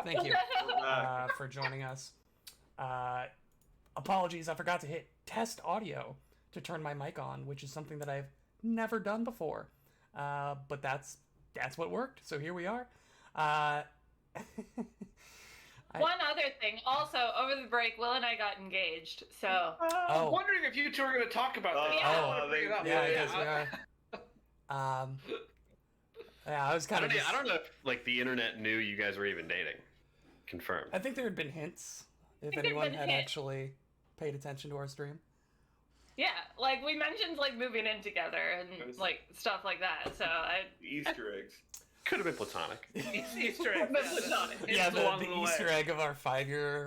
Thank you for joining us. Apologies, I forgot to hit test audio to turn my mic on, which is something that I've never done before. But that's what worked, so here we are. One other thing, also over the break, Will and I got engaged. So I was wondering if you two were going to talk about this. Yeah. I want to bring it up. Yeah, I guess we are. Yeah, I was kind of. I don't know if like the internet knew you guys were even dating. Confirmed. I think there had been hints if there'd anyone been had hints. actually paid attention to our stream. yeah, like we mentioned, like moving in together and like stuff like that. So I Easter eggs. Could have been platonic. Easter egg. Yeah, the Easter egg of our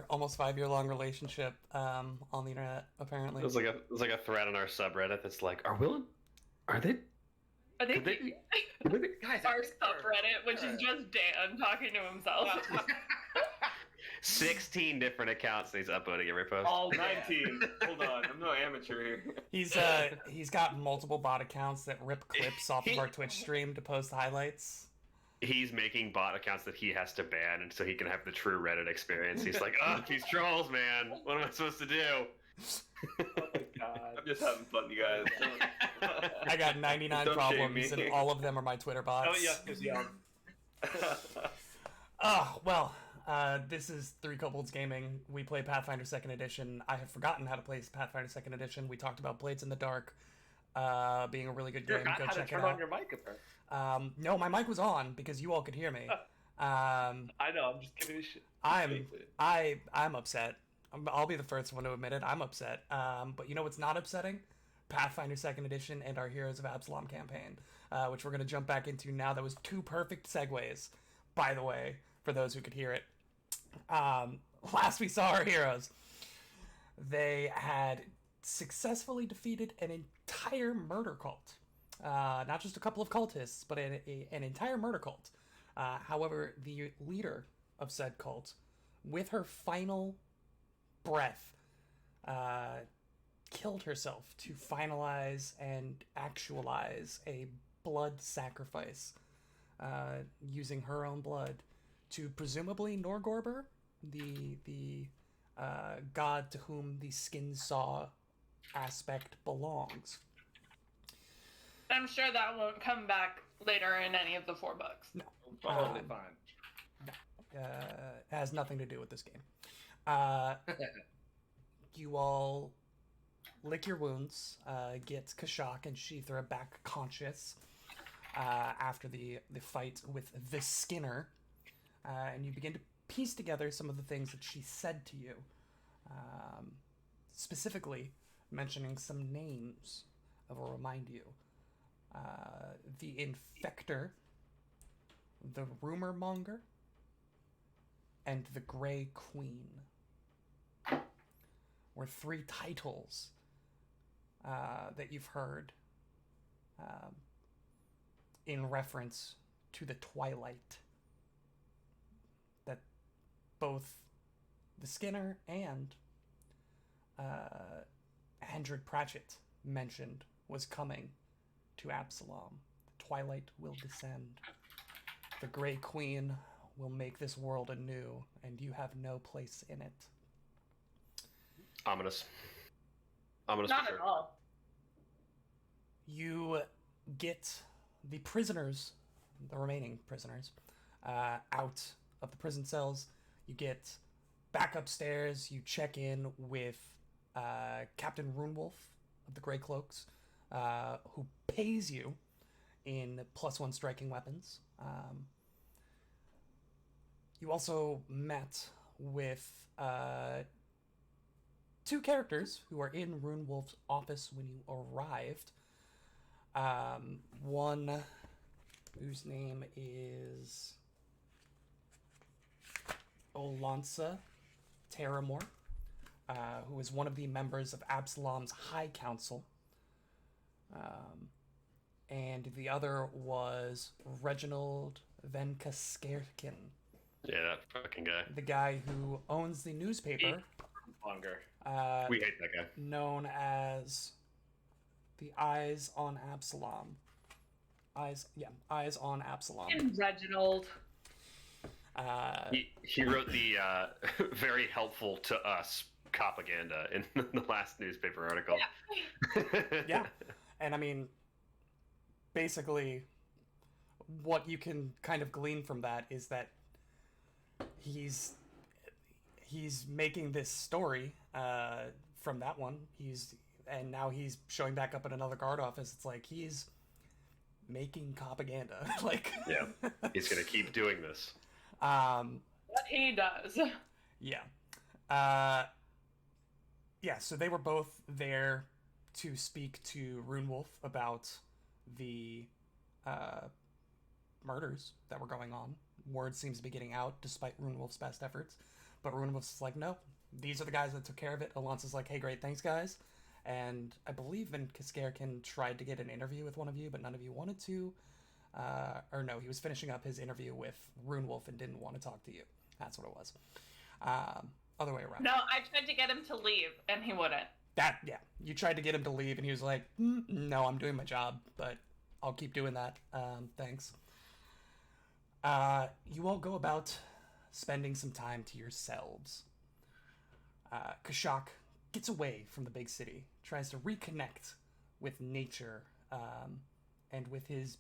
almost 5-year long relationship on the internet. Apparently, It was like a thread on our subreddit that's like, are they? I think Could they- Guys, our subreddit, which is just Dan talking to himself. 16 different accounts that he's uploading every post. All 19. Hold on, I'm no amateur here. he's got multiple bot accounts that rip clips off of our Twitch stream to post highlights. He's making bot accounts that he has to ban, and so he can have the true Reddit experience. He's like, oh, these trolls, man. What am I supposed to do? Oh my god. I'm just having fun, you guys. I got 99 Don't shame problems, me. and all of them are my Twitter bots. Oh, yes, because young. This is Three Kobolds Gaming. We play Pathfinder 2nd Edition. I had forgotten how to play Pathfinder 2nd Edition. We talked about Blades in the Dark being a really good game. Forgot Go how to check it turn out. on your mic, apparently. No, my mic was on because you all could hear me. I know, I'm just giving you shit. I'm upset. I'll be the first one to admit it. I'm upset. But you know what's not upsetting? Pathfinder 2nd Edition and our Heroes of Absalom campaign, which we're going to jump back into now. That was 2 perfect segues, by the way, for those who could hear it. Last we saw our heroes, they had successfully defeated an entire murder cult. Not just a couple of cultists, but an entire murder cult. However, the leader of said cult, with her final breath, killed herself to finalize and actualize a blood sacrifice, using her own blood to presumably Norgorber, the god to whom the skin saw aspect belongs. I'm sure that won't come back later in any of the 4 books. No. Totally fine. It has nothing to do with this game. You all lick your wounds, get Kashak and Sheethra back conscious after the fight with the Skinner, and you begin to piece together some of the things that she said to you, specifically mentioning some names. I will remind you. The Infector, the Rumor Monger, and the Grey Queen were 3 titles that you've heard in reference to the Twilight that both the Skinner and Hendred Pratchett mentioned was coming to Absalom. The Twilight will descend. The Grey Queen will make this world anew, and you have no place in it. Ominous. Ominous Not for at sure. all. You get the prisoners, the remaining prisoners, out of the prison cells. You get back upstairs. You check in with Captain Runewolf of the Grey Cloaks, who pays you in +1 striking weapons. You also met with 2 characters who are in Runewolf's office when you arrived. One whose name is Olansa Terramore, who is one of the members of Absalom's High Council. And the other was Reginald Venkaskerkin, Yeah, that fucking guy. the guy who owns the newspaper Longer. We hate that guy. known as the Eyes on Absalom. Eyes on Absalom. And Reginald. He wrote the very helpful to us propaganda in the last newspaper article. Yeah. And I mean, basically, what you can kind of glean from that is that he's making this story from that one. And now he's showing back up at another guard office. It's like he's making propaganda. Like, yeah, he's gonna keep doing this. What he does. Yeah. Yeah, so they were both there to speak to Runewolf about the murders that were going on. Word seems to be getting out despite Runewolf's best efforts. But Runewolf's like, no, these are the guys that took care of it. Alonso's like, hey, great, thanks, guys. And I believe Vin Kaskerkin tried to get an interview with one of you, but none of you wanted to. Or no, he was finishing up his interview with Runewolf and didn't want to talk to you. That's what it was. Other way around. No, I tried to get him to leave, and he wouldn't. Yeah. You tried to get him to leave, and he was like, no, I'm doing my job, but I'll keep doing that. Thanks. You all go about spending some time to yourselves. Kashak gets away from the big city, tries to reconnect with nature, and with his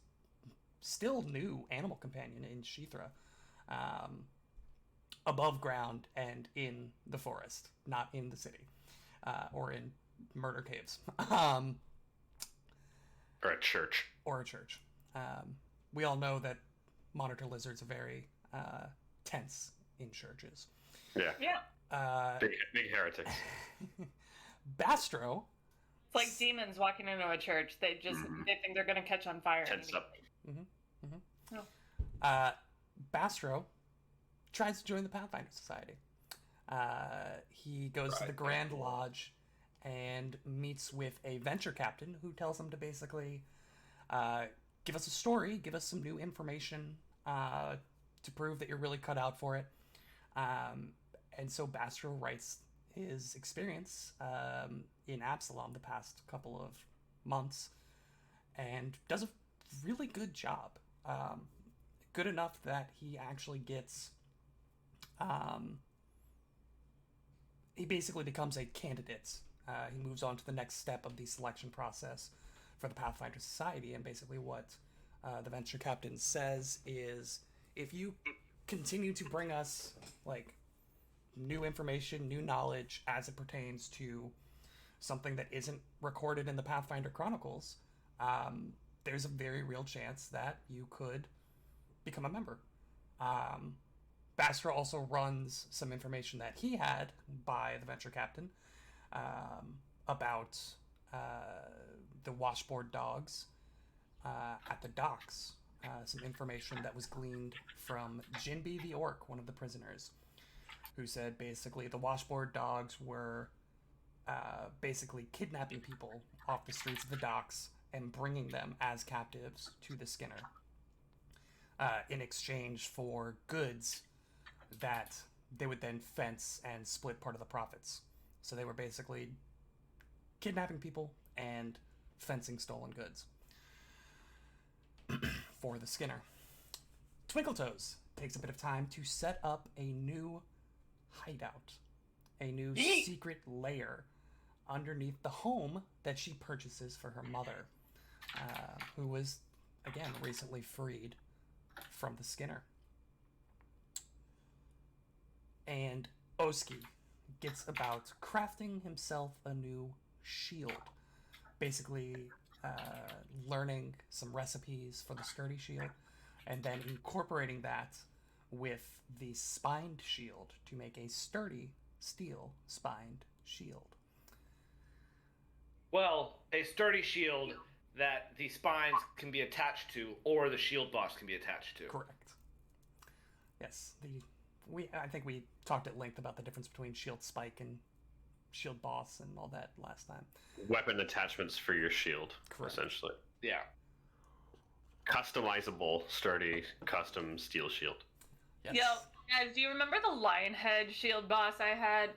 still new animal companion in Shithra, above ground and in the forest, not in the city, or in murder caves, or a church. We all know that monitor lizards are very tense in churches. Yeah. Big heretics. Bastro. It's like demons walking into a church. They think they're gonna catch on fire. Tense up. Bastro tries to join the Pathfinder Society. He goes to the Grand Lodge and meets with a venture captain who tells him to basically give us a story, give us some new information to prove that you're really cut out for it. And so Bastro writes his experience in Absalom the past couple of months and does a really good job. Good enough that he actually gets... he basically becomes a candidate. He moves on to the next step of the selection process for the Pathfinder Society, and basically what the venture captain says is, if you continue to bring us like new information, new knowledge as it pertains to something that isn't recorded in the Pathfinder Chronicles, there's a very real chance that you could become a member. Bastro also runs some information that he had by the venture captain about the washboard dogs at the docks. Some information that was gleaned from Jinbi the Orc, one of the prisoners, who said basically the washboard dogs were basically kidnapping people off the streets of the docks and bringing them as captives to the Skinner in exchange for goods that they would then fence and split part of the profits. So they were basically kidnapping people and fencing stolen goods for the Skinner. Twinkletoes takes a bit of time to set up a new hideout, a new secret lair underneath the home that she purchases for her mother, who was, again, recently freed from the Skinner. And Oski gets about crafting himself a new shield, basically learning some recipes for the sturdy shield, and then incorporating that with the spined shield to make a sturdy steel spined shield. Well, a sturdy shield that the spines can be attached to, or the shield boss can be attached to. Correct. Yes, I think we talked at length about the difference between shield spike and shield boss and all that last time. Weapon attachments for your shield, Correct. Essentially. Yeah. Customizable, sturdy, custom steel shield. Yes. Yo, guys, do you remember the lion head shield boss I had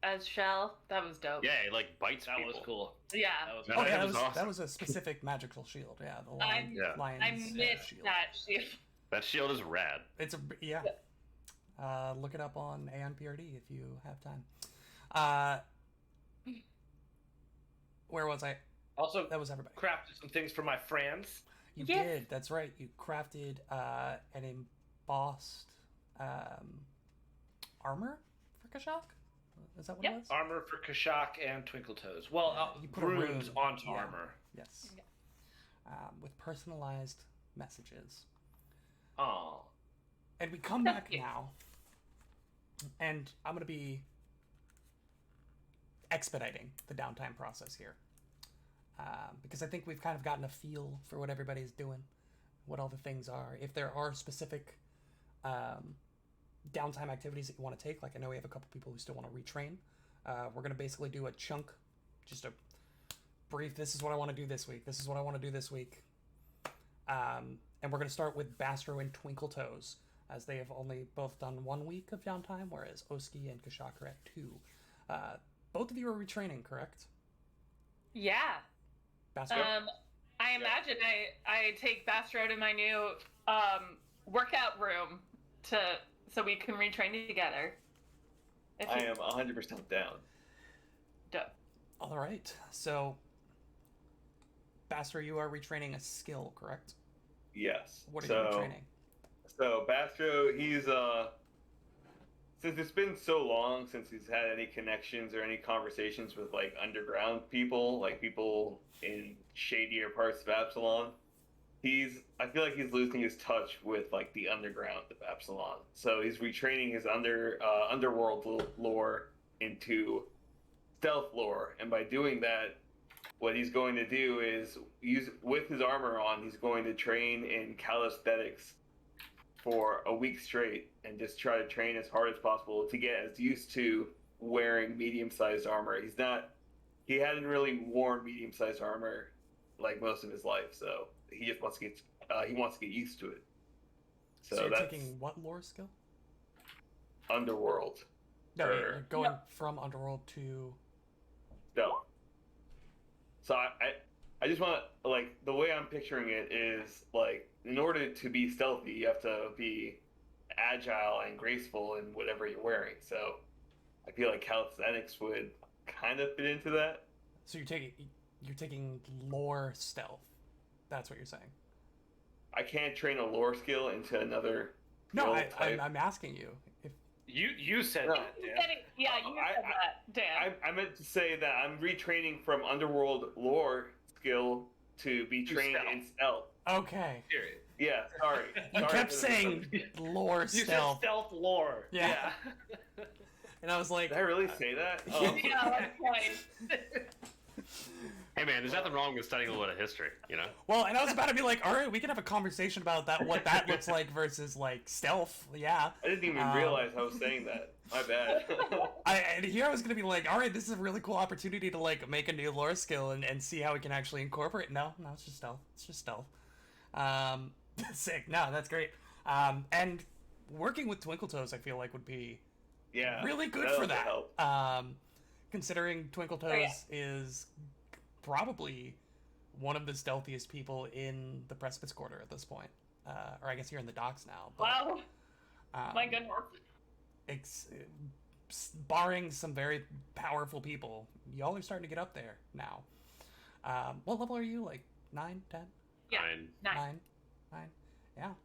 as Shell? That was dope. Yeah, it like bites That people. was cool. Yeah. That was Oh, Oh, that yeah, that was was, awesome. that was a specific magical shield. Yeah, the I lion's missed shield. that shield. That shield is rad. It's a Look it up on Aeon PRD if you have time. Where was I? Also, That was everybody. crafted some things for my friends. You Yes. did. That's right. You crafted an embossed armor for Kashak? Is that what Yep. it was? Armor for Kashak and Twinkle Toes. Well, You put a runes rune. onto Yeah. armor. Yes. With personalized messages. Oh. And we come back Cute. now, and I'm going to be expediting the downtime process here. Because I think we've kind of gotten a feel for what everybody's doing, what all the things are. If there are specific downtime activities that you want to take, like I know we have a couple people who still want to retrain, we're going to basically do a chunk, just a brief, this is what I want to do this week, this is what I want to do this week. And we're going to start with Bastro and Twinkle Toes, as they have only both done 1 week of downtime, whereas Oski and Kashak are at 2. Both of you are retraining, correct? Yeah. Bastro? I imagine I take Bastro to my new workout room so we can retrain together. If I you- am 100% down. Dope. All right. So, Bastro, you are retraining a skill, correct? Yes. What are you retraining? So Bastro, he's since it's been so long since he's had any connections or any conversations with like underground people, like people in shadier parts of Absalom, I feel like he's losing his touch with like the underground of Absalom. So he's retraining his underworld lore into stealth lore, and by doing that, what he's going to do is with his armor on, he's going to train in calisthenics for a week straight and just try to train as hard as possible to get as used to wearing medium-sized armor. He hadn't really worn medium-sized armor like most of his life, so he just wants to get used to it. So you're that's taking what lore skill? Underworld. No, Or- you're going from Underworld to... No. So I just want to, like, the way I'm picturing it is, like, in order to be stealthy, you have to be agile and graceful in whatever you're wearing. So I feel like calisthenics would kind of fit into that. So you're taking lore stealth. That's what you're saying. I can't train a lore skill into another No, skill type. I'm asking you. If You said No. that, You Dan. said it- yeah, you said that, Dan. I meant to say that I'm retraining from underworld lore skill to be To trained stealth. in stealth. Okay. Period. Yeah, sorry. You Sorry kept for the saying misunderstanding. lore You said stealth. stealth lore. Yeah. And I was like... Did I really say that? Oh. Yeah, that's right. Hey man, there's nothing wrong with studying a little bit of history, you know? Well, and I was about to be like, all right, we can have a conversation about that, what that looks like versus, like, stealth. Yeah. I didn't even realize I was saying that. My bad. And here I was going to be like, all right, this is a really cool opportunity to, like, make a new lore skill and see how we can actually incorporate. No, it's just stealth. It's just stealth. Sick. No, that's great. And working with Twinkle Toes, I feel like, would be Yeah. really good that for would that. help. Considering Twinkle Toes Oh, yeah. is probably one of the stealthiest people in the Precipice Quarter at this point. Or I guess you're in the docks now. But, Wow. um, My goodness. barring some very powerful people, y'all are starting to get up there now. What level are you? Like 9, 10? Yeah. Fine. Nice. 9?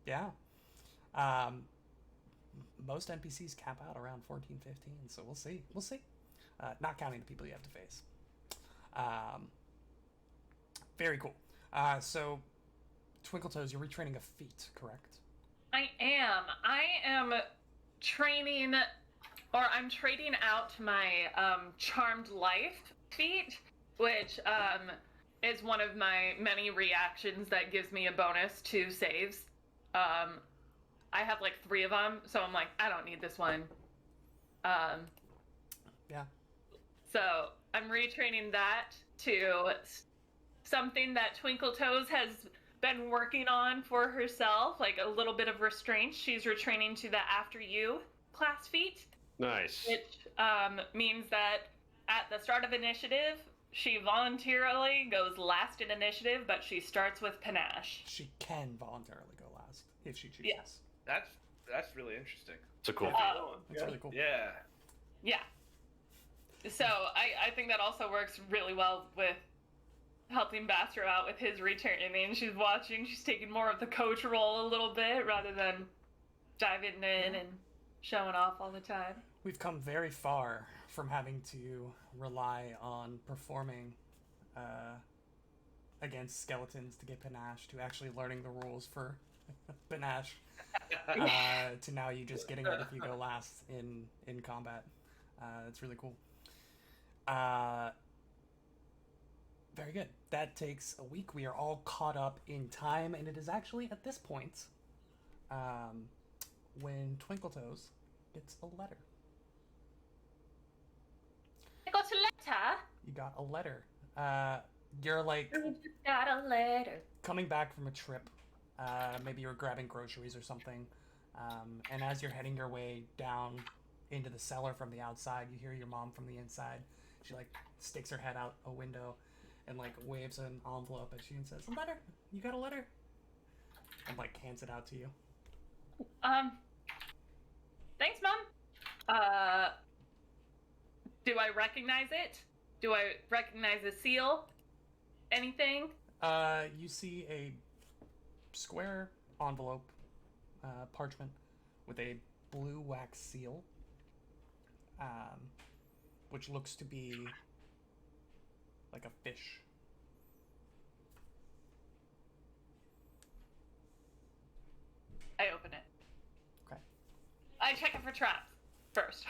Yeah. Most NPCs cap out around 14, 15, so we'll see. Not counting the people you have to face. Very cool. So, Twinkle Toes, you're retraining a feat, correct? I am training, or I'm trading out my Charmed Life feat, which is one of my many reactions that gives me a bonus to saves. I have like 3 of them, so I'm like, I don't need this one. Yeah. So I'm retraining that to something that Twinkle Toes has been working on for herself, like a little bit of restraint. She's retraining to the After You class feat, Nice. which means that at the start of initiative, she voluntarily goes last in initiative, but she starts with panache. She can voluntarily go last if she chooses. Yeah. That's That's really interesting. It's a cool. That's really cool. Yeah. Yeah. So I think that also works really well with helping Bastro out with his return. I mean, she's watching, she's taking more of the coach role a little bit rather than diving in and showing off all the time. We've come very far from having to rely on performing against skeletons to get panache to actually learning the rules for panache to now you just getting it if you go last in combat. It's really cool. Very good. That takes a week. We are all caught up in time, and it is actually at this point when Twinkletoes gets a letter. I got a letter. You got a letter. You're like Got a letter. coming back from a trip. Maybe you were grabbing groceries or something. And as you're heading your way down into the cellar from the outside, you hear your mom from the inside. She like sticks her head out a window and like waves an envelope at you and says, "A letter. You got a letter?" And like hands it out to you. Thanks, Mom. Do I recognize it? Do I recognize the seal? Anything? You see a square envelope, parchment, with a blue wax seal, which looks to be like a fish. I open it. Okay. I check it for traps first.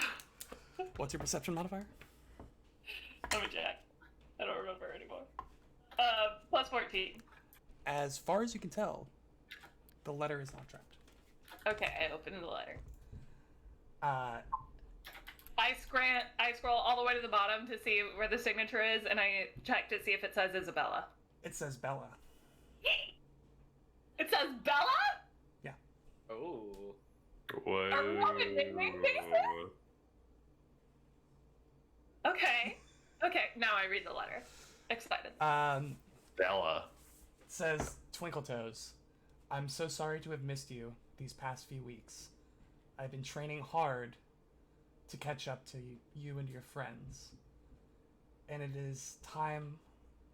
What's your perception modifier? Let me check. I don't remember anymore. Plus 14. As far as you can tell, the letter is not trapped. Okay, I open the letter. Uh, I scroll all the way to the bottom to see where the signature is, and I check to see if it says Isabella. it says Bella. It says Bella? Oh. Whoa. Are we on a nickname basis? Okay. Okay, now I read the letter. Excited. Bella. It says, Twinkletoes, I'm so sorry to have missed you these past few weeks. I've been training hard to catch up to you and your friends. And it is time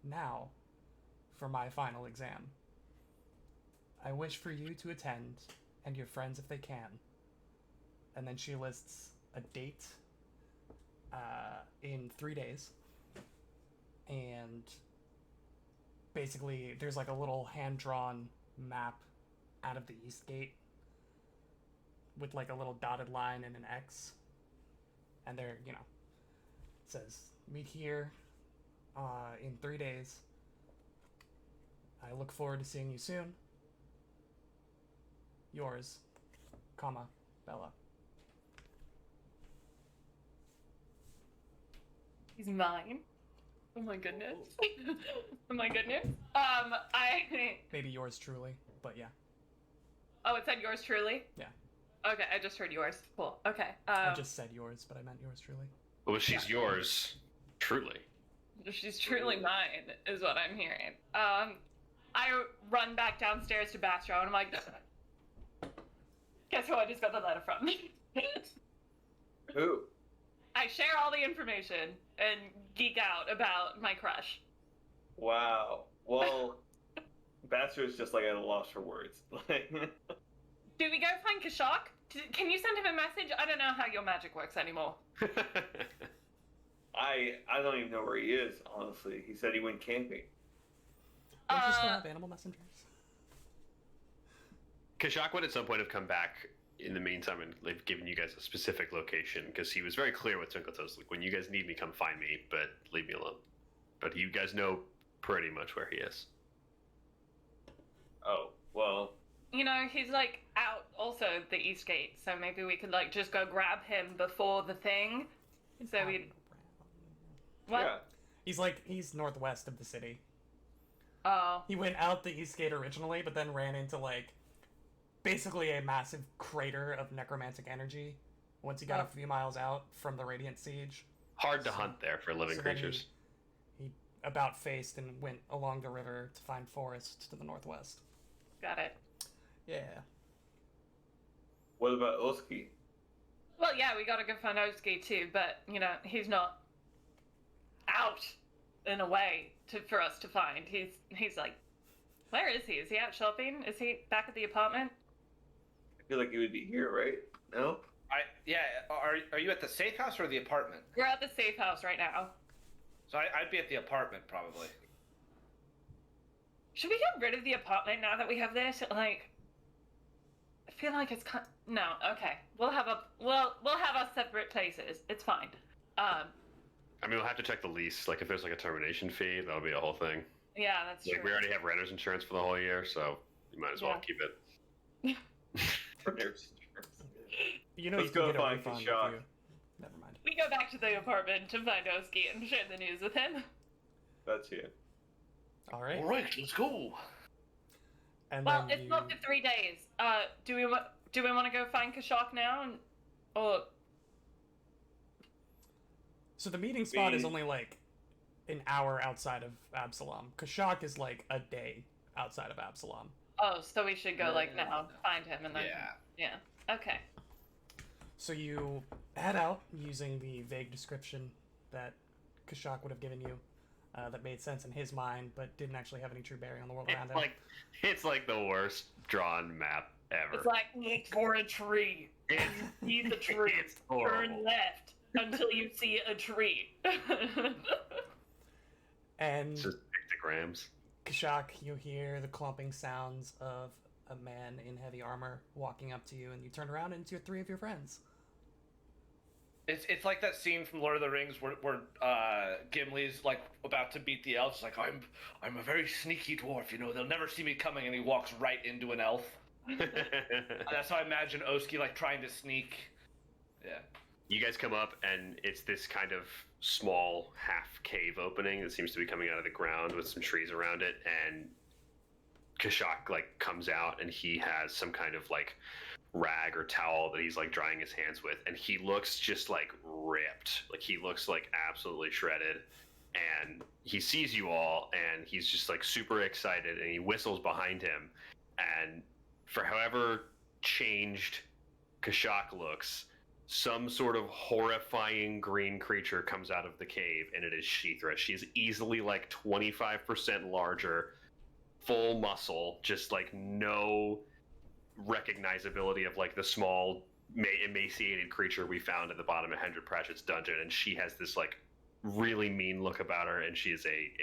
now for my final exam. I wish for you to attend, and your friends if they can. And then she lists a date in 3 days. And basically, there's like a little hand-drawn map out of the East Gate with like a little dotted line and an X. And there, it says, meet here in 3 days. I look forward to seeing you soon. Yours, comma, Bella. He's mine. Oh my goodness. Oh my goodness. Maybe yours truly, but yeah. Oh, it said yours truly? Yeah. Okay, I just heard yours. Cool. Okay. I just said yours, but I meant yours truly. Well, she's yours, truly. She's truly mine, is what I'm hearing. I run back downstairs to Bastro, and I'm like, guess who I just got the letter from? Who? I share all the information and geek out about my crush. Wow. Well, Baxter is just like at a loss for words. Do we go find Kashak? Can you send him a message? I don't know how your magic works anymore. I don't even know where he is, honestly. He said he went camping. Don't you still have animal messengers? Kashak would at some point have come back in the meantime and like given you guys a specific location because he was very clear with Twinkletoes, like when you guys need me, come find me, but leave me alone. But you guys know pretty much where he is. Oh, well. He's like out also the East Gate, so maybe we could like just go grab him before the thing. So we. What? Yeah. He's northwest of the city. Oh. He went out the East Gate originally, but then ran into basically a massive crater of necromantic energy once he got a few miles out from the Radiant Siege. Hard to hunt there for living So then creatures. He about faced and went along the river to find forest to the northwest. Got it. Yeah. What about Oski? Well, yeah, we gotta go find Oski too, but he's not out in a way for us to find. He's like, where is he? Is he out shopping? Is he back at the apartment? I feel like he would be here, right? No? Are you at the safe house or the apartment? We're at the safe house right now. So I'd be at the apartment probably. Should we get rid of the apartment now that we have this? Like, I feel like it's no. Okay, we'll have our separate places. It's fine. I mean, we'll have to check the lease. Like, if there's like a termination fee, that'll be a whole thing. Yeah, that's Like, true. we already have renter's insurance for the whole year, so you might as well keep it. You know, Let's you can go get a find refund if Kashak. you... Never mind. We go back to the apartment to find Oski and share the news with him. That's it. All right. All right, let's go. And Well, then it's not for 3 days. Do we want to go find Kashak now, or? So the meeting spot is We- only like an hour outside of Absalom. Kashak is like a day outside of Absalom. Oh, so we should go like now, find him, and then. Yeah. Yeah. Okay. So you head out using the vague description that Kashak would have given you, that made sense in his mind, but didn't actually have any true bearing on the world around him. It's like the worst drawn map ever. It's like look for a tree. See the tree. It's horrible. Turn left until you see a tree. And It's just pictograms. Kashak, you hear the clumping sounds of a man in heavy armor walking up to you, and you turn around and it's your 3 of your friends. It's like that scene from Lord of the Rings where Gimli's like about to beat the elves. Like I'm a very sneaky dwarf, they'll never see me coming, and he walks right into an elf. That's how I imagine Oski like trying to sneak. Yeah. You guys come up, and it's this kind of small half cave opening that seems to be coming out of the ground with some trees around it, and Kashak like comes out, and he has some kind of like rag or towel that he's like drying his hands with, and he looks just like ripped. Like, he looks like absolutely shredded, and he sees you all, and he's just like super excited, and he whistles behind him, and for however changed Kashak looks, some sort of horrifying green creature comes out of the cave, and it is Sheethra. She's easily like 25% larger, full muscle, just like no recognizability of like the small emaciated creature we found at the bottom of Hendrik Pratchett's dungeon, and she has this like really mean look about her, and she is a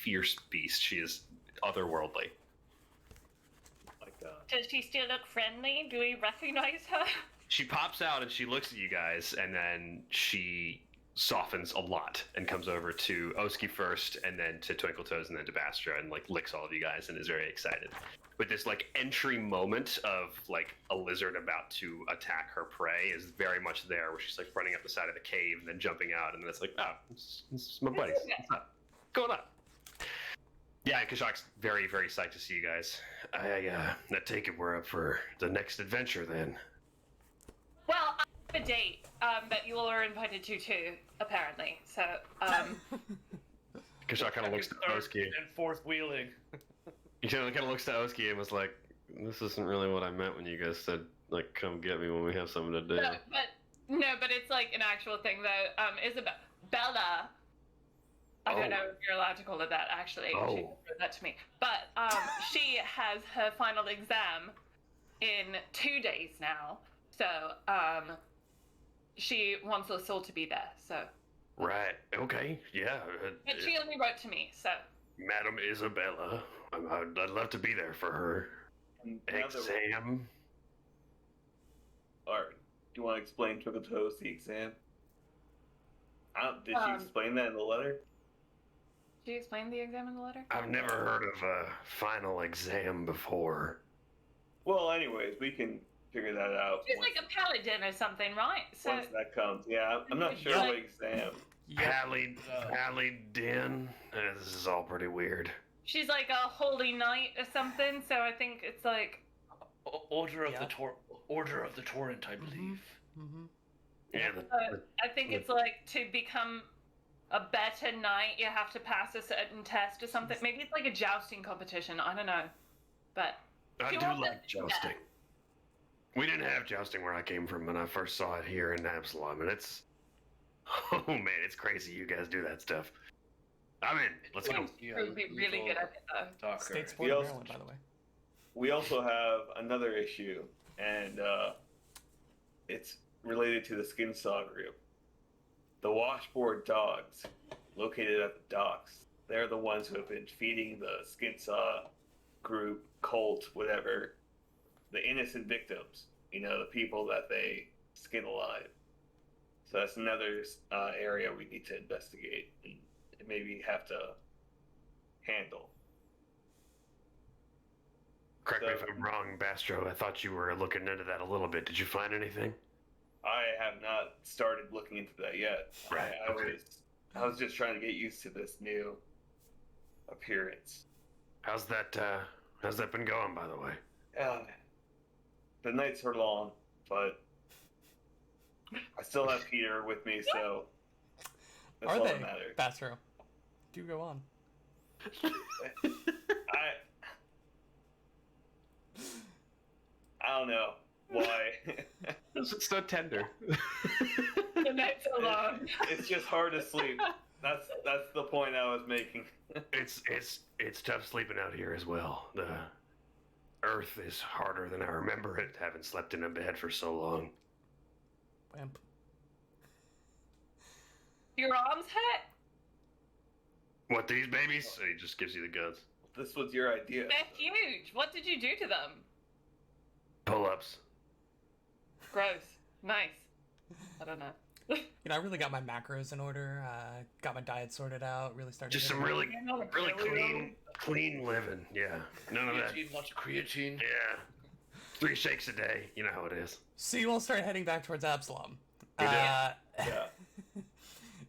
fierce beast. She is otherworldly. My God. Does she still look friendly? Do we recognize her? She pops out and she looks at you guys, and then she softens a lot and comes over to Oski first, and then to Twinkle Toes, and then to Bastra, and like licks all of you guys, and is very excited. With this like entry moment of like a lizard about to attack her prey is very much there, where she's like running up the side of the cave and then jumping out, and then it's like, oh, it's my buddies. What's up? Going on? Yeah, Kashak's very, very psyched to see you guys. I take it we're up for the next adventure then. Well, I have a date that you all are invited to too, apparently. So, Kashak kind of looks to Third Oski. and fourth wheeling. He kind of looks to Oski and was like, "This isn't really what I meant when you guys said like come get me when we have something to do." but it's like an actual thing though. Bella. I don't know if you're allowed to call it that. Actually, she wrote that to me. But she has her final exam in 2 days now. So she wants us all to be there. So. Right. Okay. Yeah. But she only wrote to me. So. Madam Isabella, I'd love to be there for her And now that we're- exam. Alright, do you want to explain Twinkle Toes the exam? Did she explain that in the letter? Did you explain the exam in the letter? I've never heard of a final exam before. Well, anyways, we can figure that out She's like a paladin or something, right? So. once that comes. Yeah, I'm not sure Yeah. what exam. Pally Din. This is all pretty weird. She's like a holy knight or something, so I think it's like Order of Yeah. the Torrent, I believe. Mm-hmm. Yeah. I think it's like to become a better knight you have to pass a certain test or something. Maybe it's like a jousting competition, I don't know. But I she do wants like us to do that. jousting. We didn't have jousting where I came from when I first saw it here in Absalom, and it's... Oh, man, it's crazy you guys do that stuff. I'm in. Let's go. We'd be really good at it, though. Talker. State sport We of also- Maryland, by the way. We also have another issue, and it's related to the Skin Saw group. The washboard dogs, located at the docks, they're the ones who have been feeding the Skin Saw group, cult, whatever, the innocent victims. You know, the people that they skin alive. So that's another area we need to investigate and maybe have to handle. Correct me if I'm wrong, Bastro. I thought you were looking into that a little bit. Did you find anything? I have not started looking into that yet. Right, okay. I was just trying to get used to this new appearance. How's that been going, by the way? The nights are long, but I still have Peter with me, so that's Are all they, that matters. Bastro? Do go on. I don't know why. It's so tender. The nights are long. It's just hard to sleep. That's the point I was making. It's tough sleeping out here as well. The earth is harder than I remember it. Haven't slept in a bed for so long. Wimp. Your arms hurt? What, these babies? So he just gives you the guns. This was your idea. They're huge. What did you do to them? Pull-ups. Gross. Nice. I don't know. You know, I really got my macros in order. Got my diet sorted out. Really started. Just hitting some it. really clean living. Yeah. None of that. Creatine, lots of creatine. Yeah. 3 shakes a day. You know how it is. So you all start heading back towards Absalom. We did. Yeah. It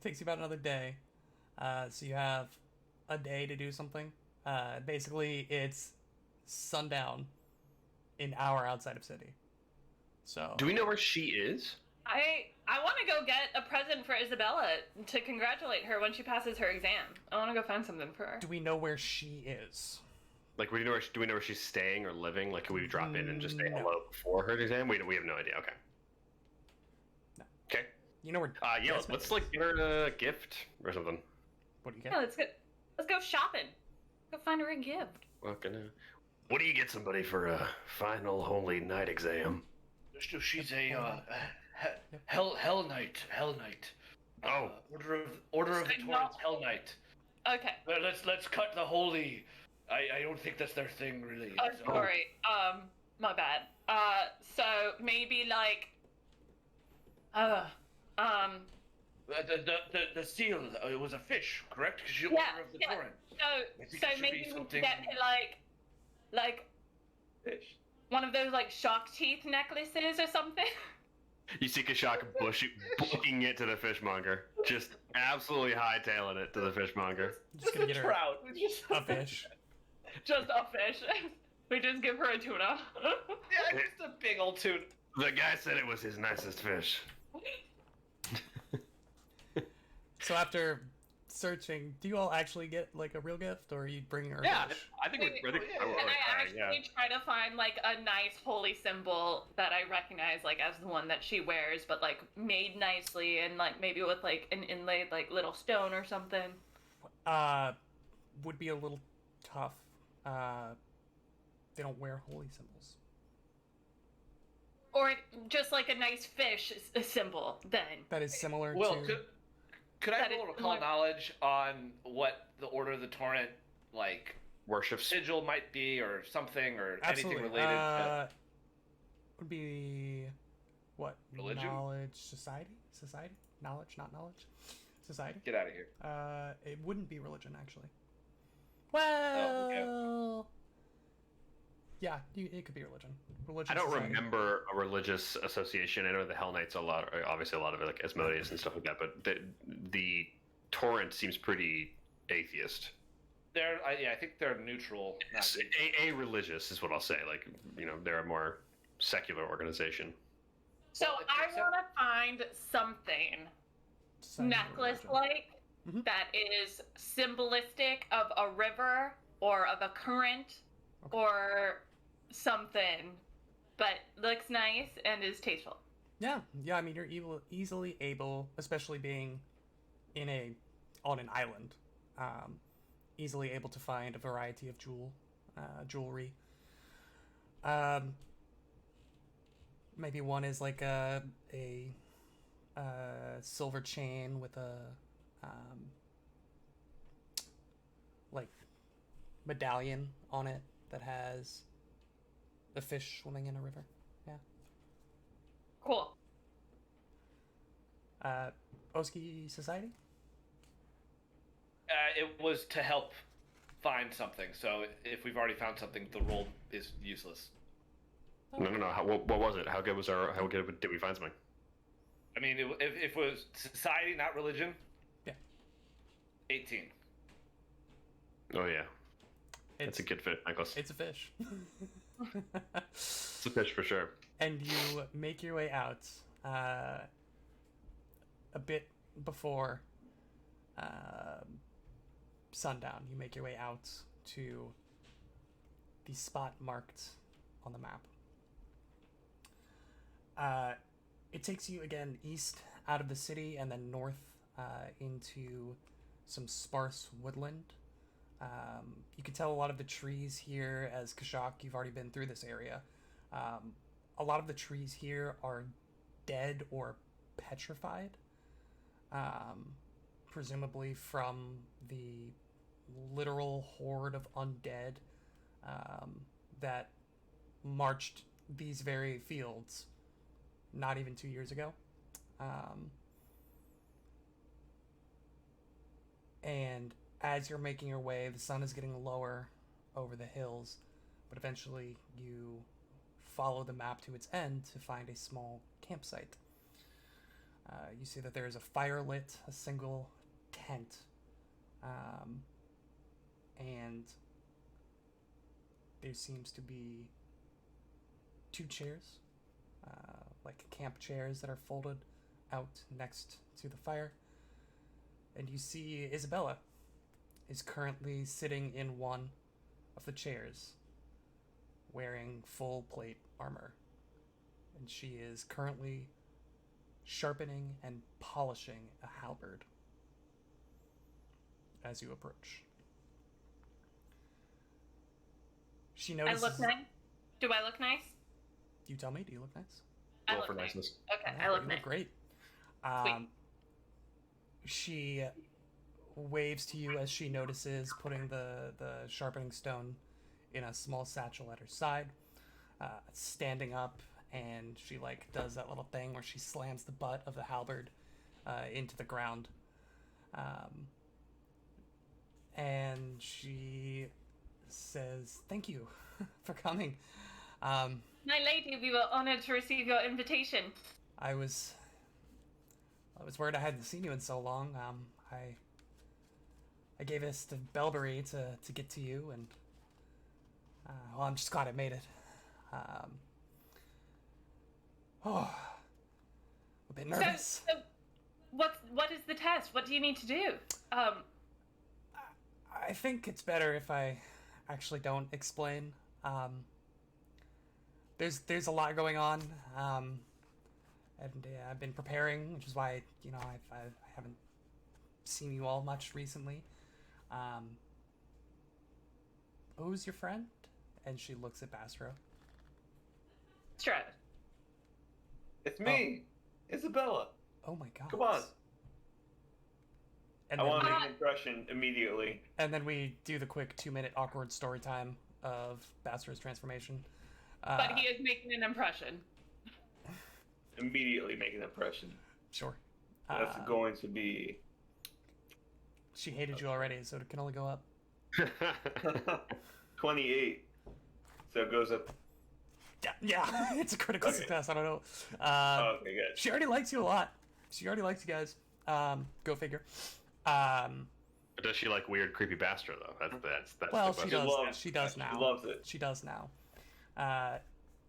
takes you about another day. So you have a day to do something. Basically, it's sundown an hour outside of city. So Do we know where she is? I want to go get a present for Isabella to congratulate her when she passes her exam. I want to go find something for her. do we know where she is? Like, do we know where she's staying or living? Like, can we drop in and just say No. hello before her exam? We have no idea. Okay. No. Okay. You know where? Yeah. Desmond Let's is. like give her a gift or something. What do you Yeah, get? let's go shopping. Go find her a gift. What do you get somebody for a final holy night exam? She's a Hell Knight. Oh. Order of the So Torrent not- Hell Knight. Okay. Let's cut the holy. I don't think that's their thing really. Oh, so- sorry. My bad. So maybe like, The seal. It was a fish, correct? Because you Yeah, order of the yeah. Torrent. I think so it should maybe be we something- could get her like Fish. one of those like shark teeth necklaces or something. You see Kashak booking it to the fishmonger. Just absolutely hightailing it to the fishmonger. Just gonna get her Trout. a fish. Just a fish. We just give her a tuna. Yeah, just a big old tune. The guy said it was his nicest fish. So after searching, do you all actually get like a real gift, or you bring her? a Yeah, fish? I think And I actually try to find like a nice holy symbol that I recognize like as the one that she wears, but like made nicely and like maybe with like an inlaid like little stone or something. Would be a little tough. They don't wear holy symbols. Or just like a nice fish symbol then. That is similar Well, to. could I have That a is little recall similar. knowledge on what the Order of the Torrent like Worships. sigil might be, or something, or Absolutely. anything related? To... Would be what? Religion? Knowledge society? Society? Knowledge, not knowledge. Society? Get out of here. It wouldn't be religion actually. Well, okay. yeah, it could be religion. Religion. I don't society. remember a religious association. I know the Hell Knights obviously a lot of it, like Asmodeus and stuff like that. But the Torrent seems pretty atheist. I think they're neutral. Not A religious is what I'll say. Like, they're a more secular organization. So Well, it I takes a- want to find something Society or religion. necklace-like Mhm. that is symbolistic of a river or of a current Okay. or something but looks nice and is tasteful. Yeah, yeah. I mean, you're easily able, especially being on an island, easily able to find a variety of jewelry. Um, Maybe one is like a silver chain with a like medallion on it that has a fish swimming in a river. Yeah. Cool. Oski Society? It was to help find something. So if we've already found something, the roll is useless. No. What was it? How good did we find something? I mean, if it was society, not religion. Yeah. 18. Oh yeah, It's that's a good fit, Nicholas. it's a fish. It's a fish for sure. And you make your way out a bit before sundown. You make your way out to the spot marked on the map. It takes you again east out of the city and then north into some sparse woodland. You can tell a lot of the trees here, as Kashak, you've already been through this area. A lot of the trees here are dead or petrified, presumably from the literal horde of undead that marched these very fields not even 2 years ago. And as you're making your way, the sun is getting lower over the hills, but eventually you follow the map to its end to find a small campsite. You see that there is a fire lit, a single tent, and there seems to be 2 chairs, like camp chairs that are folded out next to the fire. And you see Isabella is currently sitting in one of the chairs, wearing full plate armor. And she is currently sharpening and polishing a halberd as you approach. She I notices... look nice. Do I look nice? You tell me, do you look nice? I Roll look for nice. niceness. Okay, Yeah, I look you nice. look great. She waves to you as she notices, putting the sharpening stone in a small satchel at her side, standing up, and she like does that little thing where she slams the butt of the halberd into the ground, and she says, "Thank you for coming. My lady, we were honored to receive your invitation. I was worried I hadn't seen you in so long. I gave this to Belbury to get to you, and well, I'm just glad I made it. A bit nervous. So what is the test? What do you need to do? I think it's better if I actually don't explain. There's a lot going on, and I've been preparing, which is why I haven't seen you all much recently. Who's your friend? And she looks at Bastro. Strut. It's me, Isabella. Oh my god. Come on. And I then, want to make an impression immediately. and then we do the quick 2-minute awkward story time of Bastro's transformation. But he is making an impression. Immediately make an impression. Sure. That's going to be She hated you already, so it can only go up. 28. So it goes up. Yeah, it's a critical Okay. success. I don't know. Okay, good. She already likes you a lot. She already likes you guys. Go figure. But does she like weird, creepy Bastro though? That's Well, the she question. does. She does now. She loves it. She does now.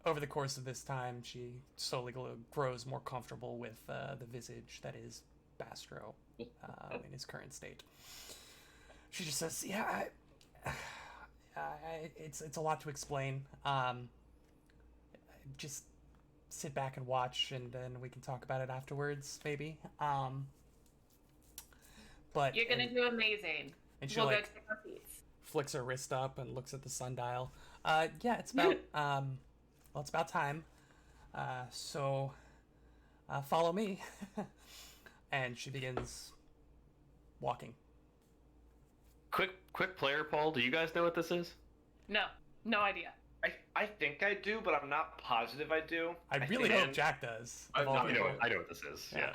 Over the course of this time, she slowly grows more comfortable with the visage that is Bastro in his current state. She just says, "Yeah, it's a lot to explain. just sit back and watch, and then we can talk about it afterwards, maybe. But You're gonna do amazing. and she We'll go like take our seats. flicks her wrist up and looks at the sundial. Yeah, it's about well, it's about time. So follow me. And she begins walking. Quick player poll. Do you guys know what this is? No idea. I think I do, but I'm not positive I do. I really think- hope Jack does. I've of all not- people. I know what this is. Yeah.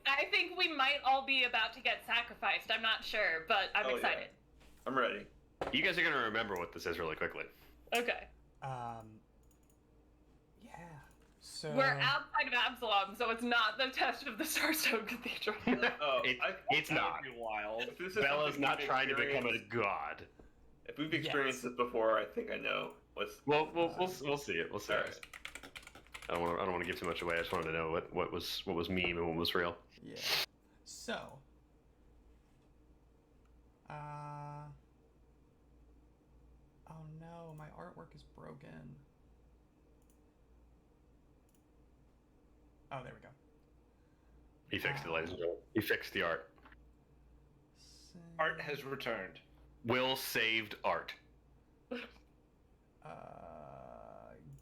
I think we might all be about to get sacrificed. I'm not sure, but I'm Oh, yeah. excited. I'm ready. You guys are gonna remember what this is really quickly. Okay. Yeah. So We're outside of Absalom, so it's not the test of the Starstone Cathedral. Oh, It's That not. would be wild. If this is Bella's something not we've trying to become a experienced- god. If we've experienced this before, I think I know what's. Well, we'll see it. We'll see Alright. it. I don't want to give too much away. I just wanted to know what was meme and what was real. yeah. So oh no, my artwork is broken. Oh, there we go. He fixed it, ladies and gentlemen. He fixed the art. Art has returned. Will saved art.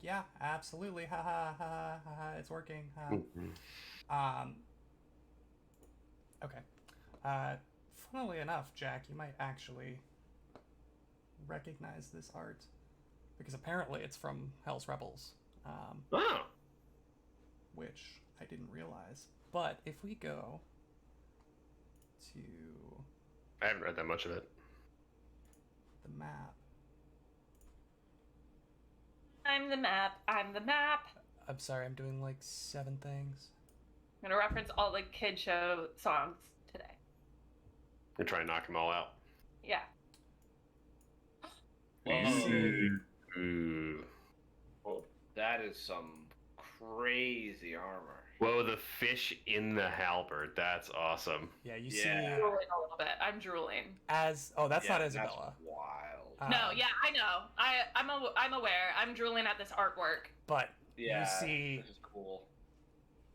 Yeah, absolutely. Ha ha ha ha ha. It's working. Ha. Mm-hmm. Okay. Funnily enough, Jack, you might actually recognize this art because apparently it's from Hell's Rebels, Oh. which I didn't realize. But if we go to I haven't read that much of it. the map, I'm the map. I'm the map. I'm sorry, I'm doing like 7 things. I'm gonna reference all the kid show songs today. And try and knock them all out. Yeah. Ooh. That is some crazy armor. Whoa, the fish in the halberd. That's awesome. Yeah, you Yeah. see Drooling a little bit. I'm drooling. as that's Yeah, not Isabella. That's wild. No, yeah, I know. I'm aware. I'm drooling at this artwork. But Yeah, you see this is cool.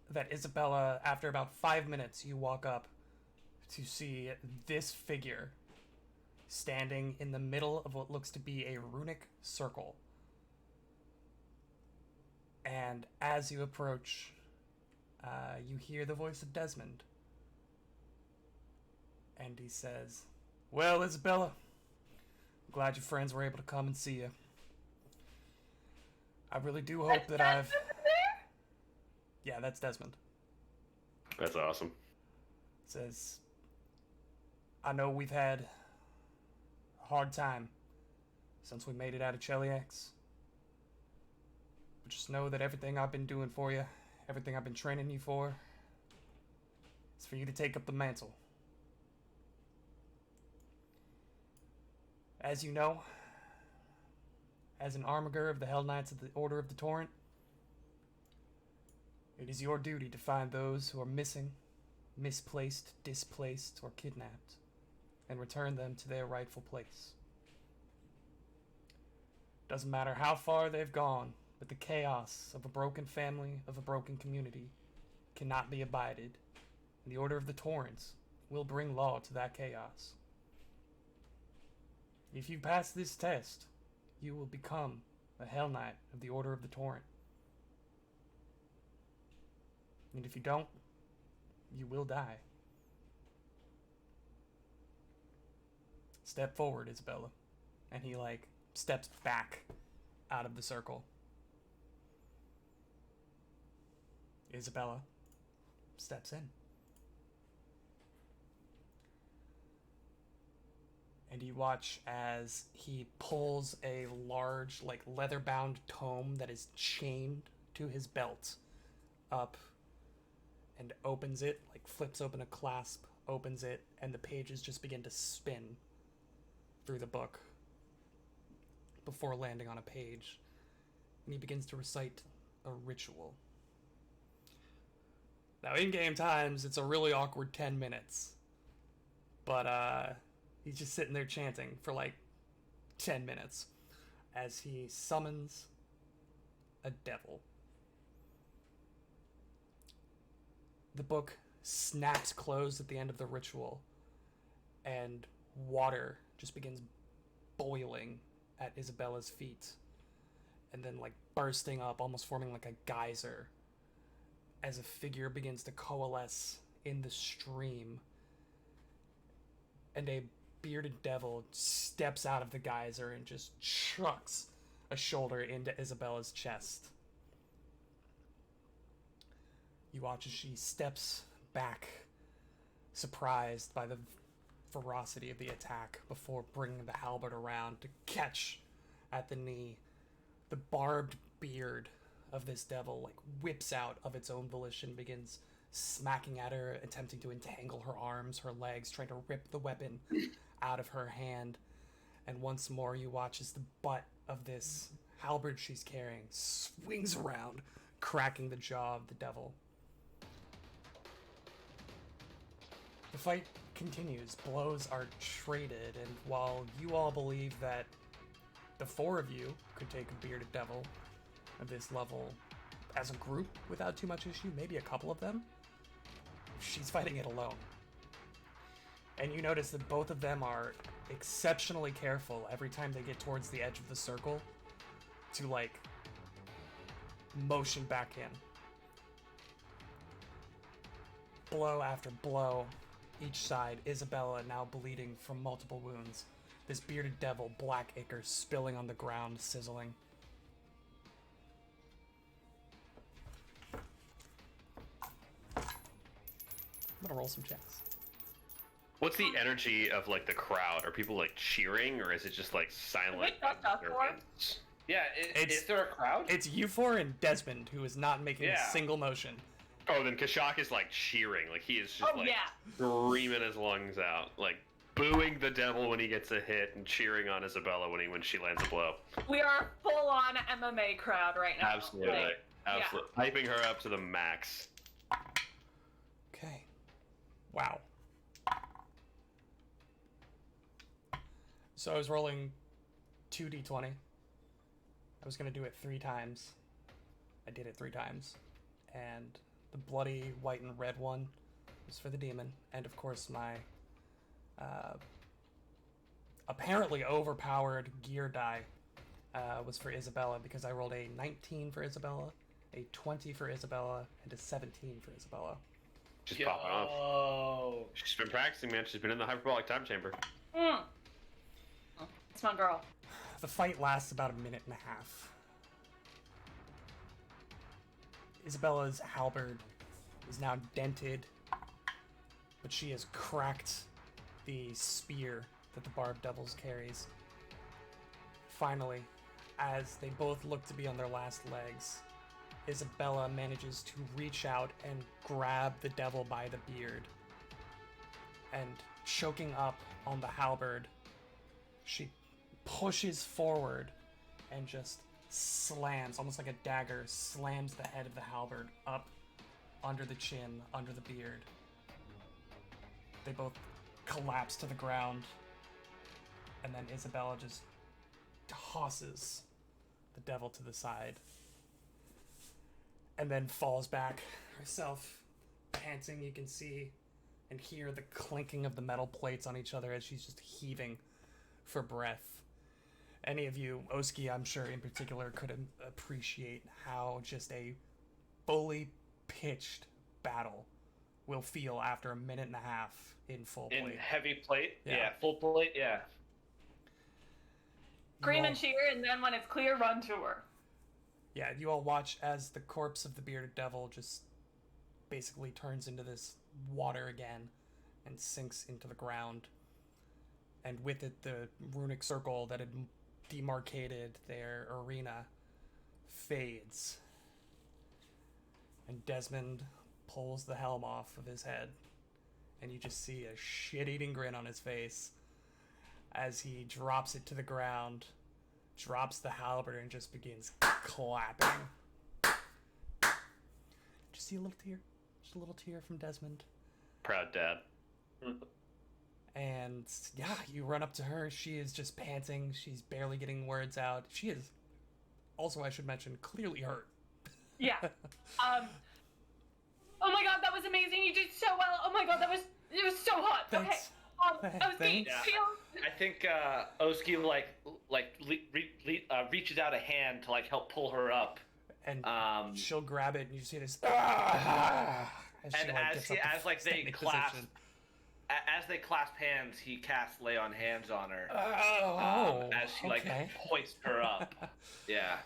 that Isabella, after about 5 minutes, you walk up to see this figure standing in the middle of what looks to be a runic circle. And as you approach, you hear the voice of Desmond. And he says, "Well, Isabella, glad your friends were able to come and see you. I really do hope that I've..." Yeah, that's Desmond. That's awesome. Says, "I know we've had a hard time since we made it out of Cheliax. But just know that everything I've been doing for you, everything I've been training you for, is for you to take up the mantle. As you know, as an armiger of the Hell Knights of the Order of the Torrent, it is your duty to find those who are missing, misplaced, displaced, or kidnapped, and return them to their rightful place. Doesn't matter how far they've gone, but the chaos of a broken family, of a broken community, cannot be abided, and the Order of the Torrents will bring law to that chaos. If you pass this test, you will become a Hell Knight of the Order of the Torrent. And if you don't, you will die. Step forward, Isabella." And he, like, steps back out of the circle. Isabella steps in. And you watch as he pulls a large, like, leather-bound tome that is chained to his belt up and opens it, like flips open a clasp, opens it, and the pages just begin to spin through the book before landing on a page. And he begins to recite a ritual. Now, in game times, it's a really awkward 10 minutes. But, he's just sitting there chanting for like 10 minutes as he summons a devil. The book snaps closed at the end of the ritual, and water just begins boiling at Isabella's feet, and then like bursting up, almost forming like a geyser, as a figure begins to coalesce in the stream, and a bearded devil steps out of the geyser and just chucks a shoulder into Isabella's chest. You watch as she steps back, surprised by the ferocity of the attack, before bringing the halberd around to catch at the knee. The barbed beard of this devil like whips out of its own volition, begins smacking at her, attempting to entangle her arms, her legs, trying to rip the weapon out of her hand. And once more you watch as the butt of this halberd she's carrying swings around, cracking the jaw of the devil. The fight continues. Blows are traded, and while you all believe that the four of you could take a bearded devil of this level as a group without too much issue, maybe a couple of them, she's fighting it alone. And you notice that both of them are exceptionally careful every time they get towards the edge of the circle to, like, motion back in. Blow after blow, each side, Isabella now bleeding from multiple wounds. This bearded devil, black ichor, spilling on the ground, sizzling. I'm gonna roll some checks. What's the energy of like the crowd? Are people like cheering, or is it just like silent? Yeah, is there a crowd? It's you four and Desmond, who is not making a single motion. Oh, then Kashak is like cheering, like he is just screaming his lungs out, like booing the devil when he gets a hit and cheering on Isabella when she lands a blow. We are a full-on MMA crowd right now. Absolutely, absolutely, hyping her up to the max. Okay. Wow. So I was rolling 2d20. I was gonna do it 3 times. I did it 3 times. And the bloody white and red one was for the demon. And of course my apparently overpowered gear die was for Isabella, because I rolled a 19 for Isabella, a 20 for Isabella, and a 17 for Isabella. Just popping off. She's been practicing, man. She's been in the hyperbolic time chamber. It's my girl. The fight lasts about a minute and a half. Isabella's halberd is now dented, but she has cracked the spear that the barbed devils carries. Finally, as they both look to be on their last legs, Isabella manages to reach out and grab the devil by the beard, and choking up on the halberd, she pushes forward and just slams, almost like a dagger, slams the head of the halberd up under the chin, under the beard. They both collapse to the ground, and then Isabella just tosses the devil to the side, and then falls back herself, panting. You can see and hear the clinking of the metal plates on each other as she's just heaving for breath. Any of you, Oski, I'm sure in particular, could appreciate how just a fully pitched battle will feel after a minute and a half in full plate. In heavy plate? Yeah, full plate, yeah. Scream and cheer, and then when it's clear, run to her. Yeah, you all watch as the corpse of the bearded devil just basically turns into this water again and sinks into the ground. And with it, the runic circle that had demarcated their arena fades. And Desmond pulls the helm off of his head, and you just see a shit-eating grin on his face as he drops it to the ground, drops the halberd, and just begins clapping. Did you see a little tear? Just a little tear from Desmond. Proud dad. And yeah, you run up to her. She is just panting. She's barely getting words out. She is also, I should mention, clearly hurt. Yeah. Oh my god, that was amazing. You did so well. Oh my god, it was so hot. Thanks. Okay. Oski, Thanks. feel. I think Oski reaches out a hand to like help pull her up. And Um, she'll grab it, and you see this. As she, and like, as gets up to they standing clasp, position. as they clasp hands, he casts lay on hands on her. As she like okay. hoists her up. Yeah.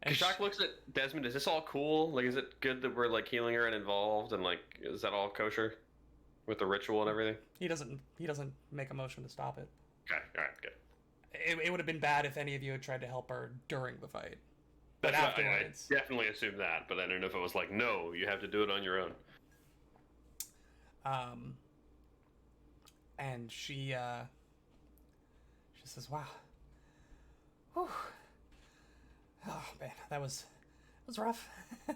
And Kashak looks at Desmond. Is this all cool? Like, is it good that we're like healing her and involved, and like, is that all kosher with the ritual and everything? He doesn't make a motion to stop it. Okay, all right, good. It would have been bad if any of you had tried to help her during the fight. But That's what afterwards, I definitely assumed that, but I don't know if it was like, no, you have to do it on your own. and she says, "Wow, whew. Oh man, that was rough." But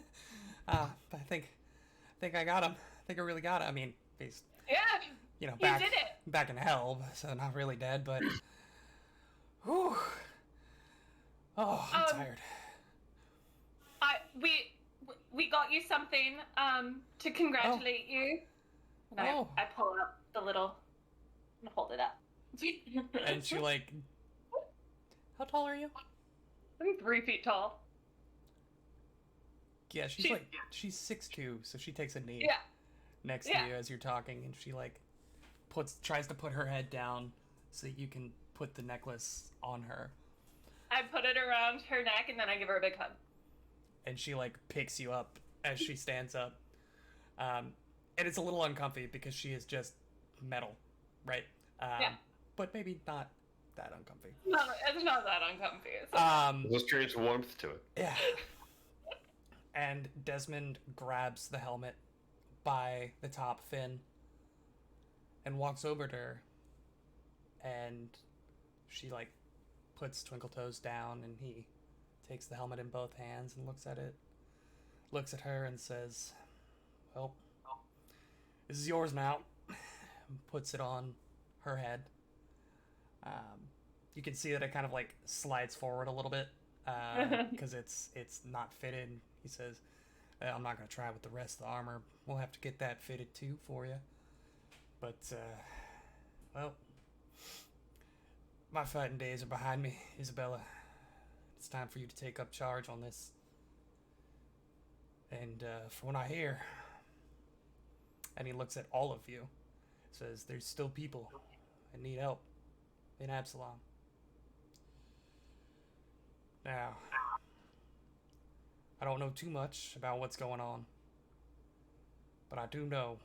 I think I got him. I think I really got him. I mean, he's Yeah. you know You back did it. back in hell, so not really dead, but whew. Oh, I'm tired. We got you something to congratulate you. And Oh. I pull up the little and hold it up. And she like, how tall are you? I'm 3 feet tall. Yeah, she's She's- she's 6'2", so she takes a knee Yeah. next Yeah. to you as you're talking, and she like tries to put her head down so that you can put the necklace on her, I put it around her neck and then I give her a big hug. and she like picks you up as she stands up, and it's a little uncomfy because she is just metal, right? Yeah. But maybe not that uncomfy. No, it's not that uncomfy. It's Let's experience warmth to it. Yeah. And Desmond grabs the helmet by the top fin and walks over to her, and she like puts Twinkle Toes down, and he takes the helmet in both hands and looks at it, looks at her and says, "Well, this is yours now," and puts it on her head. You can see that it kind of like slides forward a little bit because it's not fitted. He says, "I'm not going to try with the rest of the armor. We'll have to get that fitted too for you. But, well, my fighting days are behind me, Isabella. It's time for you to take up charge on this. And from what I hear," and he looks at all of you, says, "there's still people that need help in Absalom. Now, I don't know too much about what's going on, but I do know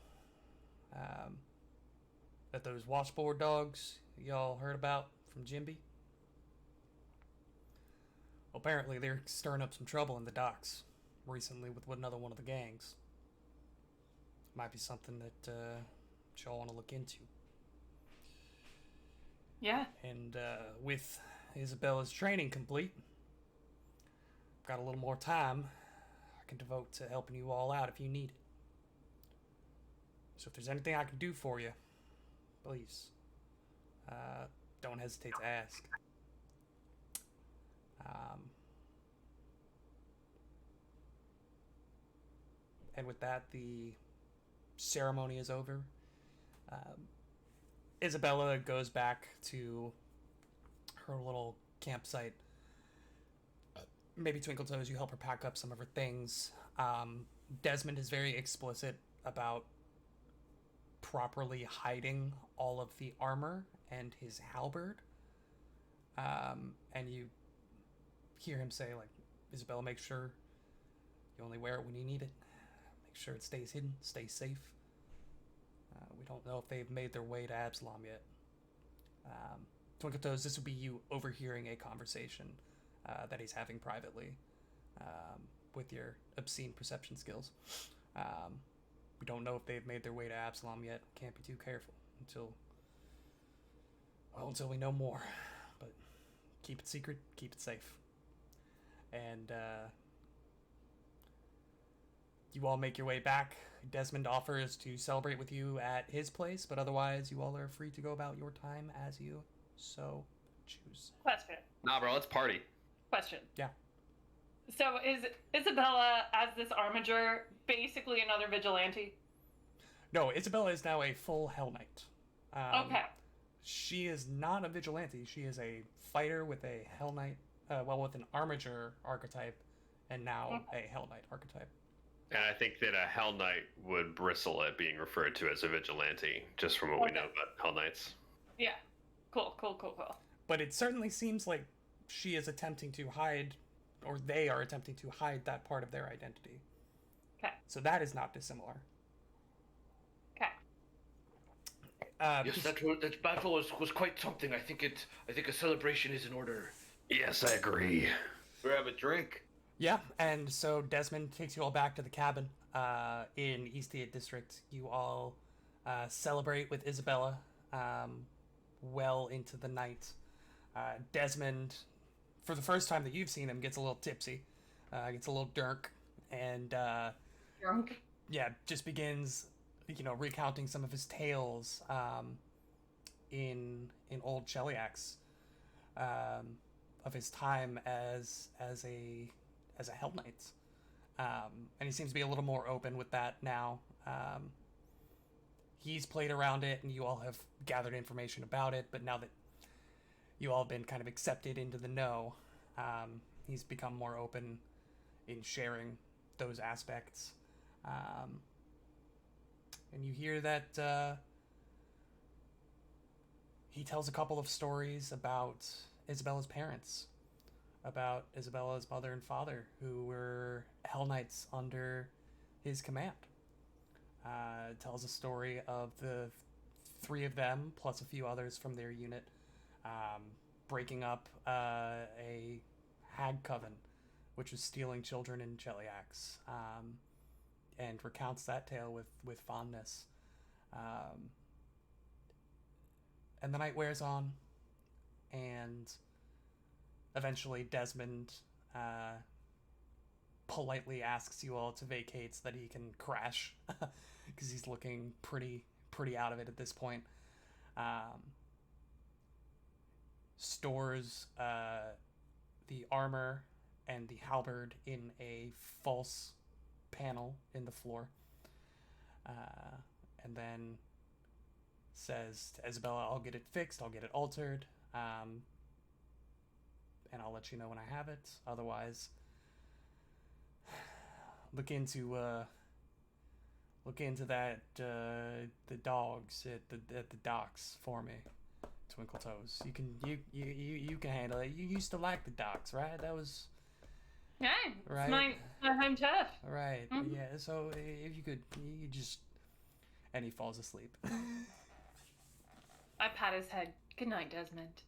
that those washboard dogs y'all heard about from Jimby, apparently they're stirring up some trouble in the docks recently with another one of the gangs. Might be something that y'all want to look into. yeah. And with Isabella's training complete, got a little more time I can devote to helping you all out if you need it. So if there's anything I can do for you, please, don't hesitate to ask. And with that, the ceremony is over. Isabella goes back to her little campsite. Maybe Twinkle Toes, you help her pack up some of her things. Desmond is very explicit about properly hiding all of the armor and his halberd. And you hear him say, like, "Isabella, make sure you only wear it when you need it. Make sure it stays hidden, stay safe. We don't know if they've made their way to Absalom yet." Twinkle Toes, this would be you overhearing a conversation that he's having privately with your obscene perception skills. We don't know if they've made their way to Absalom yet. Can't be too careful until we know more. But keep it secret, keep it safe. And you all make your way back. Desmond offers to celebrate with you at his place, but otherwise you all are free to go about your time as you so choose. Question. Nah, bro, let's party. Question. Yeah. So is Isabella, as this armiger, basically another vigilante? No, Isabella is now a full Hell Knight. Okay. She is not a vigilante. She is a fighter with a Hell Knight, with an Armiger archetype, and now a Hell Knight archetype. And I think that a Hell Knight would bristle at being referred to as a vigilante, just from what we know about Hell Knights. Yeah. Cool. But it certainly seems like she is attempting to hide, or they are attempting to hide that part of their identity. Okay. So that is not dissimilar. Okay. Yes, that battle was quite something. I think a celebration is in order. Yes, I agree. We have a drink. Yeah, and so Desmond takes you all back to the cabin in East 8 District. You all celebrate with Isabella well into the night. Desmond, for the first time that you've seen him, gets a little tipsy, gets a little dirk, and Drunk. yeah, just begins, recounting some of his tales in Old Cheliax, of his time as a Hell Knight, and he seems to be a little more open with that now. He's played around it, and you all have gathered information about it. But now that you all have been kind of accepted into the know, he's become more open in sharing those aspects. And you hear that he tells a couple of stories about Isabella's parents, about Isabella's mother and father, who were Hell Knights under his command. Tells a story of the three of them, plus a few others from their unit, breaking up a hag coven, which was stealing children in Cheliax, and recounts that tale with fondness. And the night wears on, and eventually Desmond politely asks you all to vacate so that he can crash, because he's looking pretty out of it at this point. Stores the armor and the halberd in a false panel in the floor, and then says to Isabella, "I'll get it fixed, I'll get it altered, and I'll let you know when I have it. Otherwise, look into that the dogs at the docks for me, Twinkle Toes. You can handle it. You used to like the docks, right? That was Yeah. right. It's my home turf. Right. Mhm. Yeah. So if you could, you just, and he falls asleep. I pat his head. Good night, Desmond.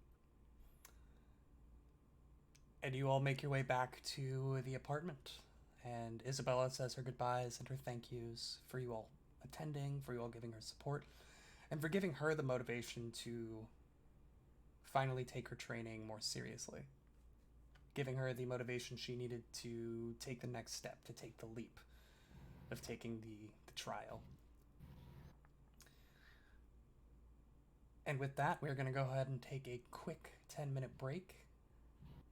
And you all make your way back to the apartment. And Isabella says her goodbyes and her thank yous for you all attending, for you all giving her support, and for giving her the motivation to finally take her training more seriously. Giving her the motivation she needed to take the next step, to take the leap of taking the trial. And with that, we're going to go ahead and take a quick 10-minute break.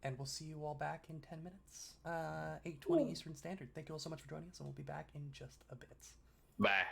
And we'll see you all back in 10 minutes, 8:20 Eastern Standard. Thank you all so much for joining us, and we'll be back in just a bit. Bye.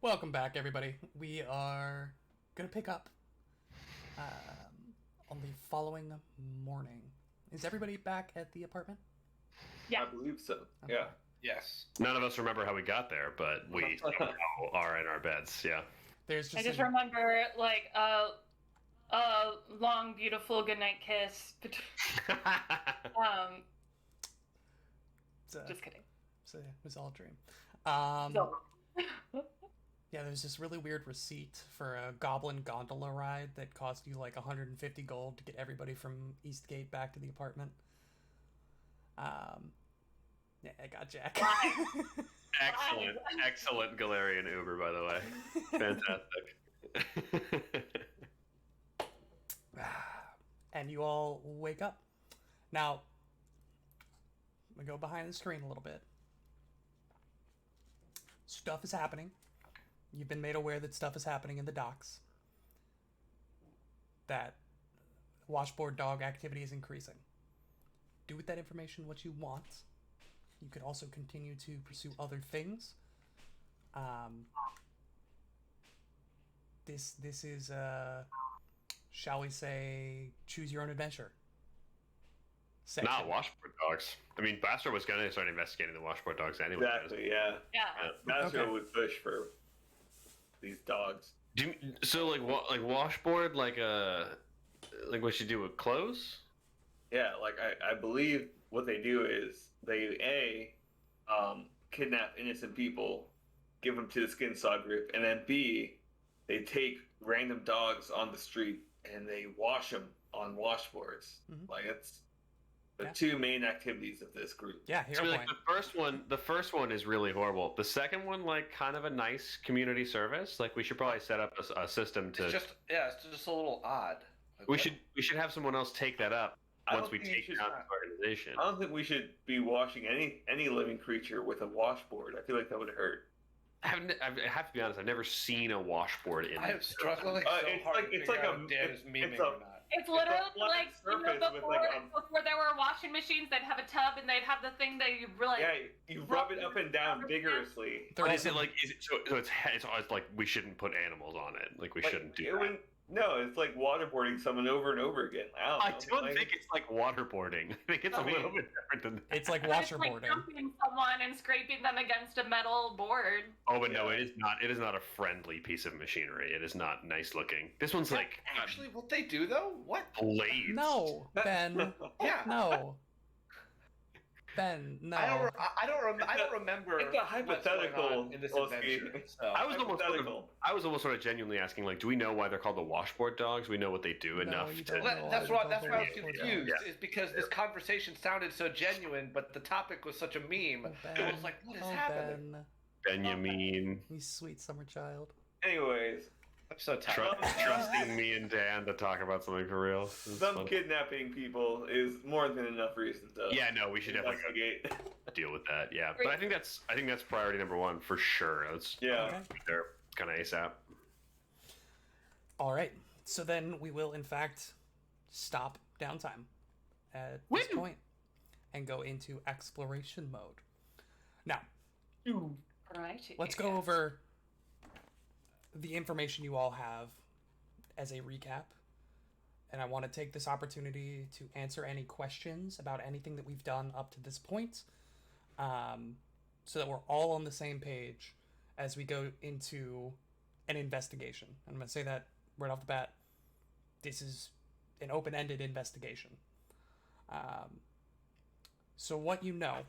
Welcome back, everybody. We are gonna pick up on the following morning. Is everybody back at the apartment? Yeah. I believe so. Okay. Yeah. Yes. None of us remember how we got there, but we somehow are in our beds. Yeah. There's just I just a- remember like a long, beautiful goodnight kiss. it's a- Just kidding. it was all a dream. So, Yeah, there's this really weird receipt for a goblin gondola ride that cost you like 150 gold to get everybody from Eastgate back to the apartment. Yeah, I got Jack. Excellent Galarian Uber, by the way. Fantastic. And you all wake up. Now, we go behind the screen a little bit. Stuff is happening. You've been made aware that stuff is happening in the docks. That washboard dog activity is increasing. Do with that information what you want. You could also continue to pursue other things. This is shall we say, choose your own adventure. Section. Not washboard dogs. I mean, Bastard was going to start investigating the washboard dogs anyway. Exactly. Yeah. yeah. Master Okay. would push for these dogs. So like washboard, like what you do with clothes? Yeah, like I believe what they do is they kidnap innocent people, give them to the Skin Saw group, and then B, they take random dogs on the street and they wash them on washboards. Mhm. Like it's the Yeah. two main activities of this group. Yeah, So hero like point. the first one is really horrible. The second one, like kind of a nice community service. Like we should probably set up a system to. It's just a little odd. Like, we what- should have someone else take that up I once don't we think you take should- down this organization. I don't think we should be washing any living creature with a washboard. I feel like that would hurt. I have to be honest. I've never seen a washboard in. I am struggling so It's hard like- to it's figure like out a- if Dan it's- is memeing it's a- or not. It's literally flat like surface with, before, like, before there were washing machines, they'd have a tub and they'd have the thing that you like. Yeah, you rub it up and down vigorously. They're But is also- it like so it's like we shouldn't put animals on it? Like we Like, shouldn't do it that. wouldn't- No, it's like waterboarding someone over and over again. I don't Like, think it's like waterboarding. I think it's I a little mean- bit different than that. It's like But it's like washerboarding. dumping someone and scraping them against a metal board. Oh, but no, Yeah. it is not. It is not a friendly piece of machinery. It is not nice looking. This one's like Actually, what they do though? What? blades. No, Ben. Yeah. No. Ben, no. I don't remember. It's a hypothetical, what's going on in this Oski. adventure. So. I was almost sort of, Hypothetical. I was almost sort of genuinely asking, like, do we know why they're called the washboard dogs? We know what they do No, enough you to. don't. That's why I was Yeah. confused. Is because this conversation sounded so genuine, but the topic was such a meme. Oh, I Ben. was like, what is Oh, happening? Ben. Benjamin You sweet summer child. Anyways, I'm so tired. trusting me and Dan to talk about something for real. This is some fun. kidnapping people is more than enough reason to Yeah, no, we should definitely investigate. go deal with that. Yeah, but I think that's priority number one for sure. Let's Yeah. Okay. be there kind of ASAP. All right. So then we will, in fact, stop downtime at this Woo! point and go into exploration mode. Now, Right. let's go over the information you all have as a recap. And I want to take this opportunity to answer any questions about anything that we've done up to this point, so that we're all on the same page as we go into an investigation. I'm going to say that right off the bat. This is an open-ended investigation. So what you know,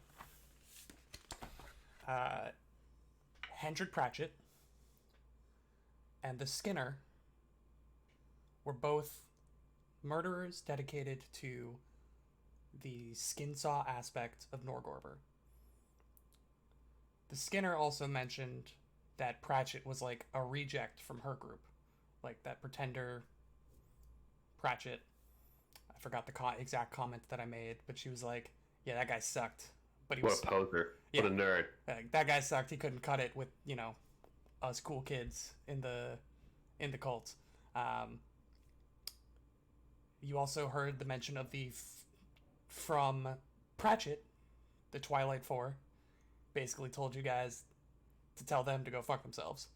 Hendrik Pratchett and the Skinner were both murderers dedicated to the skin saw aspect of Norgorber. The Skinner also mentioned that Pratchett was like a reject from her group, like that pretender Pratchett. I forgot the exact comment that I made, but she was like, "Yeah, that guy sucked, but he What was a poser! Yeah. What a nerd! that guy sucked. He couldn't cut it with us cool kids in the cult." You also heard the mention of the from Pratchett, the Twilight Four, basically told you guys to tell them to go fuck themselves.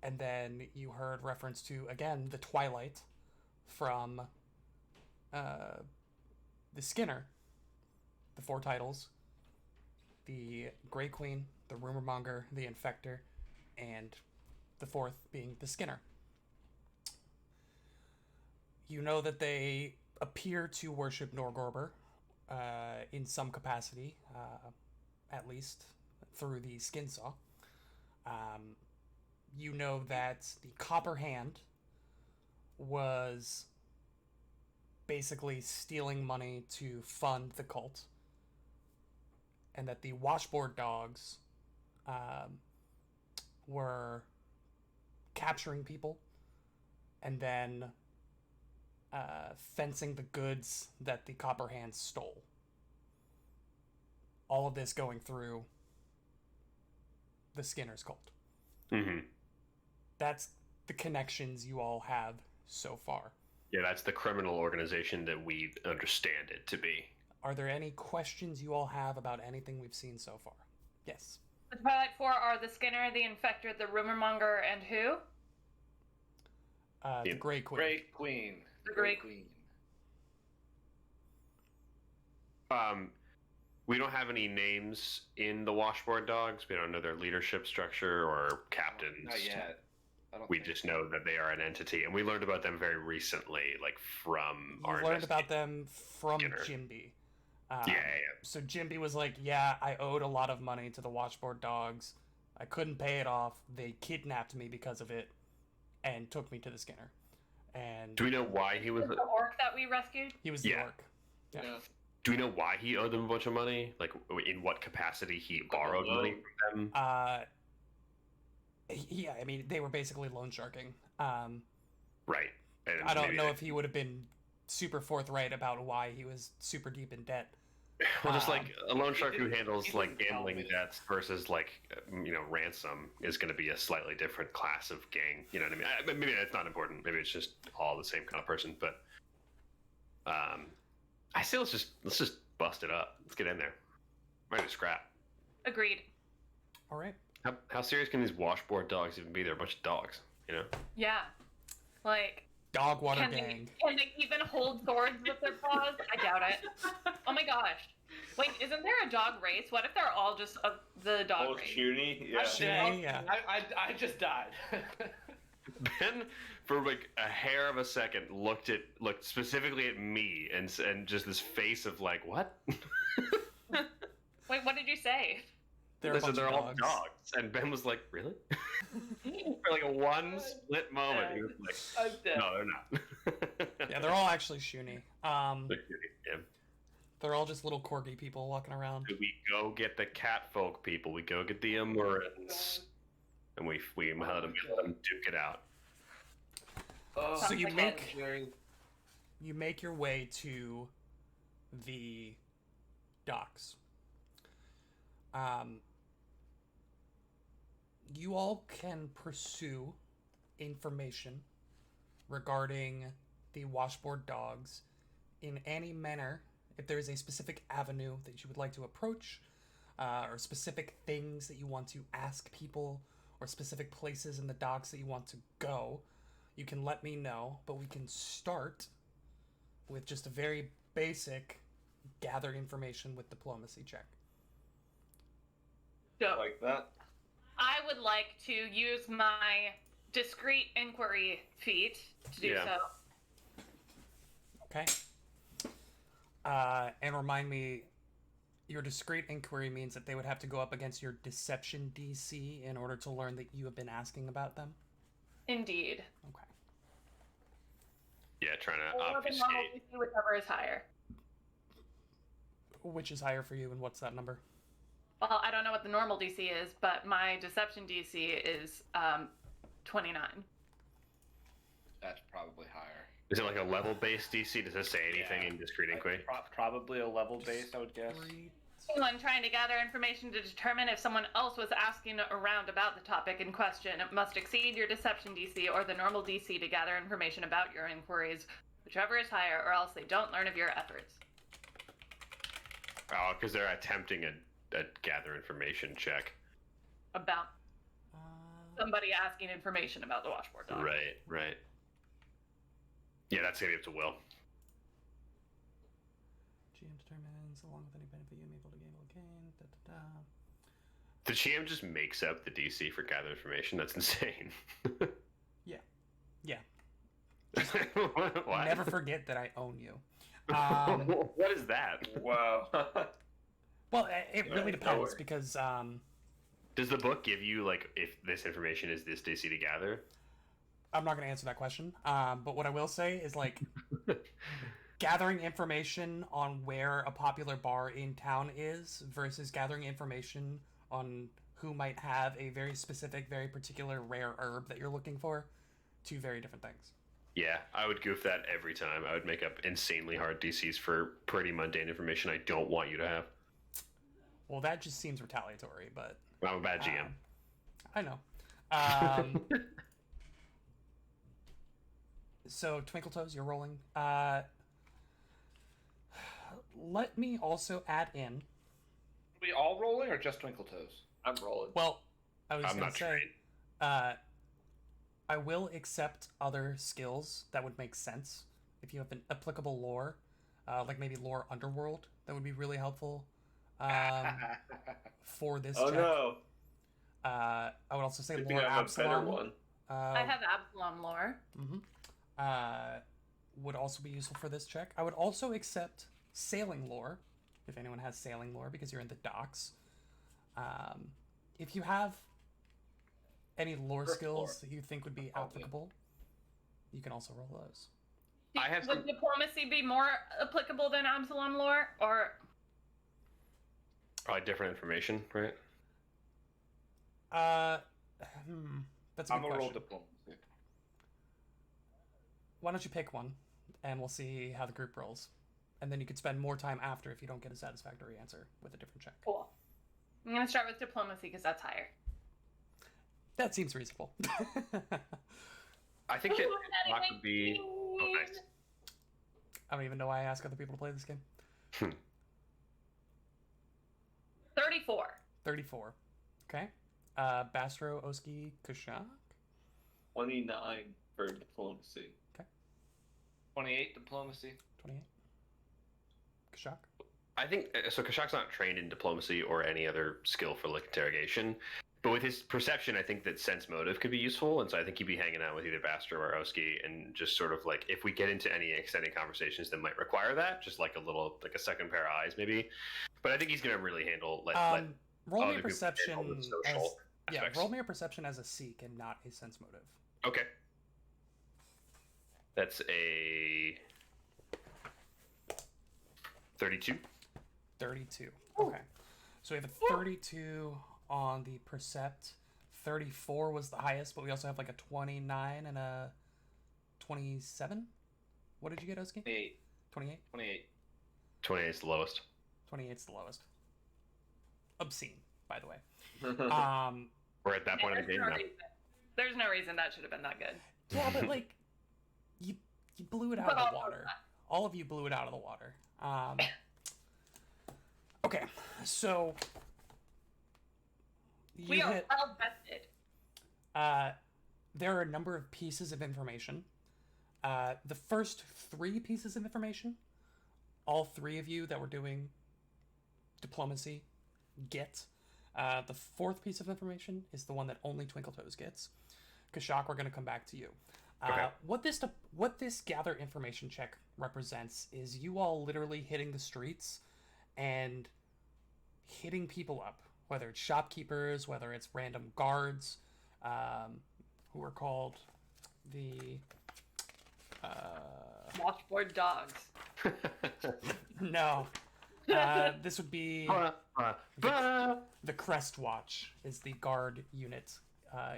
And then you heard reference to, again, the Twilight from the Skinner, the 4 titles, the Grey Queen, the Rumor Monger, the Infector, and the 4th being the Skinner. You know that they appear to worship Norgorber in some capacity, at least through the skin saw. You know that the Copper Hand was basically stealing money to fund the cult, and that the Washboard Dogs were capturing people and then fencing the goods that the Copper Hand stole. All of this going through the Skinner's cult. Mm-hmm. That's the connections you all have so far. Yeah, that's the criminal organization that we understand it to be. Are there any questions you all have about anything we've seen so far? Yes. The Twilight Four are the Skinner, the Infector, the Rumor Monger, and who? The Grey Queen. Great Queen. The Grey Queen. We don't have any names in the Washboard Dogs. We don't know their leadership structure or captains. Not yet. I don't We think just so. know that they are an entity, and we learned about them very recently, like from You our learned about investigation. them from Skinner. Jimby. Yeah. So Jimby was like, yeah, I owed a lot of money to the Watchboard Dogs. I couldn't pay it off. They kidnapped me because of it and took me to the Skinner. And Do we know why he was? The orc that we rescued? he was the Yeah. orc. Yeah. Yeah. Do we know why he owed them a bunch of money? Like, in what capacity he borrowed money from them? Yeah, I mean, they were basically loan sharking. Right. And I don't maybe know they- if he would have been super forthright about why he was super deep in debt. Well, just like a loan shark who didn't- handles he like didn't tell gambling me. debts versus like ransom is going to be a slightly different class of gang. You know what I mean? Maybe that's not important. Maybe it's just all the same kind of person. But I say let's just bust it up. Let's get in there. Ready to scrap. Agreed. All right. How serious can these Washboard Dogs even be? They're a bunch of dogs. You know. Yeah. Like, Dog water can gang. they even hold swords with their paws? I doubt it. Oh my gosh. Wait, isn't there a dog race? What if they're all just the dog Oh, race? Shuni? Yeah. Shuni, yeah. I just died. Ben, for like a hair of a second, looked specifically at me and just this face of like, what? Wait, what did you say? They're a Listen, bunch they're of all dogs. dogs, and Ben was like, really? For like a one split moment, he was like, I'm dead. no, they're not. Yeah, they're all actually Shuni. They're cutie, yeah. They're all just little corgi people walking around. We go get the cat folk people. We go get the Amurans, and we let them duke it out. Oh, So you like make very- you make your way to the docks. You all can pursue information regarding the Washboard Dogs in any manner. If there is a specific avenue that you would like to approach, or specific things that you want to ask people, or specific places in the docks that you want to go, you can let me know. But we can start with just a very basic gather information with diplomacy check. So, Like that. I would like to use my discreet inquiry feat to do Yeah. so. Okay. And remind me, your discreet inquiry means that they would have to go up against your deception DC in order to learn that you have been asking about them? Indeed. Okay. Yeah, trying to Or the normal obfuscate. DC, whichever is higher. Which is higher for you, and what's that number? Well, I don't know what the normal DC is, but my deception DC is 29. That's probably higher. Is it like a level-based DC? Does it say anything Yeah. in discreet inquiry? Probably a level based, I would guess. When trying to gather information to determine if someone else was asking around about the topic in question, it must exceed your deception DC or the normal DC to gather information about your inquiries, whichever is higher, or else they don't learn of your efforts. Oh, because they're attempting a gather information check. About somebody asking information about the washboard dog. Right. Yeah, that's gonna be up to Will. GM determines along with any benefit you may be able to gain. The GM just makes up the DC for gather information. That's insane. Yeah. What? Never forget that I own you. What is that? Wow. Well, it really Yeah, depends no worries. because Does the book give you like if this information is this DC to gather? I'm not going to answer that question. But what I will say is like gathering information on where a popular bar in town is versus gathering information on who might have a very specific, very particular rare herb that you're looking for. Two very different things. Yeah, I would goof that every time. I would make up insanely hard DCs for pretty mundane information I don't want you to have. Well, that just seems retaliatory, but I'm a bad GM. I know. So, Twinkle Toes, you're rolling. Let me also add in. Are we all rolling or just Twinkle Toes? I'm rolling. Well, I was I'm going not to say, I will accept other skills that would make sense if you have an applicable lore, like maybe lore underworld. That would be really helpful for this Oh check. no. I would also say Good thing lore I have a better Absalom. one. I have Absalom lore. Would also be useful for this check. I would also accept sailing lore, if anyone has sailing lore, because you're in the docks. If you have any lore First skills lore. that you think would be Oh, yeah. applicable, you can also roll those. I have Would some- diplomacy be more applicable than Absalom lore, or Probably different information, right? That's a I'm good gonna roll question. diplomacy. Why don't you pick one, and we'll see how the group rolls. And then you could spend more time after if you don't get a satisfactory answer with a different check. cool? I'm gonna start with diplomacy because that's higher. That seems reasonable. I think that Ooh, that Rock is would be. Oh, 19. nice. I don't even know why I ask other people to play this game. 34. 34. Okay. Bastro, Oski, Kushak. 29 for diplomacy. 28 diplomacy. 28. Kushak. I think so. Kashak's not trained in diplomacy or any other skill for like interrogation, but with his perception, I think that sense motive could be useful, and so I think he'd be hanging out with either Bastro or Oski, and just sort of like if we get into any extended conversations that might require that, just like a second pair of eyes, maybe. But I think he's gonna really handle let Roll me other a people perception handle the as social aspects. roll me a perception as a seek and not a sense motive. Okay. That's a 32. 32. Okay. So we have a 32 on the percept. 34 was the highest, but we also have like a 29 and a 27. What did you get, Oski? 28. 28? 28. 28 is the lowest. 28's the lowest. Obscene, by the way. We're at that point in the game now. There's no reason that should have been that good. Yeah, but like, you blew it out of the water. All of you blew it out of the water. Okay, so We you are hit. well vested. There are a number of pieces of information. The first 3 pieces of information, all 3 of you that were doing diplomacy get. The 4th piece of information is the one that only Twinkle Toes gets. Kashak, we're going to come back to you. Okay. What this gather information check represents is you all literally hitting the streets and hitting people up, whether it's shopkeepers, whether it's random guards, who are called the Watchboard dogs. no. This would be the Crest Watch is the guard unit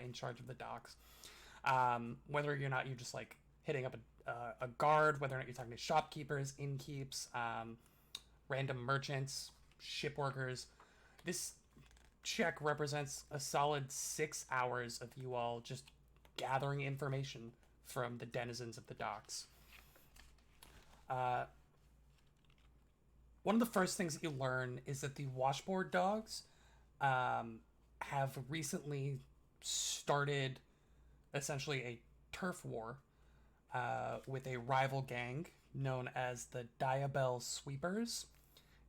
in charge of the docks. Whether or not you're just like hitting up a guard, whether or not you're talking to shopkeepers, innkeeps, random merchants, ship workers, this check represents a solid 6 hours of you all just gathering information from the denizens of the docks. One of the first things that you learn is that the washboard dogs have recently started essentially a turf war with a rival gang known as the Diabel Sweepers.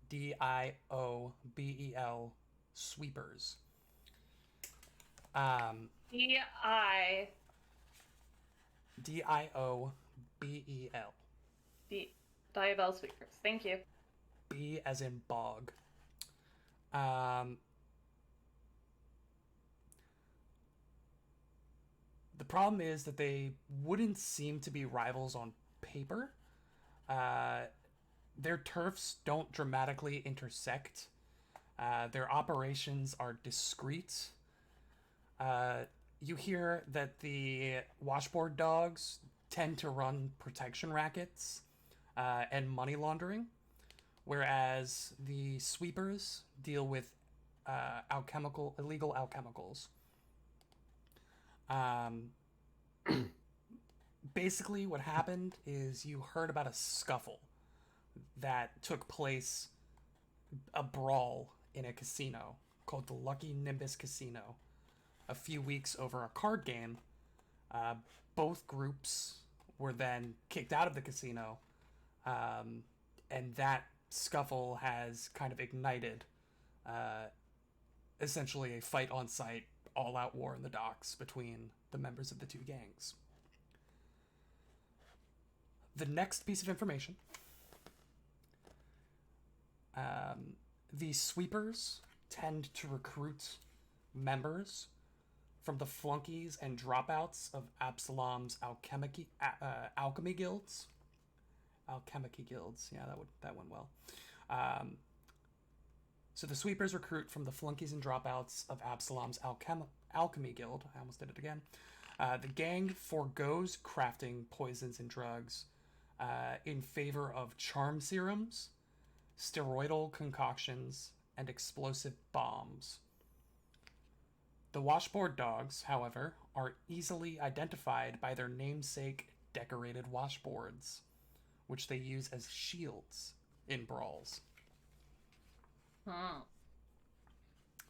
Diobel Sweepers. D-I... Diobel. Diabell Sweepers. Thank you. B as in bog. The problem is that they wouldn't seem to be rivals on paper. Their turfs don't dramatically intersect. Their operations are discreet. You hear that the washboard dogs tend to run protection rackets and money laundering, whereas the sweepers deal with illegal alchemicals. Basically, what happened is you heard about a scuffle that took place, a brawl in a casino called the Lucky Nimbus Casino a few weeks over a card game. Both groups were then kicked out of the casino, and that scuffle has kind of ignited essentially a fight on site, all-out war in the docks between the members of the two gangs. The next piece of information. The sweepers tend to recruit members from the flunkies and dropouts of Absalom's alchemy guilds. Alchemy guilds, yeah, that went well. So the sweepers recruit from the flunkies and dropouts of Absalom's alchemy guild. I almost did it again. The gang forgoes crafting poisons and drugs in favor of charm serums, steroidal concoctions, and explosive bombs. The washboard dogs, however, are easily identified by their namesake decorated washboards, which they use as shields in brawls.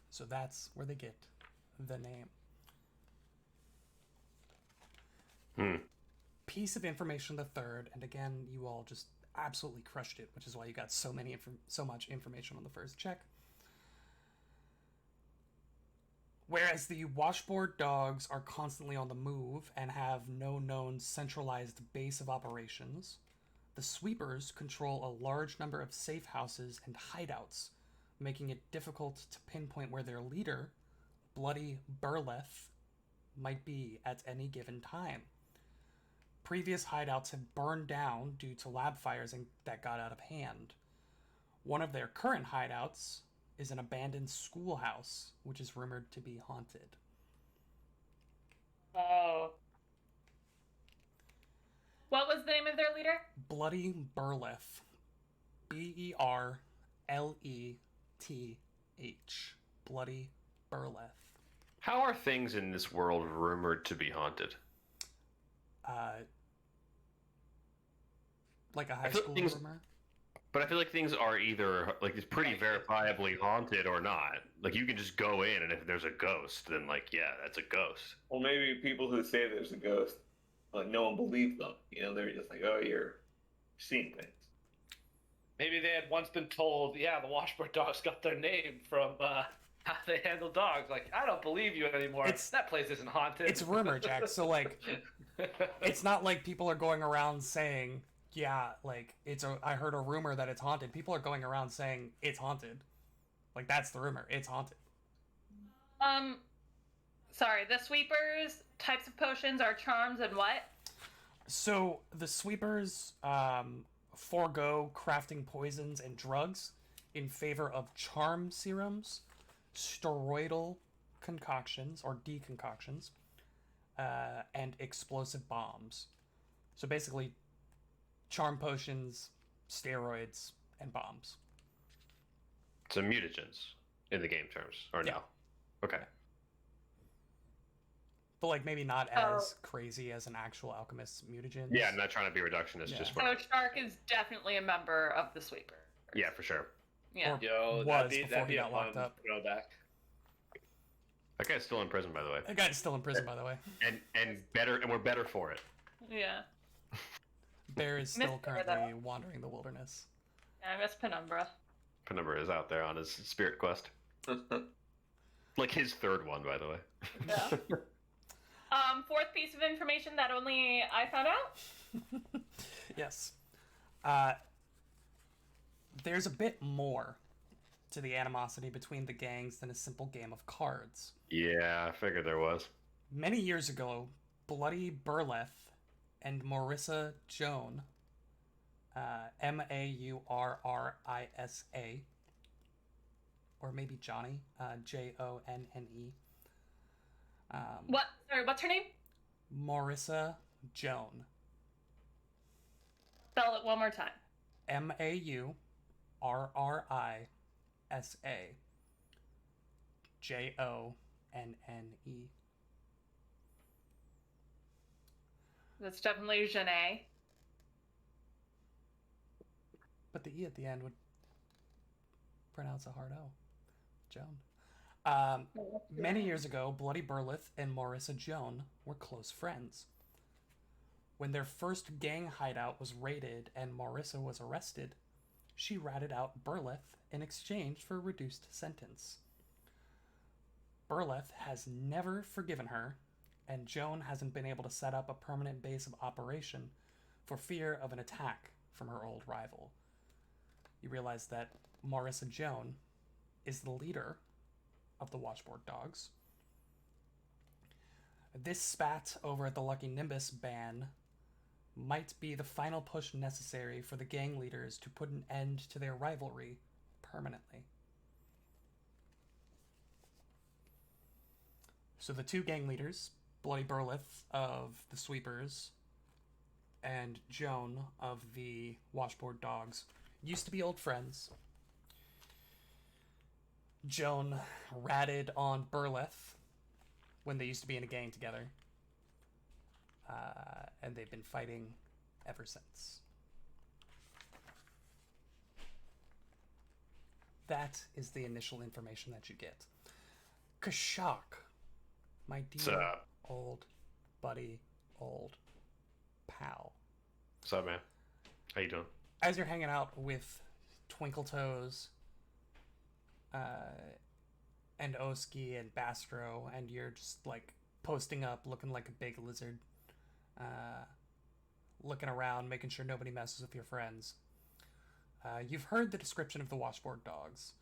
So that's where they get the name. Piece of information the third, and again, you all just absolutely crushed it, which is why you got so much information on the first check. Whereas the washboard dogs are constantly on the move and have no known centralized base of operations, the sweepers control a large number of safe houses and hideouts, making it difficult to pinpoint where their leader, Bloody Burleth, might be at any given time. Previous hideouts have burned down due to lab fires that got out of hand. One of their current hideouts is an abandoned schoolhouse, which is rumored to be haunted. Oh. What was the name of their leader? Bloody Burleth. Berleth. Bloody Burleth. How are things in this world rumored to be haunted? Like a high school rumor? But I feel like things are either, like, it's pretty verifiably haunted or not. Like, you can just go in, and if there's a ghost, then, like, yeah, that's a ghost. Well, maybe people who say there's a ghost, like, no one believed them. You know, they're just like, oh, you're seeing things. Maybe they had once been told, yeah, the washboard dogs got their name from how they handle dogs. Like, I don't believe you anymore. That place isn't haunted. It's rumor, Jack. So, like, it's not like people are going around saying, yeah, like, I heard a rumor that it's haunted. People are going around saying it's haunted. Like, that's the rumor. It's haunted. Sorry, the sweepers, types of potions are charms and what? So, the sweepers forego crafting poisons and drugs in favor of charm serums, steroidal concoctions, or decoctions, and explosive bombs. So, basically, charm potions, steroids, and bombs. So mutagens in the game terms, or Yeah. no? Okay. But, like, maybe not as crazy as an actual alchemist's mutagen. Yeah, I'm not trying to be reductionist. Yeah. Just So Shark is definitely a member of the sweeper. yeah, for sure. Yeah. Or Yo, was that'd be before he a got locked fun up. throwback. That guy's still in prison, by the way, That guy's still in prison, by the way. and we're better for it. Yeah. Bear is still Miss Bear, currently wandering the wilderness. Yeah, I miss Penumbra. Penumbra is out there on his spirit quest. Like his third one, by the way. Yeah. Fourth piece of information that only I found out. Yes. There's a bit more to the animosity between the gangs than a simple game of cards. Yeah, I figured there was. Many years ago, Bloody Burleth and Marissa Joan, Maurrisa, or maybe Johnny, Jonne. What? Sorry, what's her name? Marissa Joan, Spell it one more time. Maurrisa, Jonne. That's definitely Janae. But the E at the end would pronounce a hard O. Joan. Many years ago, Bloody Burleth and Marissa Joan were close friends. When their first gang hideout was raided and Marissa was arrested, she ratted out Burleth in exchange for a reduced sentence. Burleth has never forgiven her, and Joan hasn't been able to set up a permanent base of operation for fear of an attack from her old rival. You realize that Marissa Joan is the leader of the Watchboard Dogs. This spat over at the Lucky Nimbus ban might be the final push necessary for the gang leaders to put an end to their rivalry permanently. So the two gang leaders, Bloody Burleth of the Sweepers and Joan of the Watchboard Dogs, used to be old friends. Joan ratted on Burleth when they used to be in a gang together. And they've been fighting ever since. That is the initial information that you get. Kashak, my dear old buddy, old pal. What's up, man? How you doing? As you're hanging out with Twinkle Toes, and Oski and Bastro, and you're just like posting up, looking like a big lizard, looking around, making sure nobody messes with your friends. You've heard the description of the Watchboard Dogs.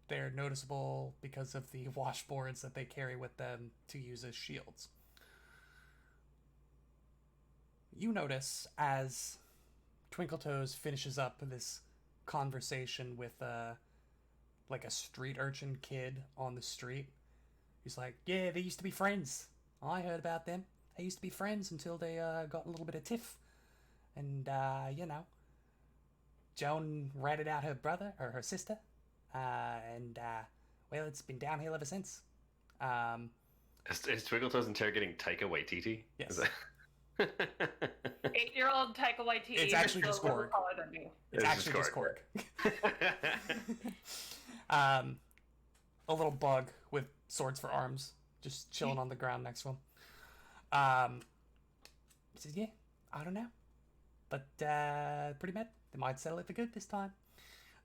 They're noticeable because of the washboards that they carry with them to use as shields. You notice as Twinkle Toes finishes up this conversation with like a street urchin kid on the street. He's like, yeah, they used to be friends. I heard about them. They used to be friends until they got a little bit of tiff. And, Joan ratted out her brother, or her sister. Well, it's been downhill ever since. Is Twiggletoes interrogating Taika Waititi? Yes. 8-year-old Taika Waititi. It's actually just Korg. It's actually just Korg. A little bug with swords for arms, just chilling on the ground next to him. He says, yeah, I don't know. But pretty mad. They might settle it for good this time.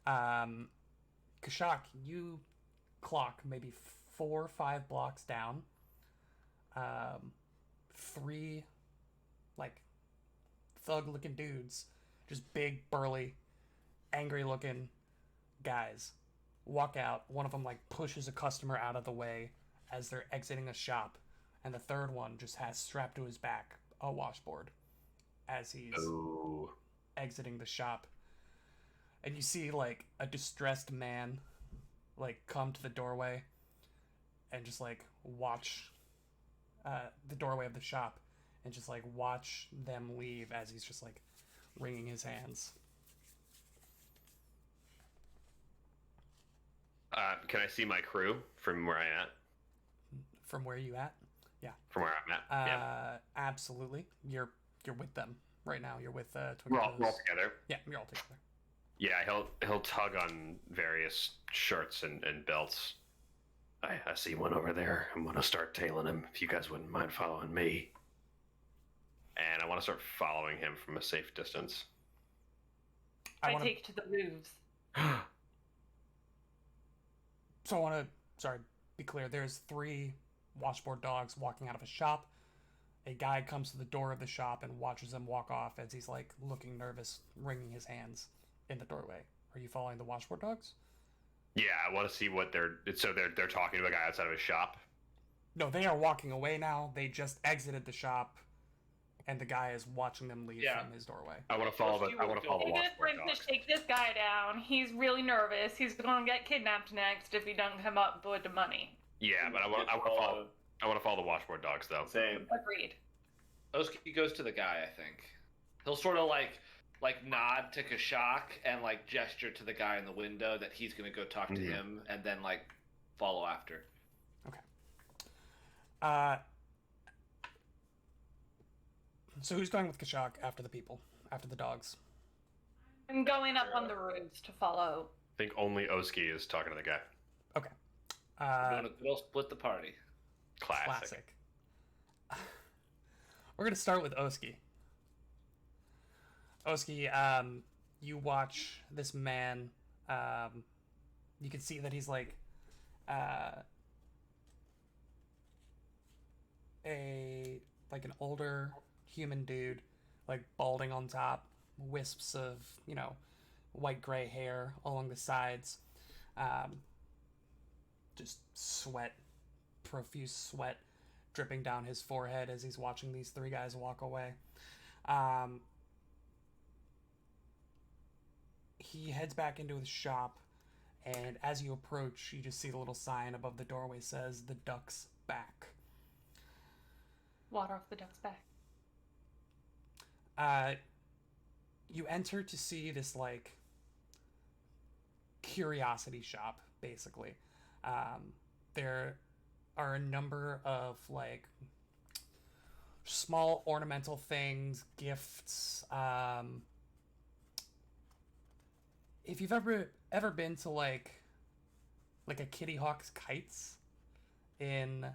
Kashak, you clock maybe 4 or 5 blocks down. 3 like thug-looking dudes, just big, burly, angry-looking guys, walk out. One of them like pushes a customer out of the way as they're exiting a shop, and the third one just has strapped to his back a washboard as he's exiting the shop. And you see like a distressed man like come to the doorway and just like watch the doorway of the shop and just like watch them leave as he's just like wringing his hands. Can I see my crew from where I'm at? From where you at? Yeah. From where I'm at. Yeah. Absolutely. You're with them right now. You're with We're all together. Yeah, you're all together. Yeah, he'll tug on various shirts and belts. I see one over there. I'm gonna start tailing him. If you guys wouldn't mind following me. And I want to start following him from a safe distance. I take to the roofs. So I want to, sorry, be clear. There's 3 washboard dogs walking out of a shop. A guy comes to the door of the shop and watches them walk off as he's like looking nervous, wringing his hands in the doorway. Are you following the washboard dogs? Yeah, I want to see what they're talking to a guy outside of a shop. No, they are walking away now. They just exited the shop, and the guy is watching them leave from his doorway. I want to follow the Take this washboard time dogs. to shake this guy down. He's really nervous. He's gonna get kidnapped next if he doesn't come up with the money. Yeah, but I want to follow the washboard dogs though. Same. Agreed. Oski goes to the guy, I think. He'll sort of like nod to Kashak and like gesture to the guy in the window that he's gonna go talk to him, and then like follow after. Okay. So who's going with Kashak after the people, after the dogs? I'm going up on the roofs to follow. I think only Oski is talking to the guy. Okay. We'll split the party. Classic. We're gonna start with Oski. Oski, you watch this man. You can see that he's like an older human dude, like balding on top, wisps of white gray hair along the sides, just sweat, profuse sweat dripping down his forehead as he's watching these 3 guys walk away. He heads back into his shop, and as you approach, you just see the little sign above the doorway says, "The Duck's Back." Water off the duck's back. You enter to see this, like, curiosity shop, basically. There are a number of, like, small ornamental things, gifts. If you've ever been to, like a Kitty Hawk's Kites in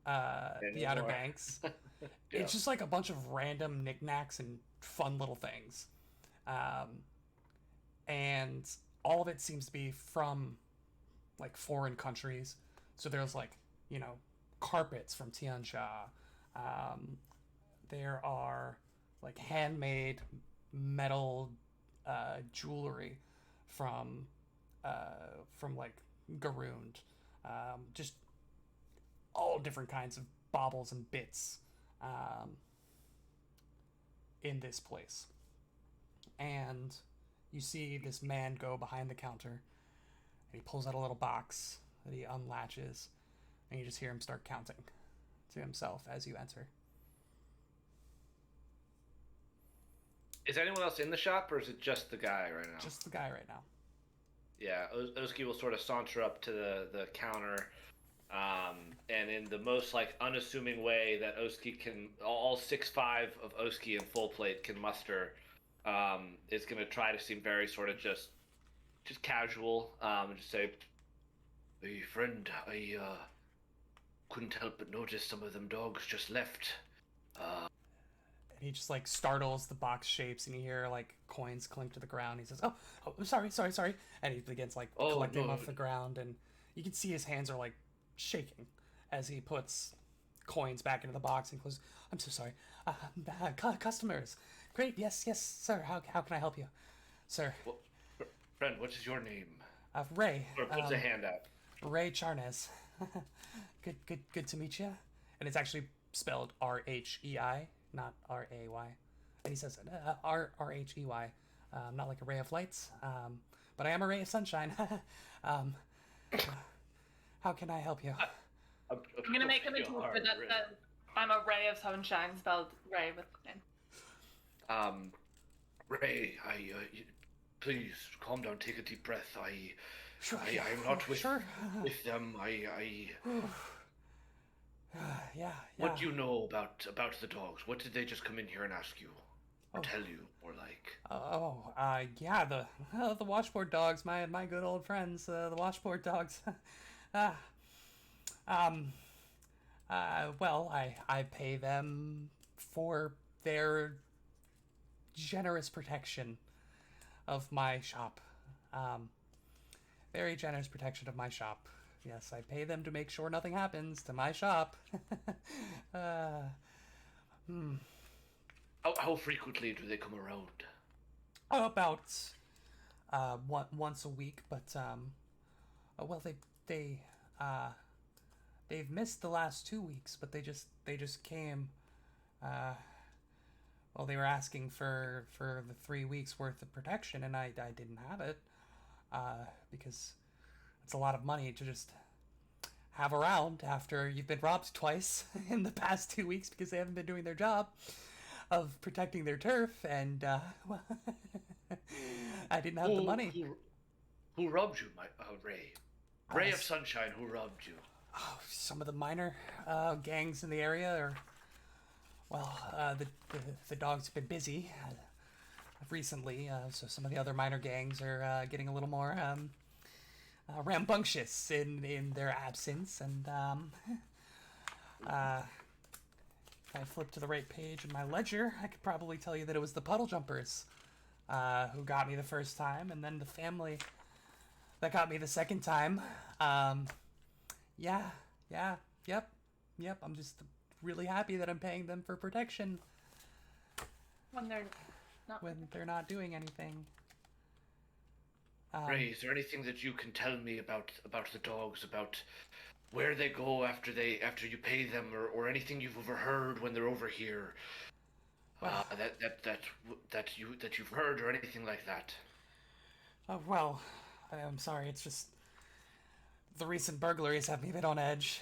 the Outer Banks, it's just like a bunch of random knickknacks and fun little things. And all of it seems to be from like foreign countries. So there's like, carpets from Tiansha. There are like handmade metal jewelry from like Garund. Just all different kinds of baubles and bits in this place. And you see this man go behind the counter, and he pulls out a little box that he unlatches, and you just hear him start counting to himself as you enter. Is anyone else in the shop, or is it just the guy right now? Just the guy right now. Yeah, Oski will sort of saunter up to the counter, and in the most like unassuming way that Oski can, all 6'5" of Oski in full plate can muster, is going to try to seem very sort of just casual, and just say, "Hey friend, I couldn't help but notice some of them dogs just left." And he just like startles, the box shapes, and you hear like coins clink to the ground. He says, "Oh, sorry," and he begins like collecting them off the ground, and you can see his hands are like shaking as he puts coins back into the box and goes, "I'm so sorry. Customers, great, yes, sir. How can I help you, sir?" Well, friend, what is your name? Ray. Or puts a hand out. Ray Charnes. Good to meet you. And it's actually spelled R-H-E-I, not R-A-Y. And he says, R-H-E-Y. Not like a ray of lights, but I am a ray of sunshine. How can I help you? I'm gonna make him a joke that says, "I'm a ray of sunshine," spelled Ray with an N. Ray, please calm down, take a deep breath. Sure. I am not with Sure. with them. Yeah. What do you know about the dogs? What did they just come in here and ask you? or tell you, or like. Yeah, the washboard dogs, my good old friends, the washboard dogs. uh, um, well, I pay them for their generous protection of my shop. Um, Very generous protection of my shop. Yes, I pay them to make sure nothing happens to my shop. uh, How frequently do they come around? About once a week, but well, they uh they've missed the last 2 weeks, but they just came. Uh, well, they were asking for the 3 weeks worth of protection, and I didn't have it. Because it's a lot of money to just have around after you've been robbed twice in the past 2 weeks because they haven't been doing their job of protecting their turf, and well, I didn't have the money. Who robbed you, my Ray? Ray of s- Sunshine, who robbed you? Oh, some of the minor gangs in the area are, well, the dogs have been busy recently, so some of the other minor gangs are getting a little more rambunctious in their absence, and if I flip to the right page in my ledger, I could probably tell you that it was the Puddle Jumpers who got me the first time, and then the family that got me the second time. Yeah, yep. I'm just really happy that I'm paying them for protection When they're not. when they're not doing anything. Ray, is there anything that you can tell me about the dogs, about where they go after you pay them, or anything you've overheard when they're over here? That you've heard or anything like that. Well, I'm sorry. It's just the recent burglaries have me a bit on edge.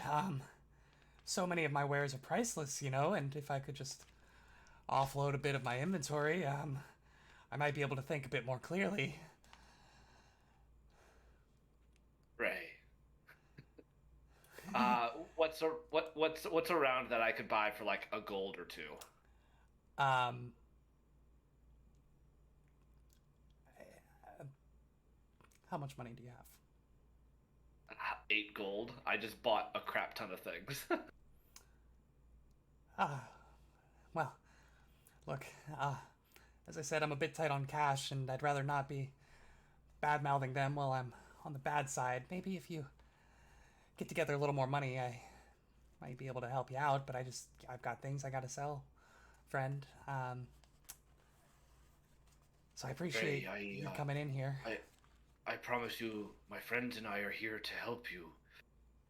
So many of my wares are priceless, and if I could just offload a bit of my inventory, I might be able to think a bit more clearly. Ray. What's around that I could buy for like a gold or two? Um, how much money do you have? 8 gold. I just bought a crap ton of things. Well, look, as I said, I'm a bit tight on cash, and I'd rather not be bad-mouthing them while I'm on the bad side. Maybe if you get together a little more money, I might be able to help you out, but I've got things I gotta sell, friend. So I appreciate Ray, you coming in here. I promise you, my friends and I are here to help you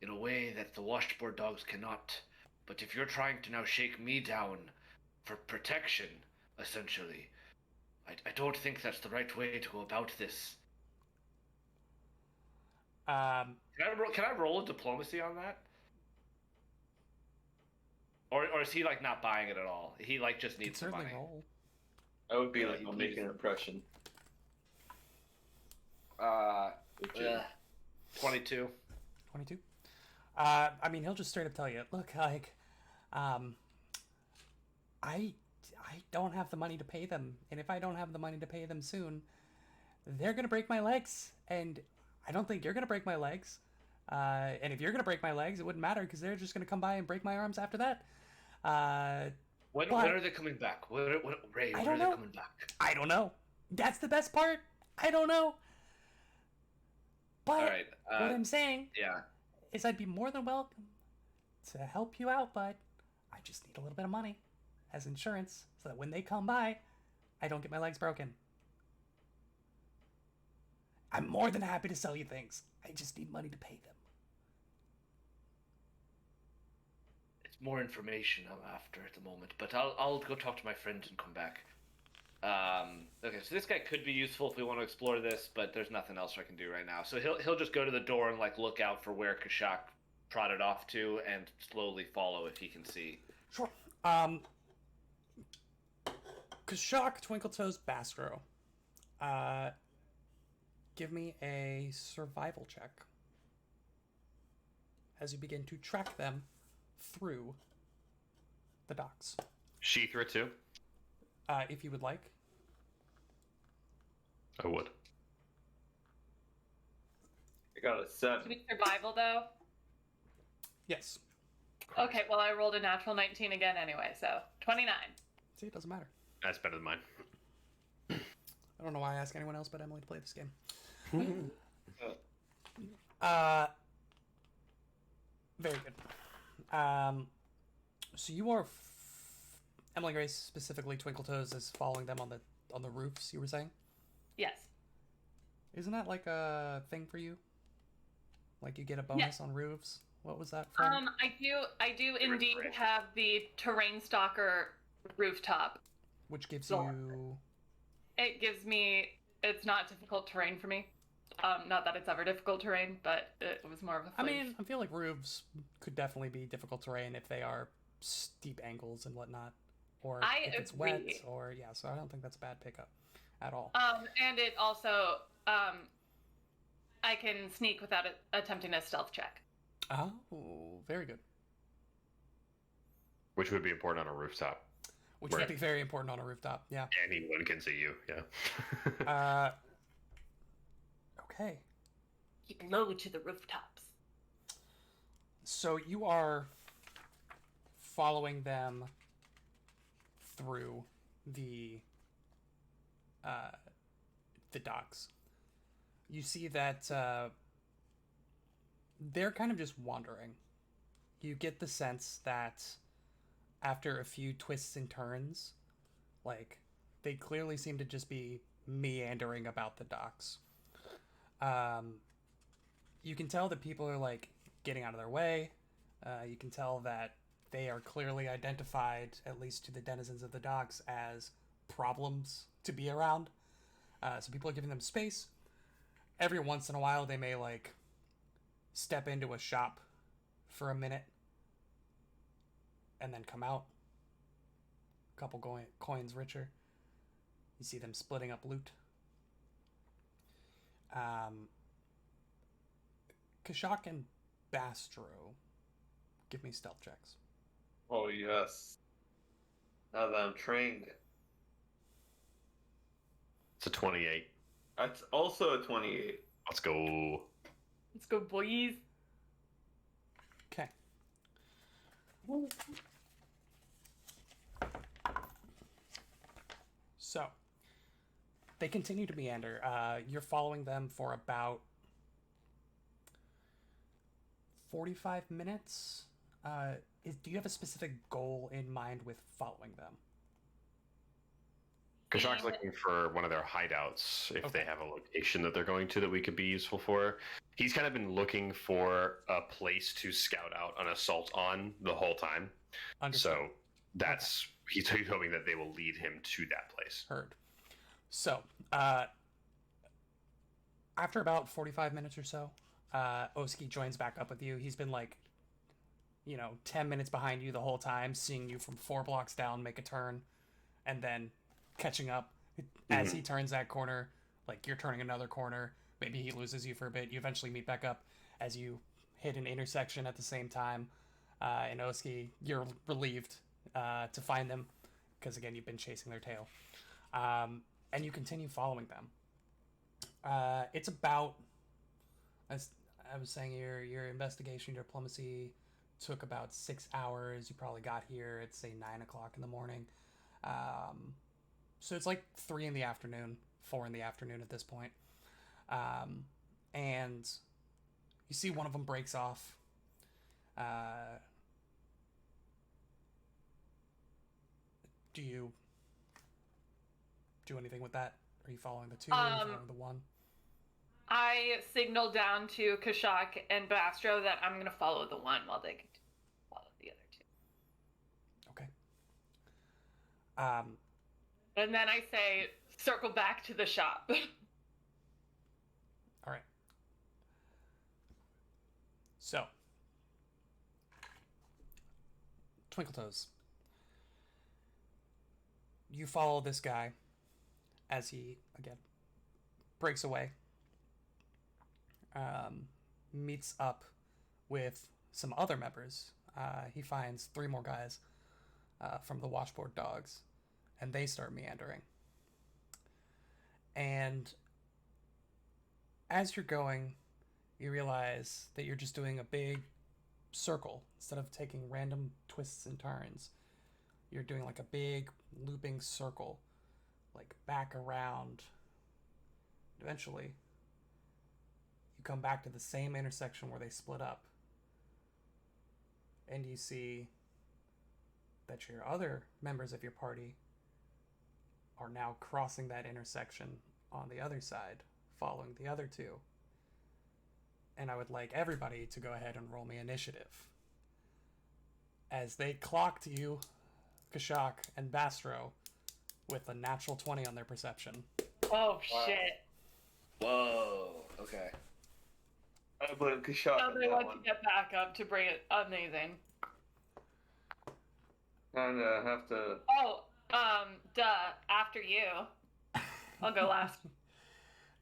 in a way that the washboard dogs cannot. But if you're trying to now shake me down for protection, essentially, I don't think that's the right way to go about this. Can I roll a diplomacy on that? Or is he like not buying it at all? He like just Could needs the certainly money. roll. I would be Yeah, like, he I'll make needs- an impression. 22. 22. I mean, he'll just straight up tell you, look, like, I don't have the money to pay them, and if I don't have the money to pay them soon, they're gonna break my legs, and I don't think you're gonna break my legs. And if you're gonna break my legs, it wouldn't matter because they're just gonna come by and break my arms after that. When But- are they coming back? Ray, I when don't are they know. coming back? I don't know. That's the best part. I don't know. But All right. what I'm saying Yeah. is I'd be more than welcome to help you out, but I just need a little bit of money as insurance so that when they come by, I don't get my legs broken. I'm more than happy to sell you things. I just need money to pay them. It's more information I'm after at the moment, but I'll go talk to my friends and come back. Okay, so this guy could be useful if we want to explore this, but there's nothing else I can do right now. So he'll just go to the door and like look out for where Kashak trotted off to, and slowly follow if he can see. Sure. Kashak, Twinkletoes, Bastro. Give me a survival check as you begin to track them through the docks. Sheath too. if you would like. I would. I got a To 7. be survival, though? Yes. Okay, well, I rolled a natural 19 again anyway, so 29. See, it doesn't matter. That's better than mine. I don't know why I ask anyone else but Emily to play this game. Very good. So you are Emily Grace, specifically Twinkletoes, is following them on the roofs. You were saying, Yes. isn't that like a thing for you? Like you get a bonus Yes. on roofs. What was that from? I do You're indeed correct. have the Terrain Stalker rooftop. Which gives so- you. It gives me, it's not difficult terrain for me. Not that it's ever difficult terrain, but it was more of a I flav. mean, I feel like roofs could definitely be difficult terrain if they are steep angles and whatnot, or I if it's wet, agree. or yeah. So I don't think that's a bad pickup at all. And it also, I can sneak without attempting a stealth check. Oh, very good. Which would be important on a rooftop. Which Right. would be very important on a rooftop. Yeah. Anyone can see you. Yeah. Okay. Keep low to the rooftops. So you are following them through the docks. You see that they're kind of just wandering. You get the sense that after a few twists and turns, like they clearly seem to just be meandering about the docks. You can tell that people are like getting out of their way. You can tell that they are clearly identified, at least to the denizens of the docks, as problems to be around. So people are giving them space. Every once in a while, they may like step into a shop for a minute and then come out. A couple coins richer. You see them splitting up loot. Kashak and Bastro, give me stealth checks. Oh, yes. Now that I'm trained. It's a 28. That's also a 28. Let's go. Let's go, boys. Okay. So, they continue to meander. You're following them for about 45 minutes. Do you have a specific goal in mind with following them? Kashak's looking for one of their hideouts if Okay. they have a location that they're going to that we could be useful for. He's kind of been looking for a place to scout out an assault on the whole time. Understood. So that's he's hoping that they will lead him to that place. Heard. So, after about 45 minutes or so, Oski joins back up with you. He's been like, 10 minutes behind you the whole time, seeing you from 4 blocks down make a turn, and then catching up as he turns that corner. Like, you're turning another corner. Maybe he loses you for a bit. You eventually meet back up as you hit an intersection at the same time. And Oski, you're relieved to find them, because again, you've been chasing their tail. And you continue following them. It's about, as I was saying, your investigation, your diplomacy took about 6 hours. You probably got here at, say, 9 o'clock in the morning. So it's like 3 in the afternoon, 4 in the afternoon at this point. And you see one of them breaks off. Do you do anything with that? Are you following the 2? Are you following the 1? I signal down to Kashak and Bastro that I'm going to follow the 1 while they can follow the other 2. Okay. And then I say, circle back to the shop. All right. So, Twinkletoes, you follow this guy as he, again, breaks away, meets up with some other members. He finds 3 more guys from the Watchboard Dogs, and they start meandering. And as you're going, you realize that you're just doing a big circle instead of taking random twists and turns. You're doing like a big looping circle, like back around. Eventually, you come back to the same intersection where they split up. And you see that your other members of your party are now crossing that intersection on the other side, following the other two. And I would like everybody to go ahead and roll me initiative. As they clocked you, Kashak and Bastro, with a natural 20 on their perception. Oh shit. Whoa. Okay. I blame Kashak Oh, on they that want one. to get back up to bring it. Amazing. And have to. Oh, duh. After you. I'll go last.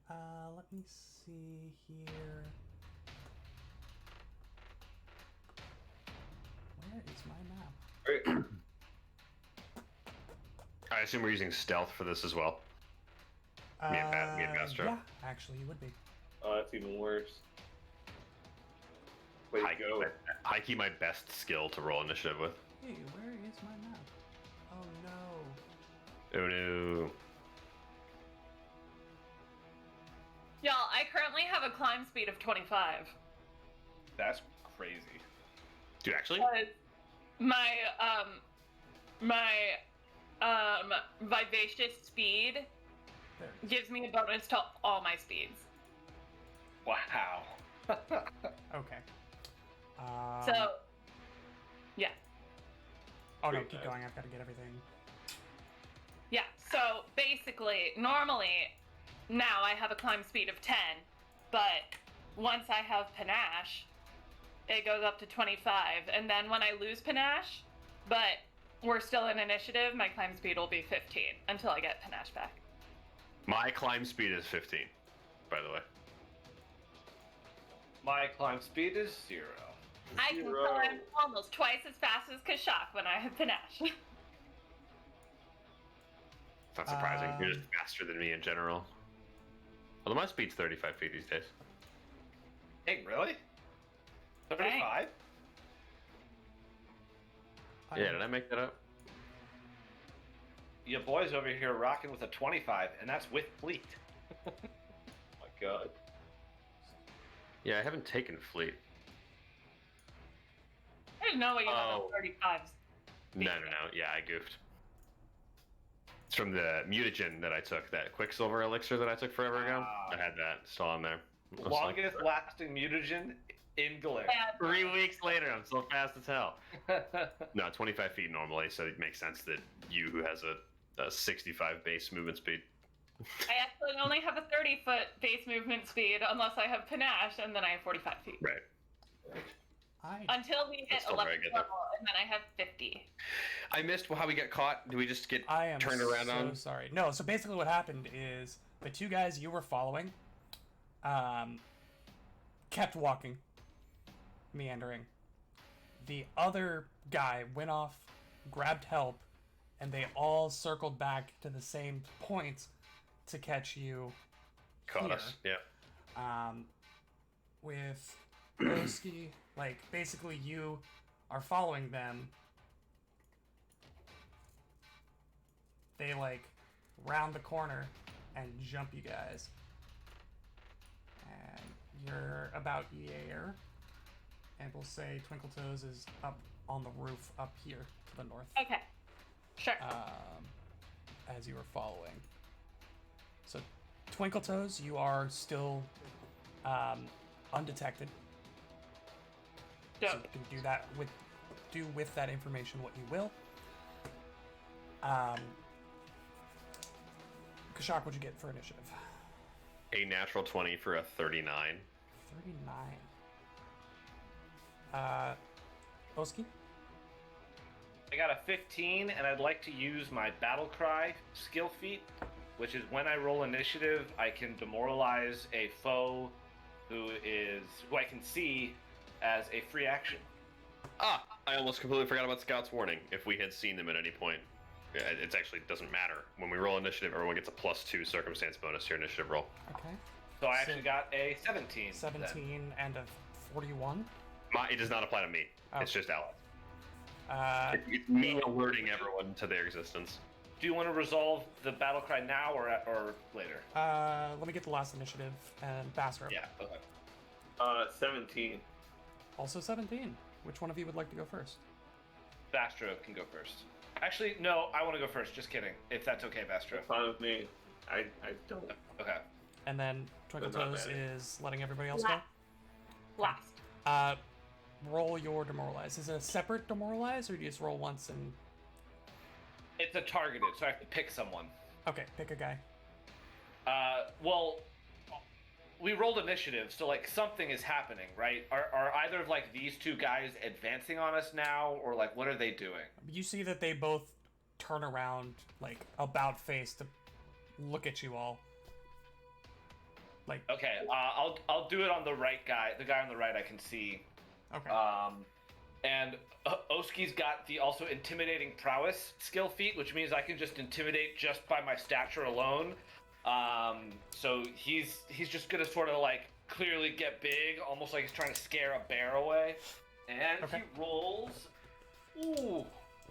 Let me see here. Where is my map? I assume we're using stealth for this as well. Me and Bastro. Yeah, actually, you would be. Oh, that's even worse. Way to go. High key, my best skill to roll initiative with. Hey, where is my map? Oh no. Oh no. Y'all, I currently have a climb speed of 25. That's crazy. Do you actually? But my vivacious speed There. gives me a bonus to all my speeds. Wow. Okay. So, yeah. Oh no, Pretty keep nice. going. I've got to get everything. Yeah, so basically, normally, now I have a climb speed of 10, but once I have panache, it goes up to 25, and then when I lose panache, but we're still in initiative, my climb speed will be 15 until I get panache back. My climb speed is 15, by the way. My climb speed is 0. I can Zero. climb almost twice as fast as Kashak when I have panache. It's not surprising. You're just faster than me in general. Although my speed's 35 feet these days. Hey, really? 35? Yeah, did I make that up? Your boy's over here rocking with a 25, and that's with fleet. Oh my god. Yeah, I haven't taken fleet. There's no way you have Oh. a 35s. No. Yeah, I goofed. It's from the mutagen that I took, that Quicksilver elixir that I took forever ago. Ah. I had that still on there. I was like, Longest lasting mutagen in Galar. Bad 3 weeks later, I'm so fast as hell. No, 25 feet normally, so it makes sense that you, who has a 65 base movement speed. I actually only have a 30-foot base movement speed unless I have panache, and then I have 45 feet. Right. Until we hit That's still very 11th good, though. level, and then I have 50. I missed how we got caught. Do we just get I am turned around so on? sorry. No, so basically what happened is the two guys you were following kept walking, meandering. The other guy went off, grabbed help, and they all circled back to the same point to catch you Caught here. us. Yeah. With Broski, like, basically you are following them. They, like, round the corner and jump you guys. And you're about here. And we'll say Twinkle Toes is up on the roof up here to the north. Okay. Sure. As you were following. So, Twinkle Toes, you are still undetected. So Dope. you can do with that information what you will. Kashak, what'd you get for initiative? A natural 20 for a 39. 39. Oski? I got a 15, and I'd like to use my battle cry skill feat, which is when I roll initiative, I can demoralize a foe who I can see as a free action. Ah, I almost completely forgot about Scout's warning. If we had seen them at any point. It actually doesn't matter. When we roll initiative, everyone gets a +2 circumstance bonus to your initiative roll. Okay. So I actually got a 17. then. 17 and a 41. It does not apply to me. Oh. It's just Alex. It's Uh, me alerting everyone to their existence. Do you want to resolve the battle cry now or later? let me get the last initiative and Bassro. Yeah. Okay. 17. Also 17. Which one of you would like to go first? Bastro can go first. Actually, no, I want to go first. Just kidding. If that's okay, Bastro. Fine with me. I don't. Okay. And then Twinkle But not Toes bad. is letting everybody else go. Last. Roll your demoralize. Is it a separate demoralize, or do you just roll once and? It's a targeted, so I have to pick someone. Okay, pick a guy. Well, we rolled initiative, so like something is happening, right? Are either of like these two guys advancing on us now, or like what are they doing? You see that they both turn around, like about face, to look at you all. Like, Okay, I'll do it on the right guy. The guy on the right I can see. okay. And Oski's got the also intimidating prowess skill feat, which means I can just intimidate just by my stature alone. So he's just gonna sort of like clearly get big, almost like he's trying to scare a bear away. And Okay. he rolls,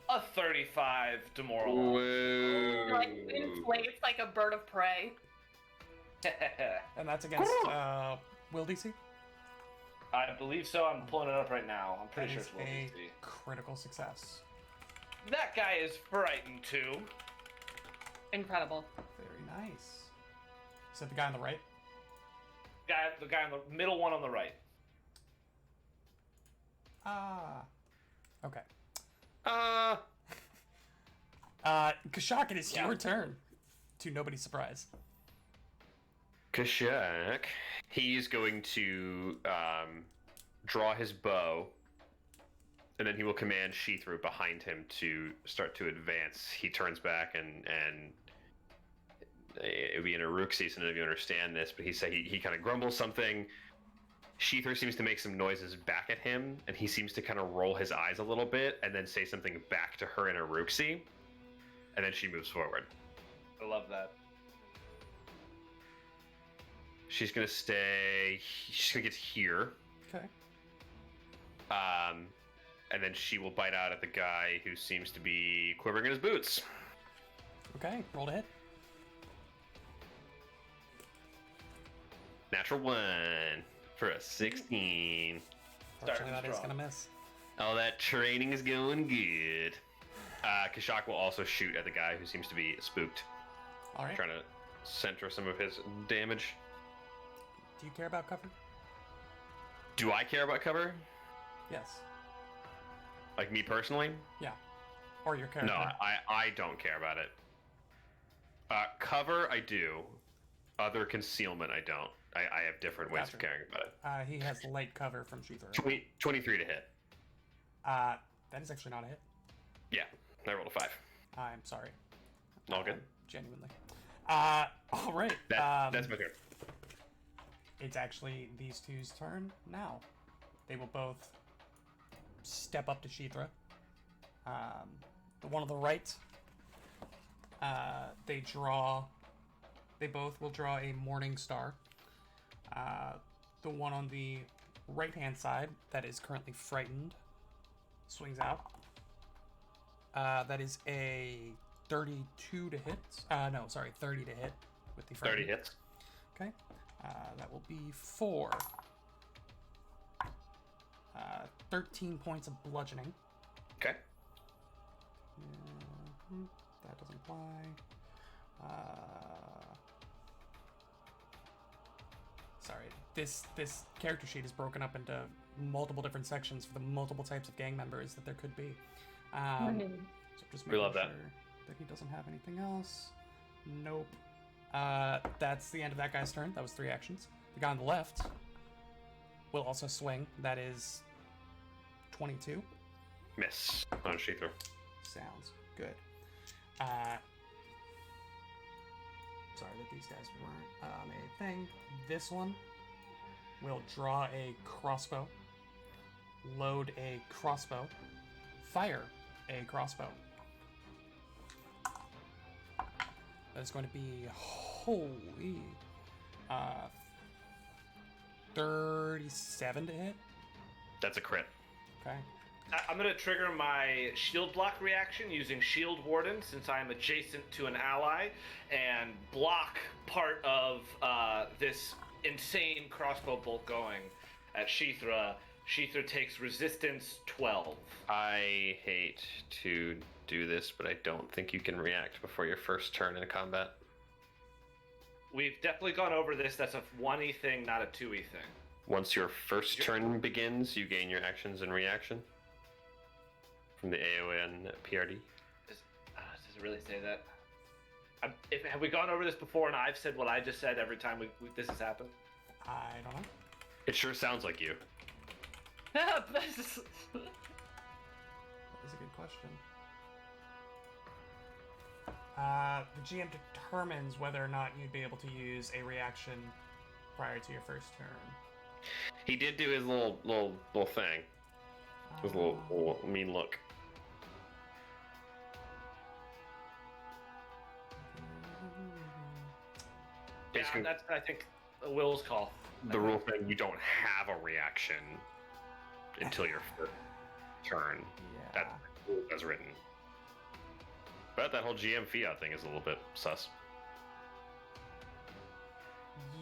a 35 demoralize. Like inflates like a bird of prey. And that's against Will DC. I believe so. I'm pulling it up right now. I'm pretty That sure is it's Will a DC. critical success. That guy is frightened too. Incredible. Very nice. Is that the guy on the right? The guy on the middle one on the right. Ah. Okay. Uh, Kashak, it is Yeah. your turn. To nobody's surprise. Kashak, he's going to draw his bow, and then he will command Sheathru behind him to start to advance. He turns back and it would be in Uruksi, so none of you understand this, but he kind of grumbles something. Sheathru seems to make some noises back at him, and he seems to kind of roll his eyes a little bit and then say something back to her in Uruksi, and then she moves forward. I love that. She's gonna stay. She's gonna get here, Okay. and then she will bite out at the guy who seems to be quivering in his boots. Okay, roll to hit. Natural 1 for a 16. Fortunately, that is strong. gonna miss. All that training is going good. Kashak will also shoot at the guy who seems to be spooked, All right. trying to center some of his damage. Do you care about cover? Do I care about cover? Yes. Like me personally? Yeah. Or your character. No, I don't care about it. Cover, I do. Other concealment, I don't. I have different ways of Gotcha. caring about it. He has light cover from Sheathru. 23 to hit. That is actually not a hit. Yeah, I rolled a 5. I'm sorry. All good. Genuinely. All right. That's my turn. It's actually these two's turn now. They will both step up to Sheathra. The one on the right, they both will draw a Morning Star. The one on the right-hand side, that is currently frightened, swings out. That is a 32 to hit. 30 to hit with the 30 frightened. hits. Okay. That will be 4. 13 points of bludgeoning. Okay. That doesn't apply. Sorry, this character sheet is broken up into multiple different sections for the multiple types of gang members that there could be. So just We love making that. sure that he doesn't have anything else. Nope. That's the end of that guy's turn. That was 3 actions. The guy on the left will also swing. That is 22. Miss on Sheathru. Sounds good. Sorry that these guys weren't on a thing. This one will draw a crossbow, load a crossbow, fire a crossbow. That is going to be holy 37 to hit. That's a crit. Okay. I'm going to trigger my shield block reaction using Shield Warden since I am adjacent to an ally and block part of this insane crossbow bolt going at Sheethra. Sheethra takes resistance 12. I hate to do this, but I don't think you can react before your first turn in combat. We've definitely gone over this. That's a 1E thing, not a 2E thing. Once your first turn begins, you gain your actions and reaction from the AON PRD. Does it really say that? Have we gone over this before and I've said what I just said every time this has happened? I don't know. It sure sounds like you. That is a good question. The GM determines whether or not you'd be able to use a reaction prior to your first turn. He did do his little thing. His little mean look. Yeah, Basically, that's, I think, Will's call. the rule thing, you don't have a reaction until your first turn. Yeah. That's written. But that whole GM fiat thing is a little bit sus.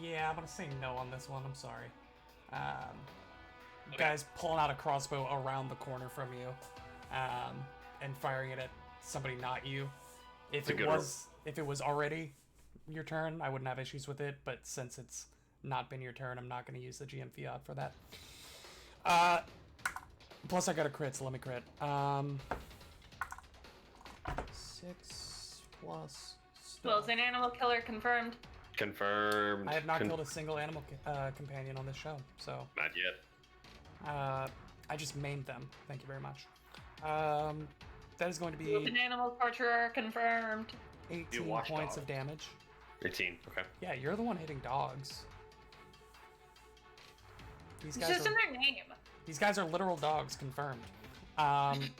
Yeah, I'm gonna say no on this one. I'm sorry. Okay. Guys pulling out a crossbow around the corner from you, and firing it at somebody not you. If It's a good if it was already your turn, I wouldn't have issues with it. But since it's not been your turn, I'm not gonna use the GM fiat for that. Plus I got a crit, so let me crit. 6 plus. Well, is an animal killer confirmed? Confirmed. I have not killed a single animal companion on this show, so Not yet. I just maimed them. Thank you very much. That is going to be An animal torturer confirmed. 18 watch points dogs. of damage. 18. Okay. Yeah, you're the one hitting dogs. These It's guys just are in their name. these guys are literal dogs, confirmed. 18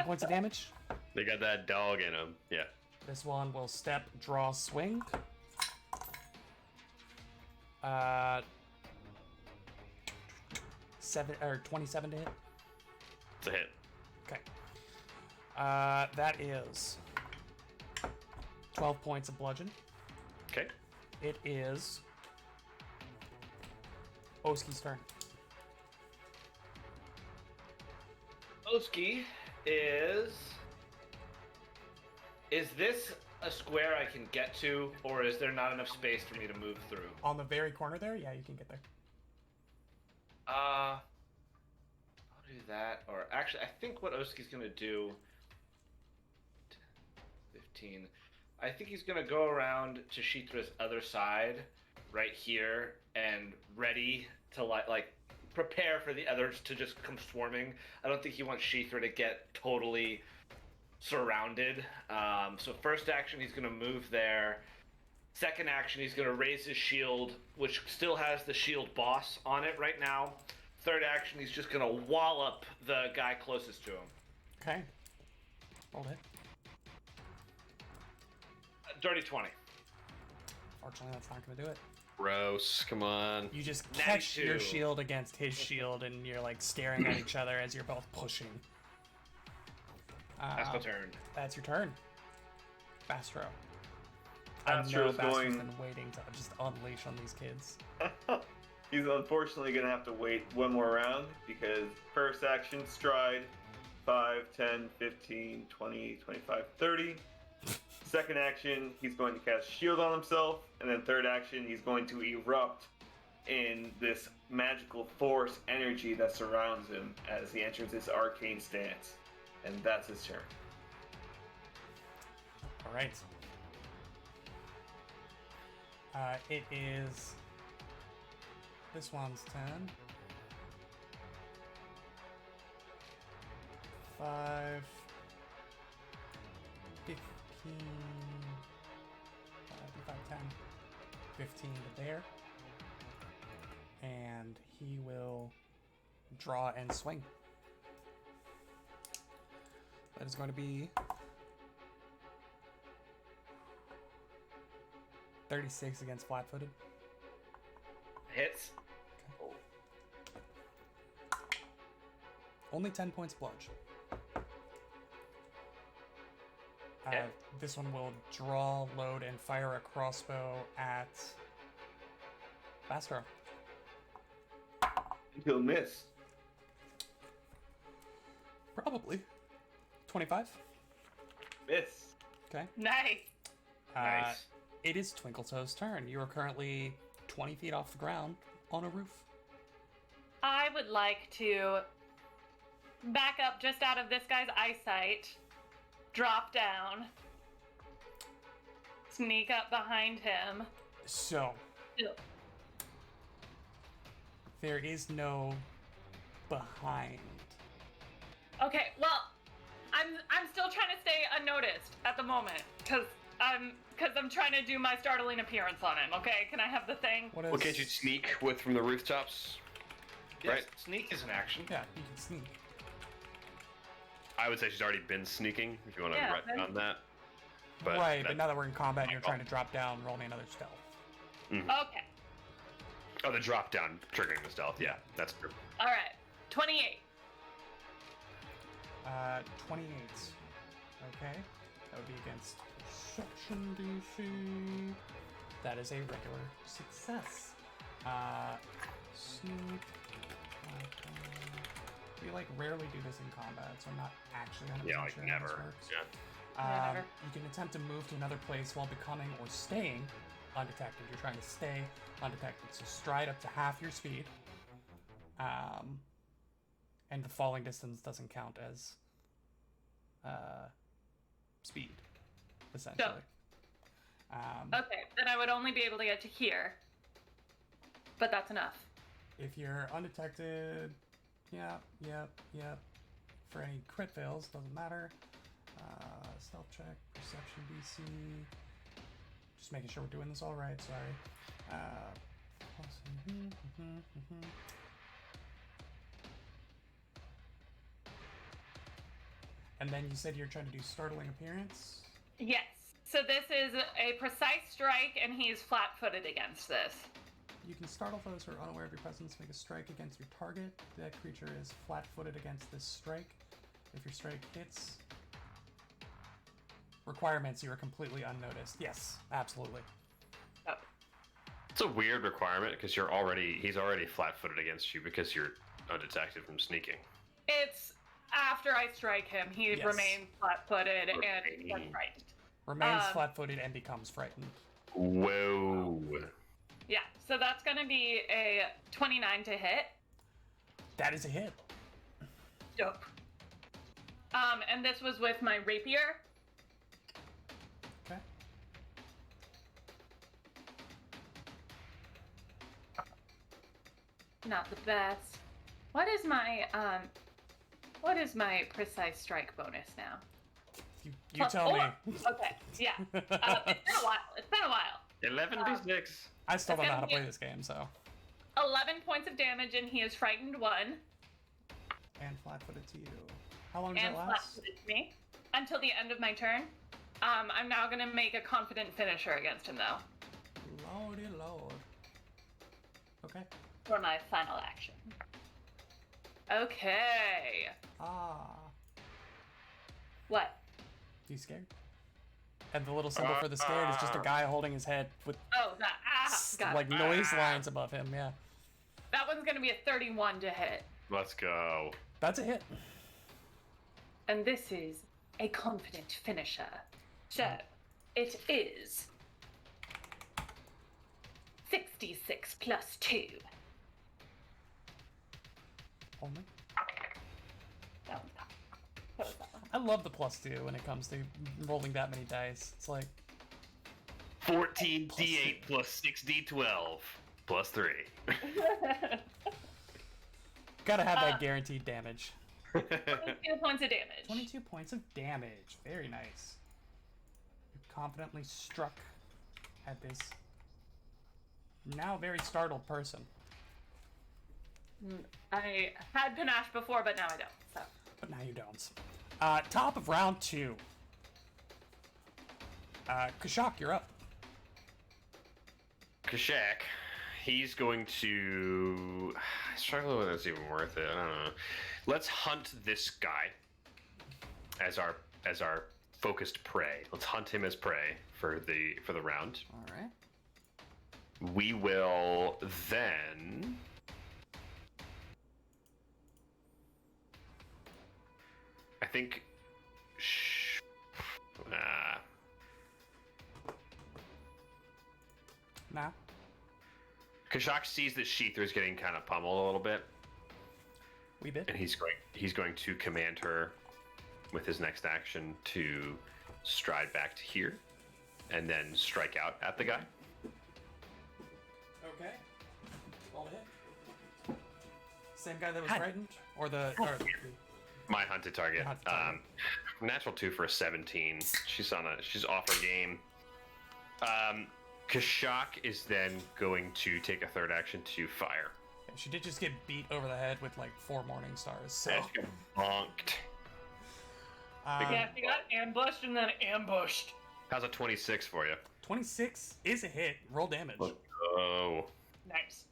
points of damage. They got that dog in them. Yeah. This one will step, draw, swing. 27 to hit. It's a hit. Okay. That is 12 points of bludgeon. Okay. It is Oski's turn. Oski is this a square I can get to, or is there not enough space for me to move through? On the very corner there? Yeah, you can get there. I'll do that. Or actually, I think what Oski's gonna do. 15. I think he's gonna go around to Sheethra's other side, right here, and ready to like prepare for the others to just come swarming. I don't think he wants Sheethra to get totally surrounded. So first action, he's gonna move there. Second action, he's going to raise his shield, which still has the shield boss on it right now. Third action, he's just going to wallop the guy closest to him. Okay. Roll hit. Dirty 20. Fortunately, that's not going to do it. Gross. Come on. You just catch your 92. shield against his shield, and you're like staring at each other as you're both pushing. That's my turn. That's your turn. Bastro. Bastro's Bastro's going- been waiting to just unleash on these kids. He's unfortunately going to have to wait one more round because first action, stride, 5, 10, 15, 20, 25, 30. Second action, he's going to cast shield on himself. And then third action, he's going to erupt in this magical force energy that surrounds him as he enters his arcane stance. And that's his turn. All right. It is this one's 10. 5, 15, 5, 10, 15 to there. And he will draw and swing. That is going to be 36 against flat-footed. Hits. Only 10 points of bludge. Okay. This one will draw, load, and fire a crossbow at Bastro. He'll miss. Probably. 25. Miss. Okay. Nice. Nice. It is Twinkletoe's turn. You are currently 20 feet off the ground on a roof. I would like to back up just out of this guy's eyesight, drop down, sneak up behind him. So, Ew. there is no behind. Okay, well, I'm still trying to stay unnoticed at the moment because I'm trying to do my startling appearance on him. Okay, can I have the thing? What is... Well, can't you sneak with from the rooftops? Yes, Right. Sneak is an action. Yeah, you can sneak. I would say she's already been sneaking, if you want to Yeah, write then- on that. But right, that- but now that we're in combat and you're trying to drop down, roll me another stealth. Okay, Oh, the drop down triggering the stealth. Yeah, that's true. all right, 28. 28. Okay. That would be against Perception DC. That is a regular success. Sneak. We like rarely do this in combat, so I'm not actually 100% Yeah, like sure how this never. works. Yeah. Never. You can attempt to move to another place while becoming or staying undetected. You're trying to stay undetected, so stride up to half your speed. And the falling distance doesn't count as speed, essentially. Okay, then I would only be able to get to here, but that's enough. If you're undetected, yep. For any crit fails, doesn't matter. Stealth check, perception DC. Just making sure we're doing this all right. Sorry. And then you said you're trying to do startling appearance. Yes. So this is a precise strike, and he's flat-footed against this. You can startle those who are unaware of your presence, make a strike against your target. That creature is flat-footed against this strike. If your strike hits, requirements, you are completely unnoticed. Yes, absolutely. Oh. It's a weird requirement because he's already flat-footed against you because you're undetected from sneaking. It's after I strike him, he Yes. remains flat-footed and Okay. gets frightened. Remains flat-footed and becomes frightened. Whoa. Yeah, so that's going to be a 29 to hit. That is a hit. Dope. And this was with my rapier. Okay. Not the best. What is my precise strike bonus now? You Plus tell me. 4? Okay, yeah. It's been a while. It's been a while. 11d6. I still don't know how to It's gonna play be- this game, so. 11 points of damage, and he is frightened 1. And flat-footed to you. How long does And it last? flat-footed to me until the end of my turn. I'm now gonna make a confident finisher against him, though, Lordy lord. Okay. for my final action. Okay. Ah. What? You scared? And the little symbol for the scared is just a guy holding his head with Oh, that. Got like it. noise lines above him. Yeah. That one's gonna be a 31 to hit. Let's go. That's a hit. And this is a confident finisher. So, it is 66 plus 2. Only. That one's top. What was that one? I love the +2 when it comes to rolling that many dice. It's like 14d8 plus 6d12 plus 3. gotta have that guaranteed damage. 22 points of damage. 22 points of damage. Very nice. You confidently struck at this now very startled person. I had panache before, but now I don't. So, But now you don't. Top of round 2. Kashak, you're up. Kashak, he's going to struggle whether it's even worth it. I don't know. Let's hunt this guy as our focused prey. Let's hunt him as prey for the round. All right. We will then. I think. Nah. Kashak sees that Sheether is getting kind of pummeled a little bit, We bit. and he's going to command her with his next action to stride back to here, and then strike out at the guy. Okay. Roll a hit. Same guy that was frightened, or the. Or My hunted target. Your hunted target. Natural 2 for a 17. She's off her game. Kashak is then going to take a third action to fire. she did just get beat over the head with like 4 morning stars. So. And she got bonked. Yeah, she got ambushed and then ambushed. How's a 26 for you? 26 is a hit. Roll damage. Oh. Nice.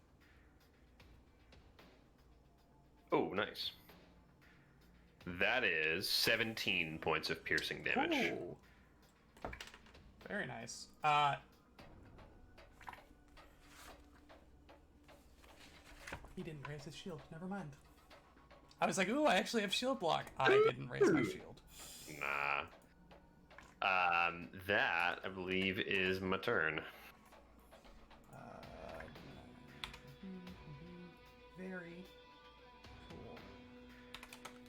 Oh, nice. That is 17 points of piercing damage. Ooh. Very nice. He didn't raise his shield. Never mind. I was like, ooh, I actually have shield block. I didn't raise my shield. Nah. That, I believe, is my turn. Very cool.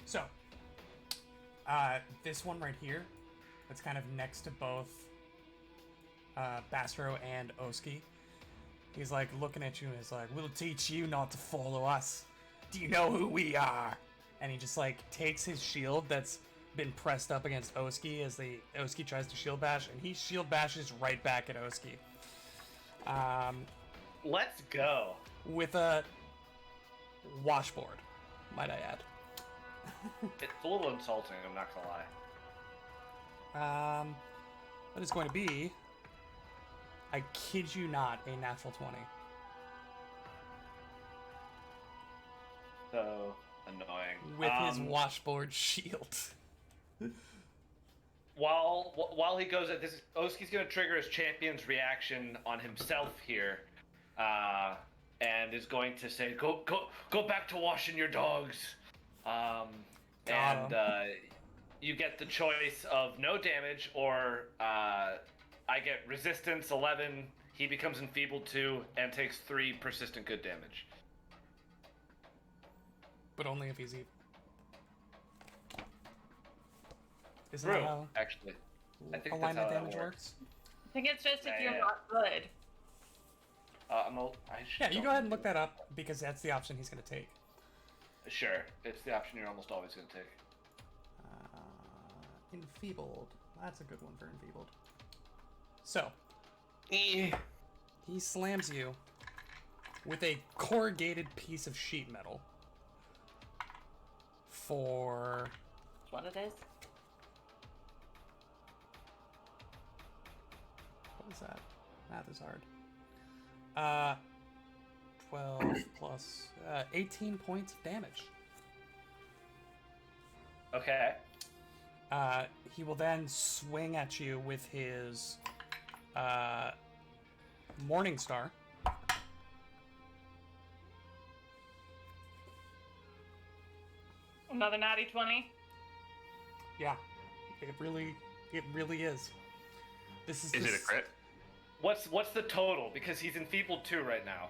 So, this one right here, that's kind of next to both Bastro and Oski. He's like looking at you and he's like, "We'll teach you not to follow us. Do you know who we are?" And he just like takes his shield that's been pressed up against Oski as the Oski tries to shield bash, and he shield bashes right back at Oski. Let's go. With a washboard, might I add. It's a little insulting, I'm not gonna lie. That is going to be, I kid you not, a natural 20. So annoying. With his washboard shield. While he goes at this, Oski's gonna trigger his champion's reaction on himself here, and is going to say, "Go back to washing your dogs," and you get the choice of no damage or I get resistance 11. He becomes enfeebled 2 and takes 3 persistent good damage. But only if he's evil. Isn't True, that how actually. I think that's alignment how that damage works. works? I think it's just if Yeah. you're not good. Yeah, you go ahead and look that up, because that's the option he's going to take. Sure, it's the option you're almost always going to take. Enfeebled. That's a good one for enfeebled. So, Eh. he slams you with a corrugated piece of sheet metal for That's what it is. what was that? Math is hard. 12 plus 18 points of damage. Okay. He will then swing at you with his Morning Star. Another natty 20. Yeah, it really is. This is Is it a just- crit? What's the total? Because he's enfeebled 2 right now.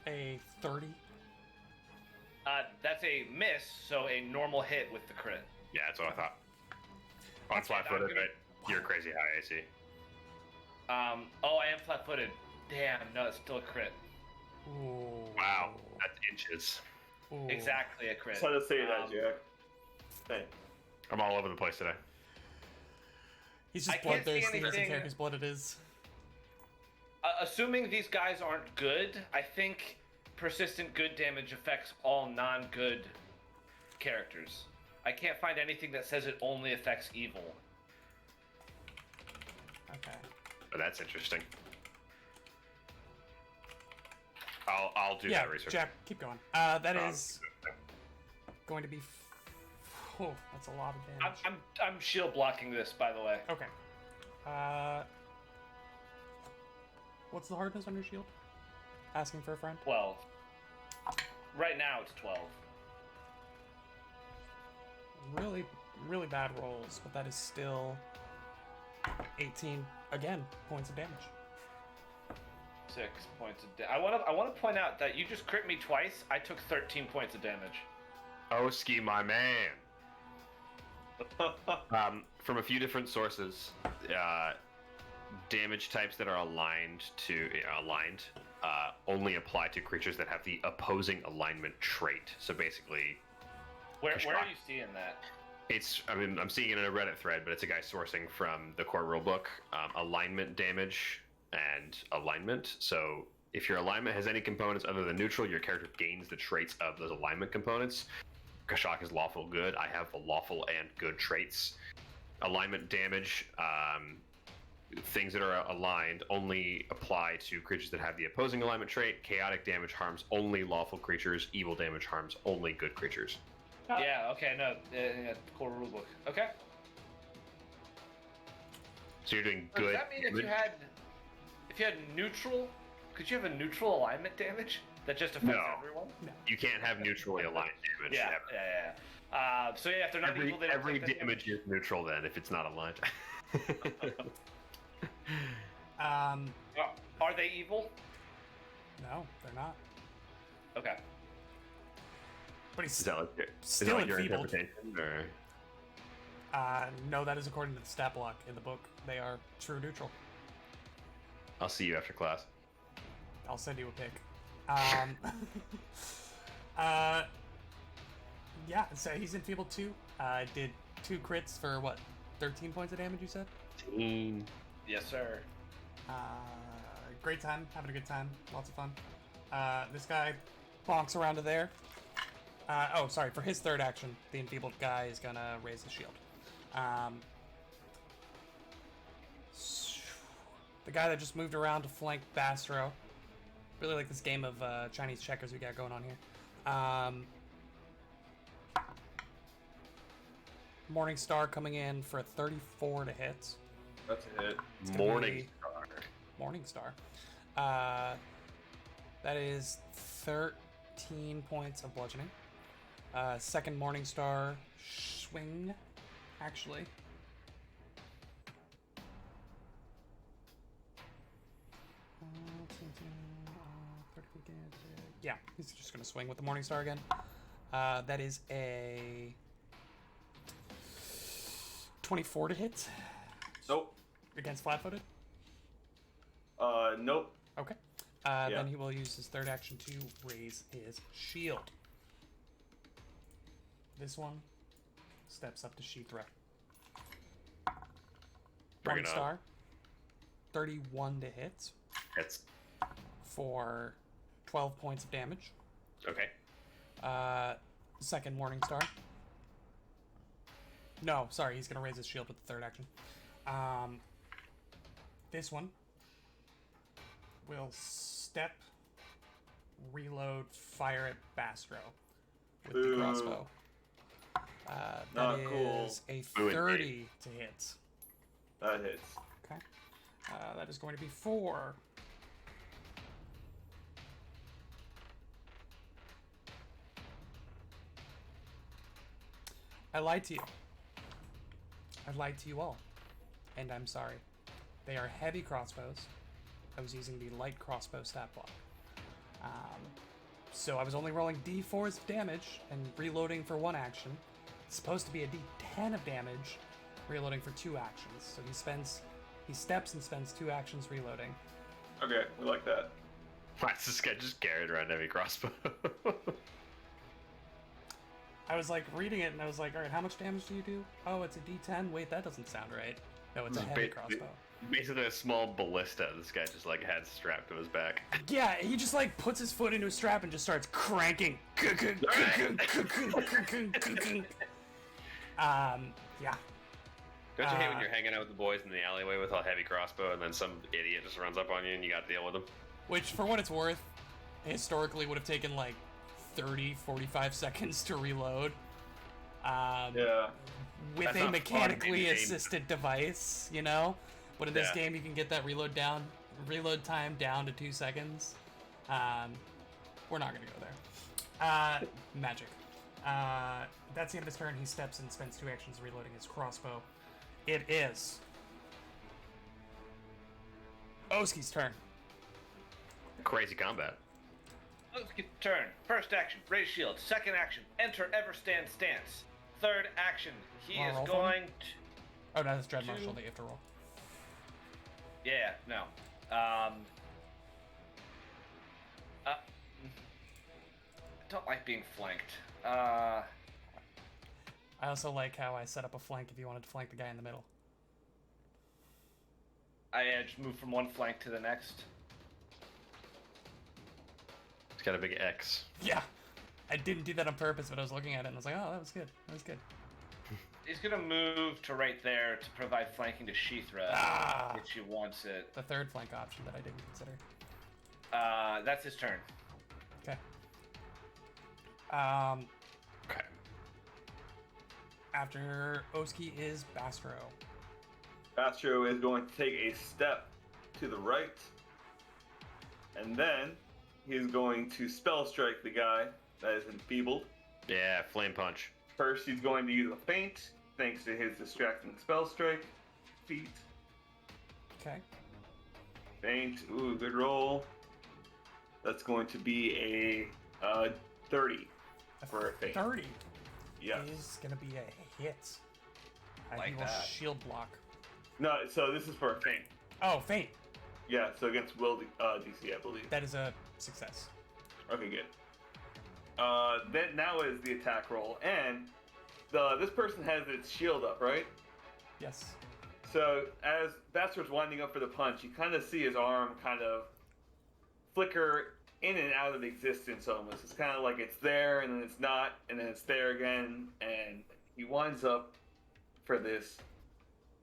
A 30. That's a miss, so a normal hit with the crit. Yeah, that's what I thought. On flat-footed, right? You're crazy high AC. Oh, I am flat-footed. Damn, no, it's still a crit. Ooh. Wow, that's inches. Ooh. Exactly a crit. Just had to say that, Jack. Hey. I'm all over the place today. He's I just can't see bloodthirsty. He doesn't anything- care whose blood it is. Assuming these guys aren't good, I think persistent good damage affects all non-good characters. I can't find anything that says it only affects evil. Okay. But that's interesting. I'll do Yeah, that research. Jack, keep going. That Um, is going to be. Oh, that's a lot of I'm, damage. I'm shield blocking this, by the way. Okay. What's the hardness on your shield? Asking for a friend? 12. Right now it's 12. Really, really bad rolls, but that is still 18 again points of damage. 6 points of damage. I want to point out that you just crit me twice. I took 13 points of damage. Oski, my man. From a few different sources, damage types that are aligned only apply to creatures that have the opposing alignment trait. So basically, Where are you seeing that? I'm seeing it in a Reddit thread, but it's a guy sourcing from the core rulebook, alignment damage and alignment. So if your alignment has any components other than neutral, your character gains the traits of those alignment components. Kashak is lawful good. I have the lawful and good traits. Alignment damage, things that are aligned only apply to creatures that have the opposing alignment trait. Chaotic damage harms only lawful creatures. Evil damage harms only good creatures. Yeah, okay, no, core rulebook. Okay. So you're doing So good does that mean damage? if you had neutral, could you have a neutral alignment damage that just affects No. everyone? You can't have neutrally aligned damage. Yeah, ever. yeah. So yeah, if they're not evil, they don't Every take that damage is neutral then if it's not aligned. Are they evil? No, they're not. Okay. But he's Is that like your, still your enfeebled. interpretation? Or? No, that is according to the stat block in the book. They are true neutral. I'll see you after class. I'll send you a pic. Yeah, so he's enfeebled too. Did 2 crits for what? 13 points of damage, you said? Yes, sir. Great time, having a good time, lots of fun. This guy bonks around to there. Oh, sorry, for his third action, the enfeebled guy is gonna raise his shield. The guy that just moved around to flank Bastro. Really like this game of Chinese checkers we got going on here. Morningstar coming in for a 34 to hit. That's a hit. gonna Morning be- Star. Morningstar. That is 13 points of bludgeoning. Second Morningstar swing, actually. Yeah, he's just gonna swing with the Morningstar again. That is a 24 to hit Nope. against flat-footed. Nope. Okay. Yeah. Then he will use his third action to raise his shield. This one steps up to Sheathra. Bring it on. Morningstar. 31 to hit That's for 12 points of damage. okay. Second Morningstar. No, sorry, he's gonna raise his shield with the third action. This one will step, reload, fire at Bastro with the Boo. crossbow. That Not cool. is a Boo it, 30 to hit. That hits. Okay. That is going to be 4. I lied to you. I lied to you all. And I'm sorry. They are heavy crossbows. I was using the light crossbow stat block. So I was only rolling d4s of damage and reloading for 1 action. It's supposed to be a d10 of damage, reloading for 2 actions. So he steps and spends 2 actions reloading. Okay, we like that. Why is this guy just carried around heavy crossbow? I was like reading it and I was like, all right, how much damage do you do? Oh, it's a d10. Wait, that doesn't sound right. No, it's a This is heavy ba- crossbow. Basically a small ballista this guy just like had strapped to his back. Yeah, he just like puts his foot into a strap and just starts cranking. Yeah. Don't you hate when you're hanging out with the boys in the alleyway with a heavy crossbow and then some idiot just runs up on you and you gotta deal with him? Which, for what it's worth, historically would have taken like 30, 45 seconds to reload. Yeah. With That's a not fun mechanically in game. assisted device, you know? But in this Yeah. game, you can get that reload time down to 2 seconds. We're not gonna go there. Magic. That's the end of his turn. He steps and spends 2 actions reloading his crossbow. It is Oski's turn. Crazy combat. Let's get turn. First action, raise shield. Second action, enter Everstand stance. Third action, he Wanna is roll for me? going to... Oh, no, that's Dread Two. Marshal that you have to roll. Yeah, no. I don't like being flanked. I also like how I set up a flank if you wanted to flank the guy in the middle. I just move from one flank to the next. It's got a big X. Yeah. I didn't do that on purpose, but I was looking at it and I was like, oh, that was good. That was good. He's gonna move to right there to provide flanking to Sheethra Ah. if she wants it. The third flank option that I didn't consider. That's his turn. Okay. Okay. After Oski is Bastro. Bastro is going to take a step to the right, and then he's going to spell strike the guy that is enfeebled. Yeah, flame punch. First, he's going to use a feint, thanks to his distracting spell strike feat. Okay. Feint, ooh, good roll. That's going to be a 30 for a feint. 30 Yes. is going to be a hit. Like he will that. shield block. No, so this is for a feint. Oh, feint. Yeah, so against Will DC, I believe. That is a success. Okay, good. Then now is the attack roll, and this person has its shield up, right? Yes. So as Bastards winding up for the punch, you kind of see his arm kind of flicker in and out of existence almost. It's kind of like it's there and then it's not, and then it's there again, and he winds up for this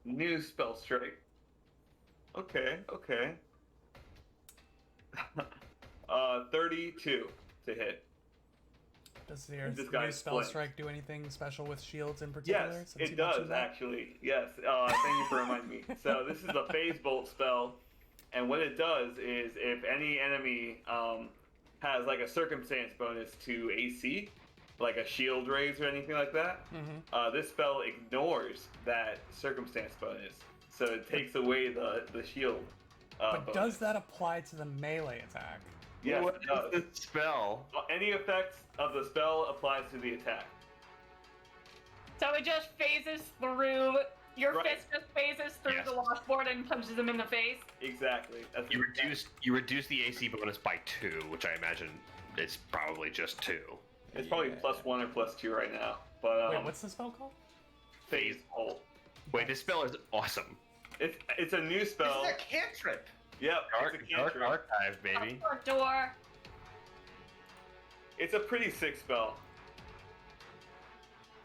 new spell strike. Okay. 32 to hit. Does your This guy new spell splints. strike do anything special with shields in particular? Yes, since it you does mentioned that? actually. Yes, thank you for reminding me. So this is a phase bolt spell, and what it does is if any enemy has like a circumstance bonus to AC, like a shield raise or anything like that, this spell ignores that circumstance bonus, so it takes away the shield. But bonus. does that apply to the melee attack? Yes, What it does. is this spell? Any effects of the spell applies to the attack. So it just phases through. Your Right. fist just phases through Yes. the lost board and punches him in the face. Exactly. That's You reduce the AC bonus by 2, which I imagine is probably just 2. It's probably Yeah. +1 or +2 right now, but Wait, what's the spell called? phase bolt. Wait, this spell is awesome. It's a new spell. This is a cantrip. Yep, Dark, it's a Dark cantrip. Archive, baby. Or door. It's a pretty sick spell.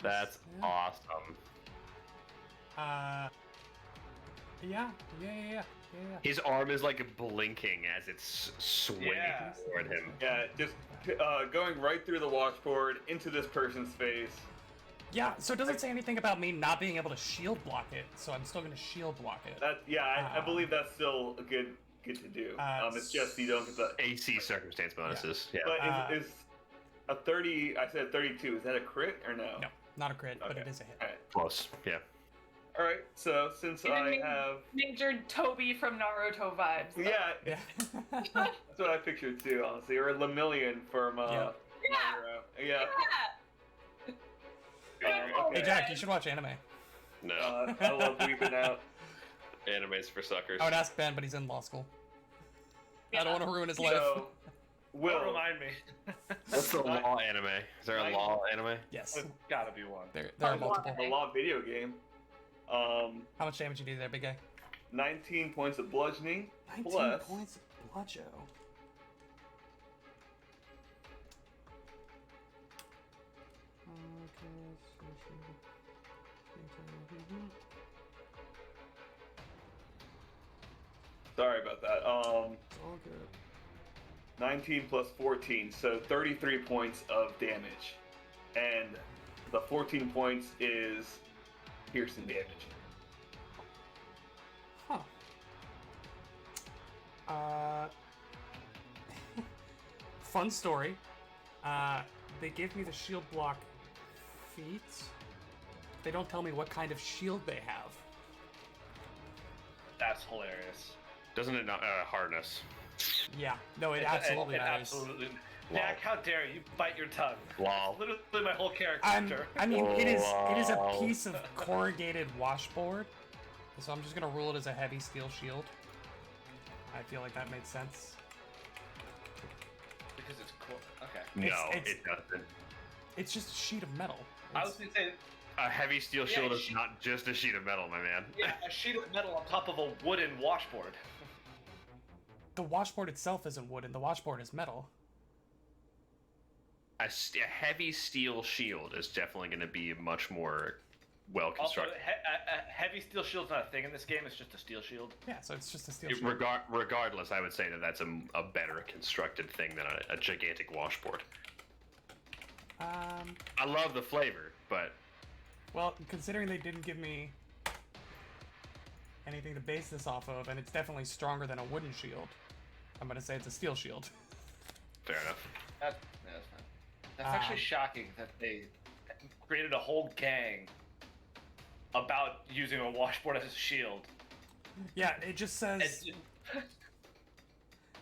That's Yeah. awesome. Yeah. His arm is like blinking as it's swinging Yeah. toward him. Yeah, just going right through the watchboard into this person's face. Yeah, so it doesn't say anything about me not being able to shield block it, so I'm still going to shield block it. I believe that's still a good to do. It's just you don't get the. AC circumstance bonuses. Yeah. But is a 30? I said 32. Is that a crit or no? No, not a crit, but Okay. it is a hit. All right. Close. Yeah. All right. So since Even I me. have, Major Toby from Naruto vibes. yeah, Yeah. that's what I pictured too, honestly, or Lemillion from Yeah. Yeah. My Hero. Yeah. Yeah. Okay. Hey, Jack, you should watch anime. No. I love weeping out. Animes for suckers. I would ask Ben, but he's in law school. I don't want to ruin his life. So, Don't Will, remind me. What's the law anime? Is there a law anime? Yes, There's gotta be one. there are multiple. the law video game. How much damage you do there, big guy? 19 points of bludgeoning 19 plus points of bludgeon. Sorry about that. All good. 19 plus 14, so 33 points of damage. And the 14 points is piercing damage. Huh. Fun story. They give me the shield block feat. They don't tell me what kind of shield they have. That's hilarious. Doesn't it not hardness? Yeah, no, it absolutely It matters. absolutely. Jack, how dare you bite your tongue? Wow. Literally my whole character. I mean, it is a Wow. piece of corrugated washboard, so I'm just gonna rule it as a heavy steel shield. I feel like that made sense. Because it's cool. Okay. No, It's- it doesn't. It's just a sheet of metal. I was It's- gonna say, A heavy steel Yeah, shield is sh- not just a sheet of metal, my man. yeah, a sheet of metal on top of a wooden washboard. the washboard itself isn't wooden. The washboard is metal. A heavy steel shield is definitely going to be much more well Also, constructed. a heavy steel shield's not a thing in this game. It's just a steel shield. Yeah, so it's just a steel shield. Regardless, I would say that that's a better constructed thing than a gigantic washboard. I love the flavor, but Well, considering they didn't give me anything to base this off of, and it's definitely stronger than a wooden shield, I'm gonna say it's a steel shield. fair enough. That's fine. That's actually shocking that they created a whole gang about using a washboard as a shield. Yeah, it just says And-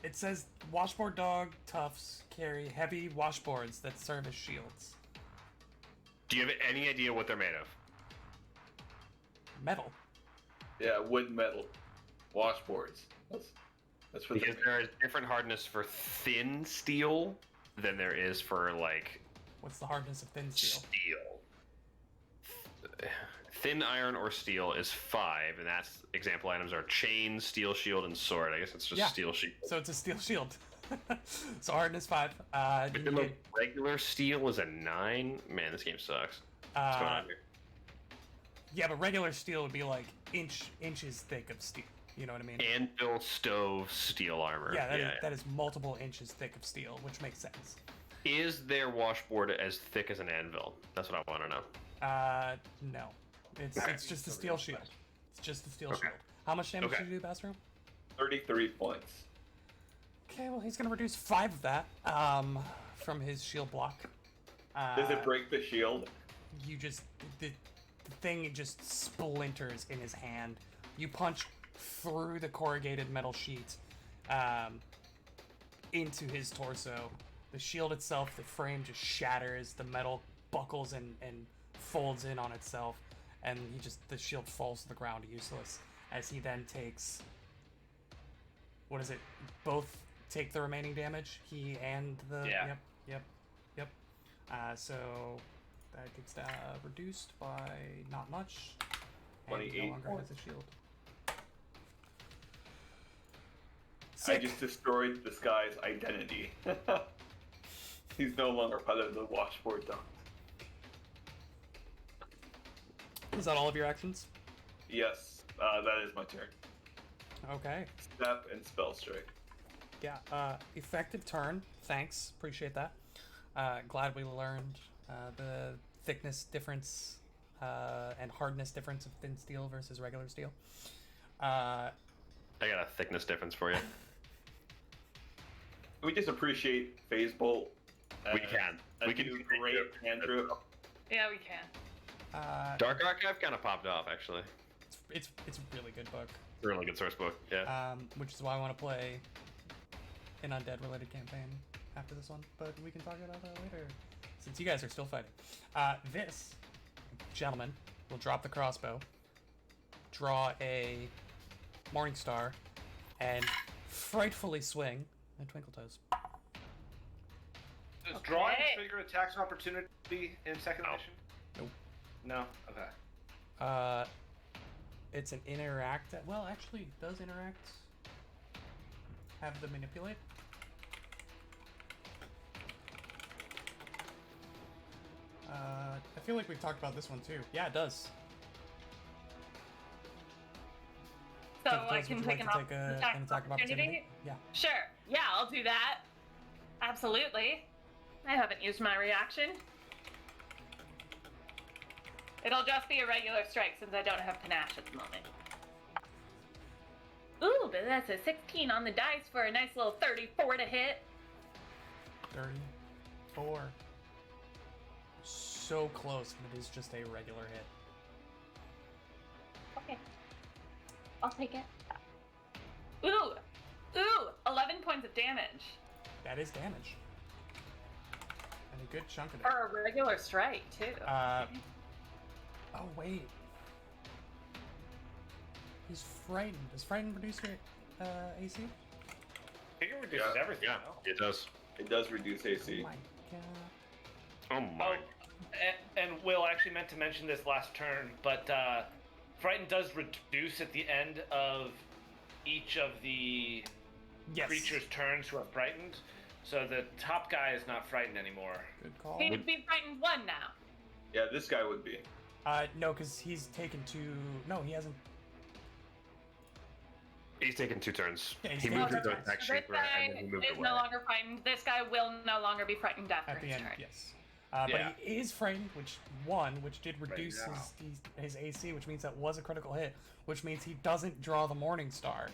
it says washboard dog toughs carry heavy washboards that serve as shields. Do you have any idea what they're made of? Metal. Yeah, wood and metal washboards. That's what Because there is different hardness for thin steel than there is for like What's the hardness of thin steel? Thin iron or steel is 5, and that's example items are chain, steel shield, and sword. I guess it's just Yeah. steel shield. So it's a steel shield. So hardness 5. You But then the get, regular steel is a 9. Man, this game sucks. What's going on here? yeah, but regular steel would be like inches thick of steel. You know what I mean? Anvil, stove, steel armor. Yeah, that is multiple inches thick of steel, which makes sense. Is their washboard as thick as an anvil? That's what I want to know. No. It's just a steel shield. It's just a steel shield. How much damage Okay. did you do, Bastro? 33 points. Okay, well he's gonna reduce 5 of that from his shield block. Does it break the shield? You just the thing just splinters in his hand. You punch through the corrugated metal sheet into his torso. The shield itself, the frame just shatters. The metal buckles and folds in on itself, and the shield falls to the ground useless. As he then takes, what is it? Both take the remaining damage. He and the Yeah. Yep. So that gets reduced by not much. And he 28 no longer has a shield. I Sick. just destroyed this guy's identity. He's no longer part of the washboard dog. Is that all of your actions? Yes, that is my turn. Okay. Step and spell strike. Yeah. Effective turn. Thanks. Appreciate that. Glad we learned the thickness difference and hardness difference of thin steel versus regular steel. I got a thickness difference for you. We just appreciate Phase Bolt. We can. We can do do great cantrip. Yeah, we can. Dark Archive kind of popped off, actually. It's a really good book. It's a really good source book. Yeah. Which is why I want to play an undead related campaign after this one, but we can talk about that later since you guys are still fighting. This gentleman will drop the crossbow, draw a Morning Star, and frightfully swing at Twinkletoes. Does drawing Okay. trigger attacks of opportunity in second No. edition? Nope. No. Okay. It's an interact. Well, actually, it does interact. Have the manipulate. I feel like we've talked about this one too. Yeah, it does. So Twinkletoes, I would can you take like an to take an attack of opportunity? Yeah. Sure. Yeah, I'll do that. Absolutely. I haven't used my reaction. It'll just be a regular strike since I don't have panache at the moment. Ooh, but that's a 16 on the dice for a nice little 34 to hit. 34. So close, but it is just a regular hit. Okay. I'll take it. Ooh! 11 points of damage. That is damage. And a good chunk of it. For a regular strike, too. Oh, wait. He's frightened. Does frightened reduce your AC? I think it reduces everything. Yeah, no? it does. It does reduce Oh AC. my god. Oh my. And Will actually meant to mention this last turn, but Frighten does reduce at the end of each of the Yes. creature's turns who are frightened. So the top guy is not frightened anymore. Good call. He would be frightened 1 now. Yeah, this guy would be. No, because he's taken 2. No, he hasn't. He's taken 2 turns. Yeah, he's He taken moved 2 into turns. attack This shaper and guy then he moved is away. no longer frightened. This guy will no longer be frightened after At the his end, turn. yes. Yeah. But he is frightened, which did reduce now. his AC, which means that was a critical hit, which means he doesn't draw the Morning Star.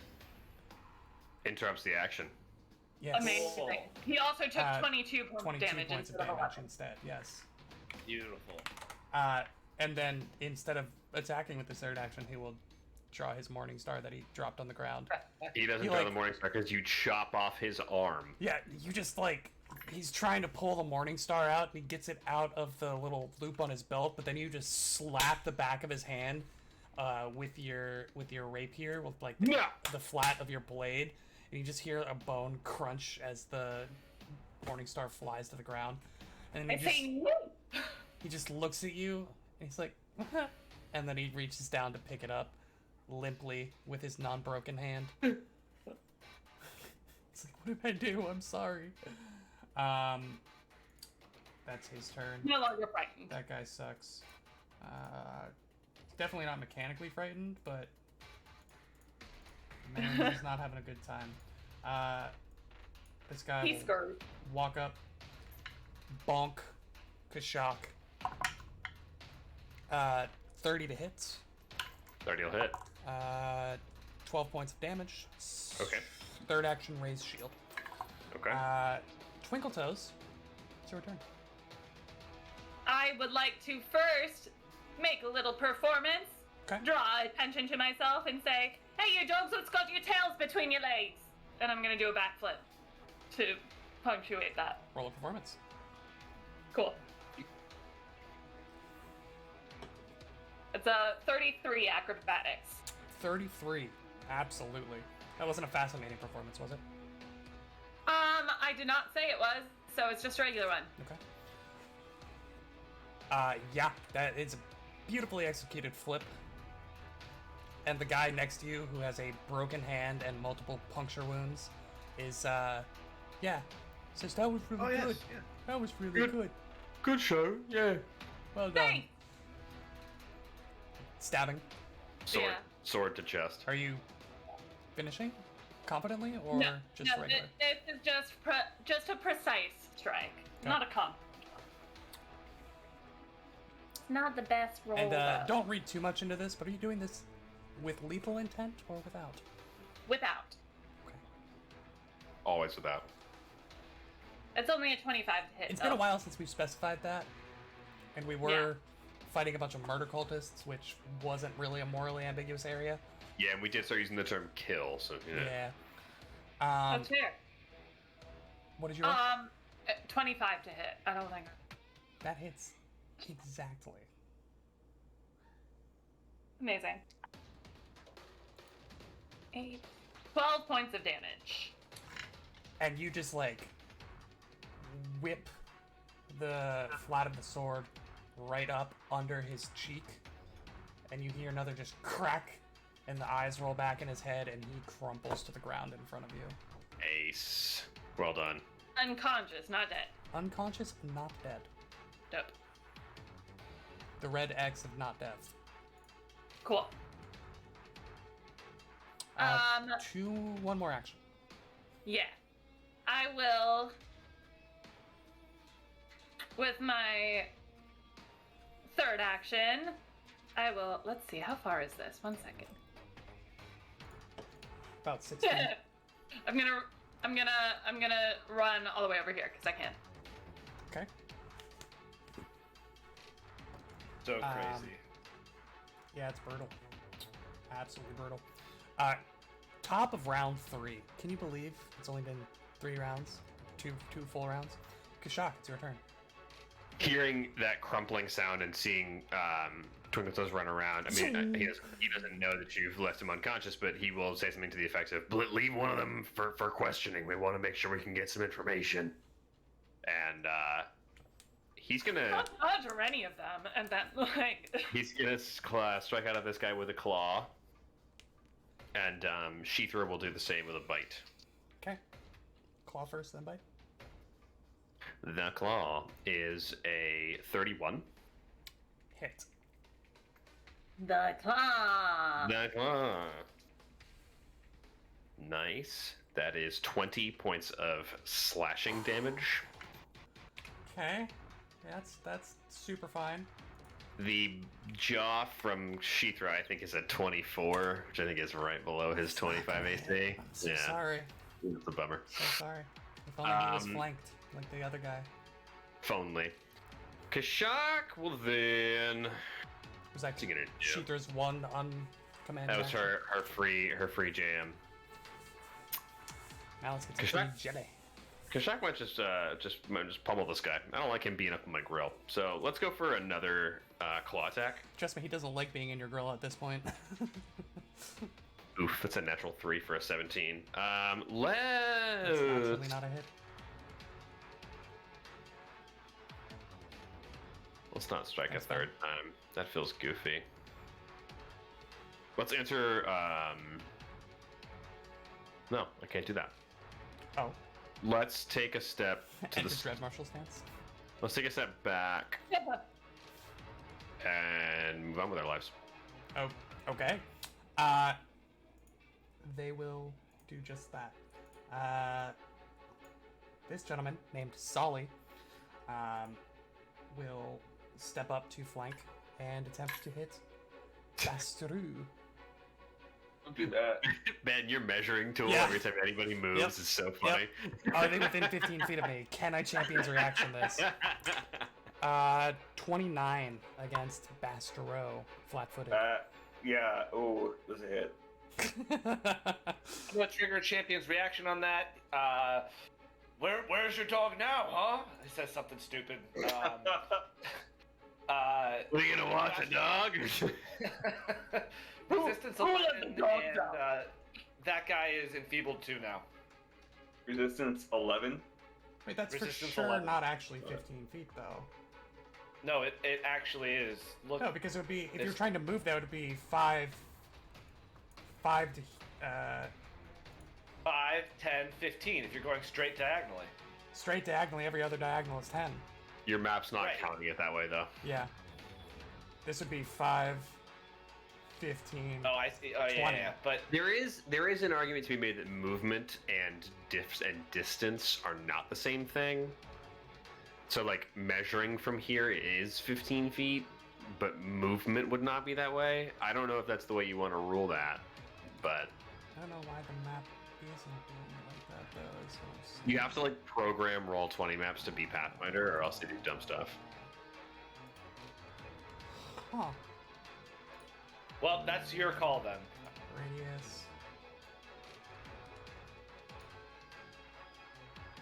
Interrupts the action. Yes. Amazing. He also took 22 points 22 of damage points of instead of damage 11. instead, yes. Beautiful. And then instead of attacking with his third action, he will draw his Morning Star that he dropped on the ground. He doesn't He, draw like- the Morning Star because you chop off his arm. Yeah, you just he's trying to pull the Morning Star out, and he gets it out of the little loop on his belt, but then you just slap the back of his hand with your rapier, with the flat of your blade, and you just hear a bone crunch as the Morning Star flies to the ground. And I then say no. he just looks at you, and he's like, and then he reaches down to pick it up limply with his non-broken hand. It's like, what did I do? I'm sorry. That's his turn. No longer frightened. That guy sucks. He's definitely not mechanically frightened, but man, he's not having a good time. This guy He's will screwed. walk up, bonk, kashak. 30 to hit. 30 will hit. 12 points of damage. Okay. Third action, raise shield. Okay. Twinkletoes, it's your turn. I would like to first make a little performance, Okay. draw attention to myself, and say, "Hey, you dogs, what's got your tails between your legs?" And I'm gonna do a backflip to punctuate that. Roll a performance. Cool. It's a 33 acrobatics. 33. Absolutely. That wasn't a fascinating performance, was it? I did not say it was, so it's just a regular one. Okay. Yeah, that is a beautifully executed flip. And the guy next to you, who has a broken hand and multiple puncture wounds, is, yeah, says, that was really good. Yeah. That was really good. Good show. Yeah. Well done. Thanks! Stabbing. Sword. Yeah. Sword to chest. Are you finishing confidently or No, just no, regular? this is just a precise strike, Okay. not a comp. Not the best roll. And though. don't read too much into this, but are you doing this with lethal intent or without? Without. Okay. Always without. It's only a 25 to hit. It's been a though. while since we've specified that, and we were fighting a bunch of murder cultists, which wasn't really a morally ambiguous area. Yeah, and we did start using the term kill, so yeah. Yeah. That's fair. What did you roll? 25 to hit. I don't think. That hits exactly. Amazing. 12 points of damage. And you just whip the flat of the sword right up under his cheek, and you hear another just crack and the eyes roll back in his head, and he crumples to the ground in front of you. Ace. Well done. Unconscious, not dead. Unconscious, not dead. Dope. The red X of not death. Cool. One more action. Yeah. I will, with my third action, let's see, how far is this? 1 second. About 6 feet. I'm gonna run all the way over here, because I can. Okay. So crazy. Yeah, it's brutal. Absolutely brutal. Top of round 3. Can you believe it's only been 3 rounds? Two full rounds? Kashak, it's your turn. Hearing that crumpling sound and seeing Twinkle Toes run around, I mean, he doesn't know that you've left him unconscious, but he will say something to the effect of, leave one of them for questioning. We want to make sure we can get some information. And he's going to... Not dodge or any of them, and then, like... He's going to strike out at this guy with a claw. And Sheethra will do the same with a bite. Okay. Claw first, then bite. The claw is a 31. Hit. The claw! The claw. Nice. That is 20 points of slashing damage. Okay. That's super fine. The jaw from Sheethra, I think, is a 24, which I think is right below his 25 AC. I'm so sorry. It's a bummer. So sorry. If only he was flanked like the other guy. If only. Kashak will then... Was that What's he gonna do? Sheethra's one on command? That was action? her free jam. Now let's get to Kashak? jelly. Kashak might just pummel this guy. I don't like him being up in my grill. So let's go for another claw attack. Trust me, he doesn't like being in your grill at this point. Oof, that's a natural 3 for a 17. That's absolutely not a hit. Let's not strike That's a third time. That feels goofy. Let's enter. No, I can't do that. Oh. Let's take a step to And the. the Dread Marshal stance. Let's take a step back and move on with our lives. Oh, okay. They will do just that. This gentleman named Solly will step up to flank and attempt to hit Bastru. Don't do that. Man, your measuring tool Yeah. every time anybody moves Yep. is so funny. Are they within 15 feet of me? Can I Champion's Reaction this? 29 against Bastero, flat-footed. Yeah. Oh, was a hit. I'm gonna trigger a champion's reaction on that. Where's your dog now, huh? He says something stupid. What are you gonna watch, a dog? Resistance who let 11, the dog and down? that guy is enfeebled 2 now. Resistance 11. Wait, that's Resistance for sure 11. not actually 15 feet, though. No, it actually is. Look, No, because it would be, if you're It's- trying to move, that would be 5 to, 5, 10, 15. If you're going straight diagonally. straight diagonally, every other diagonal is 10. Your map's not Right. counting it that way, though. Yeah. This would be 5, 15. Oh, I see. Oh, yeah, 20. yeah. But There is an argument to be made that movement and diffs and distance are not the same thing. So like measuring from here is 15 feet, but movement would not be that way. I don't know if that's the way you want to rule that, but I don't know why the map isn't doing it like that, though. Is what I'm saying. you have to like program Roll20 maps to be Pathfinder, or else they do dumb stuff. Huh. well, that's your call then. Radius.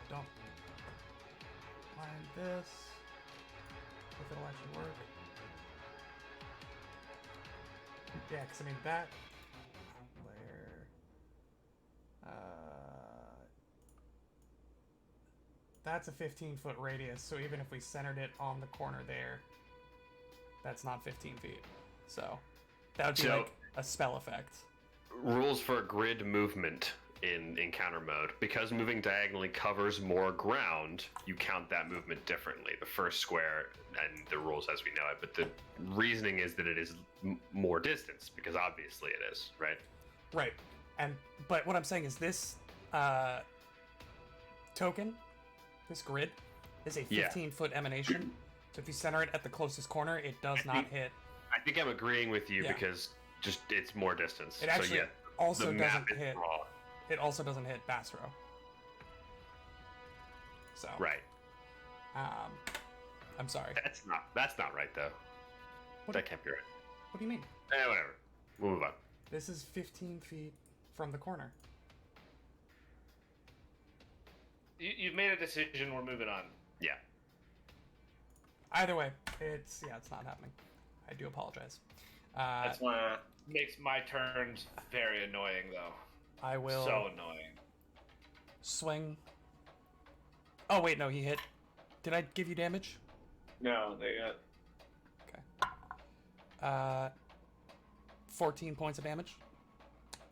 Don't mind this. If it'll actually work. Yeah, because I mean that. Where. That's a 15-foot radius, so even if we centered it on the corner there, that's not 15 feet. So that would be So- like a spell effect. rules for grid movement in encounter mode. Because moving diagonally covers more ground, you count that movement differently. The first square and the rules as we know it, but the reasoning is that it is more distance, because obviously it is, right? Right. But what I'm saying is this token, this grid, is a 15-foot emanation. So if you center it at the closest corner, it does not hit. I think I'm agreeing with you Yeah. because just it's more distance. It actually so, yeah, also the map doesn't is hit. wrong. It also doesn't hit Bastro. So Right. I'm sorry. That's not right though. What- That can't be right. What do you mean? Whatever. We'll move on. This is 15 feet from the corner. You've made a decision. We're moving on. Yeah. Either way, it's not happening. I do apologize. That's why. Makes my turns very annoying, though. I will So annoying. swing. Oh wait, no, he hit. Did I give you damage? No, they got. 14 points of damage.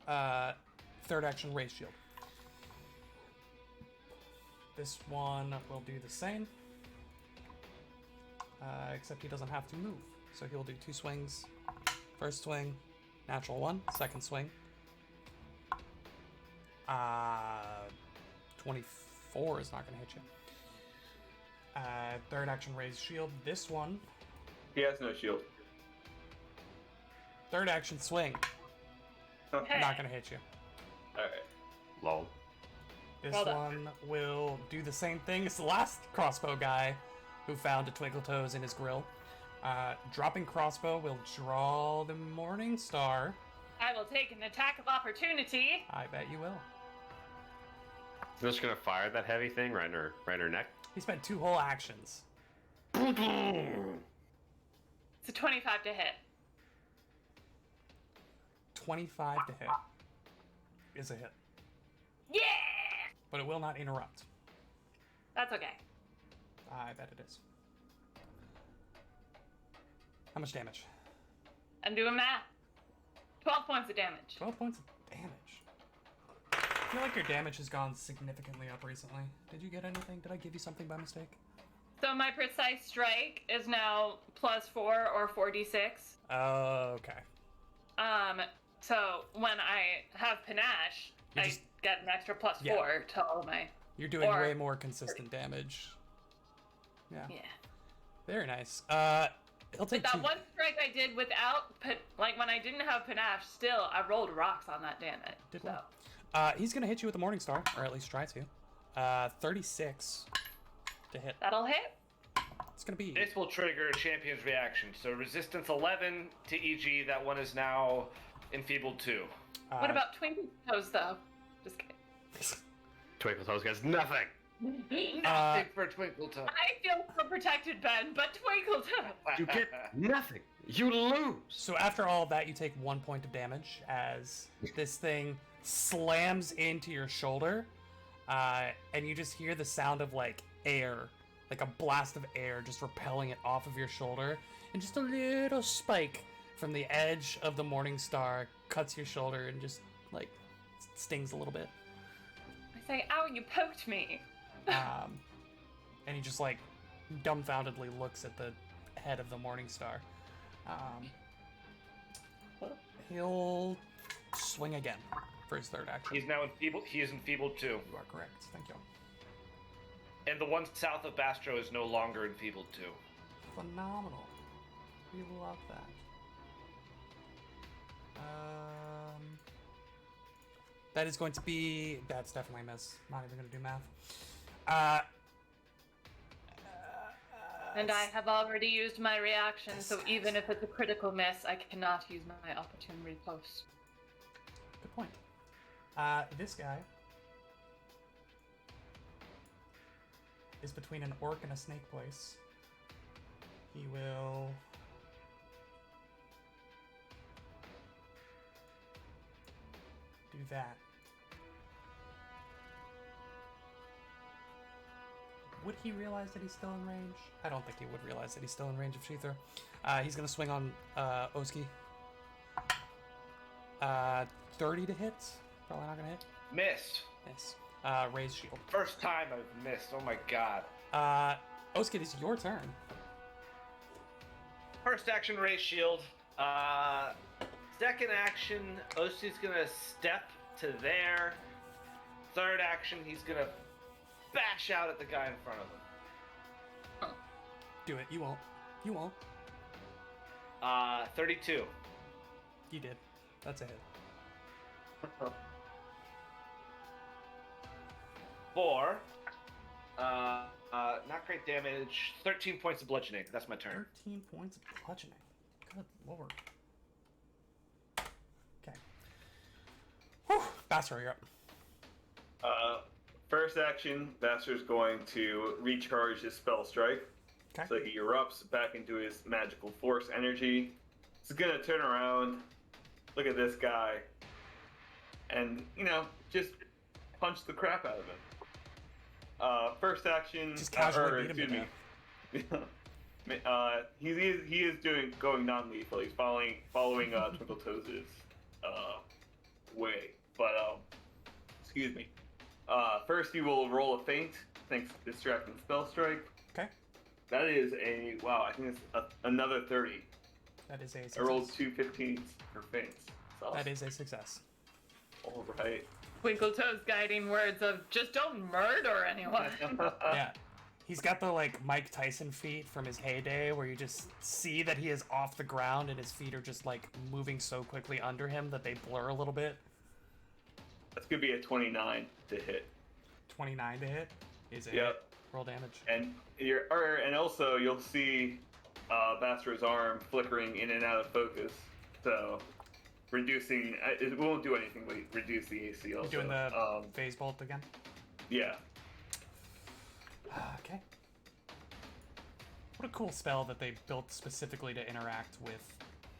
Third action, raise shield. This one will do the same. Except he doesn't have to move. So he'll do 2 swings. First swing, natural 1. Second swing. 24 is not going to hit you. Third action, raise shield. This one, He has no shield. third action, swing. Hey. Not going to hit you. Alright. Lol. This Well done. one will do the same thing as the last crossbow guy who found a Twinkle Toes in his grill. Dropping crossbow will draw the Morning Star. I will take an attack of opportunity. I bet you will. I'm just gonna fire that heavy thing right in her neck. He spent 2 whole actions. It's a 25 to hit. 25 to hit is a hit, Yeah! but it will not interrupt. That's okay. I bet it is. How much damage? I'm doing math. 12 points of damage. 12 points of damage. I feel like your damage has gone significantly up recently. Did you get anything? Did I give you something by mistake? So my precise strike is now +4 or 4d6. Okay. So when I have panache, You I just- get an extra +4 Yeah. to all of my. You're doing Or- way more consistent damage. Yeah. Yeah. Very nice. He'll take But that 2. one strike I did without, like when I didn't have panache, still I rolled rocks on that damage. Did so. well. He's gonna hit you with the Morning Star, or at least try to. 36 to hit. That'll hit. It's gonna be. This will trigger champion's reaction. So resistance 11 to EG. That one is now enfeebled 2. What about Twinkle Toes though? Just kidding. Twinkle Toes gets nothing. Nothing for Twinkle Toes. I feel so protected, Ben, but Twinkle Toes. You get nothing. You lose. So after all of that, you take 1 point of damage as this thing slams into your shoulder, and you just hear the sound of like air, like a blast of air, just repelling it off of your shoulder, and just a little spike from the edge of the Morning Star cuts your shoulder and just like stings a little bit. I say, ow, you poked me. And he just like dumbfoundedly looks at the head of the Morning Star. He'll swing again for his third action. He's now enfeebled. He is enfeebled 2. You are correct. Thank you. And the one south of Bastro is no longer enfeebled 2. Phenomenal. We love that. That is going to be. That's definitely a miss. Not even going to do math. And I have already used my reaction, so even if it's a critical miss, I cannot use my opportune riposte. Good point. This guy is between an orc and a snake place. He will. Do that. Would he realize that he's still in range? I don't think he would realize that he's still in range of Sheether. He's gonna swing on Oski. 30 to hit. Probably not gonna hit. Missed. Miss. Raise shield. First time I've missed. Oh my god. Oskid, it's your turn. First action, raise shield. Second action, Osti's gonna step to there. Third action, he's gonna bash out at the guy in front of him. Do it. You won't. You won't. 32. You did. That's a hit. 4. Not great damage. 13 points of bludgeoning. That's my turn. 13 points of bludgeoning. Good lord. Okay. Whew. Bassro, you're up. First action, Bastar's going to recharge his spell strike. Okay. So he erupts back into his magical force energy. He's gonna turn around, look at this guy, and just punch the crap out of him. First action, Just casually beat him to death. he is going non-lethal. He's following Twinkle Toes' way. But excuse me. First, he will roll a feint, thanks to distracting spell strike. Okay. That is I think it's another 30. That is a success. I rolled 2 15s for feints. That is a success. All right. Twinkle Toes guiding words of just don't murder anyone. Yeah. He's got the Mike Tyson feet from his heyday where you just see that he is off the ground and his feet are just moving so quickly under him that they blur a little bit. That's gonna be a 29 to hit. 29 to hit is a Yep. roll damage. And also you'll see Bastro's arm flickering in and out of focus. So reducing it won't do anything but reduce the AC also. You're doing the phase bolt again? Yeah. Okay. What a cool spell that they built specifically to interact with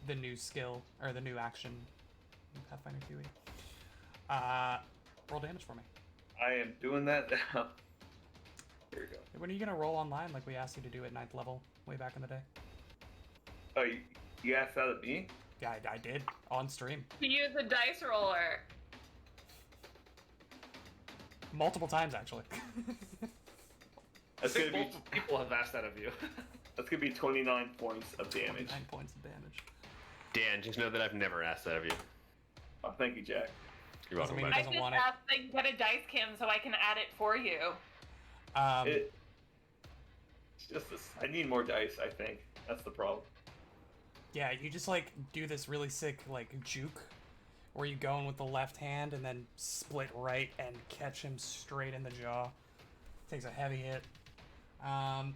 the new skill, or the new action in Pathfinder 2e. Roll damage for me. I am doing that now. Here we go. When are you gonna roll online like we asked you to do at 9th level way back in the day? Oh, you asked that of me? Yeah, I did on stream To use a dice roller. multiple times actually. I That's think gonna be both people have asked that of you. that's gonna be 29 points of damage. 9 points of damage. Dan, just know that I've never asked that of you. Oh, thank you, Jack. You're Doesn't welcome, mean buddy. I doesn't just want it. asked like get a dice cam so I can add it for you. It's just this. I need more dice. I think that's the problem. Yeah, you just do this really sick juke where you go in with the left hand and then split right and catch him straight in the jaw. Takes a heavy hit. How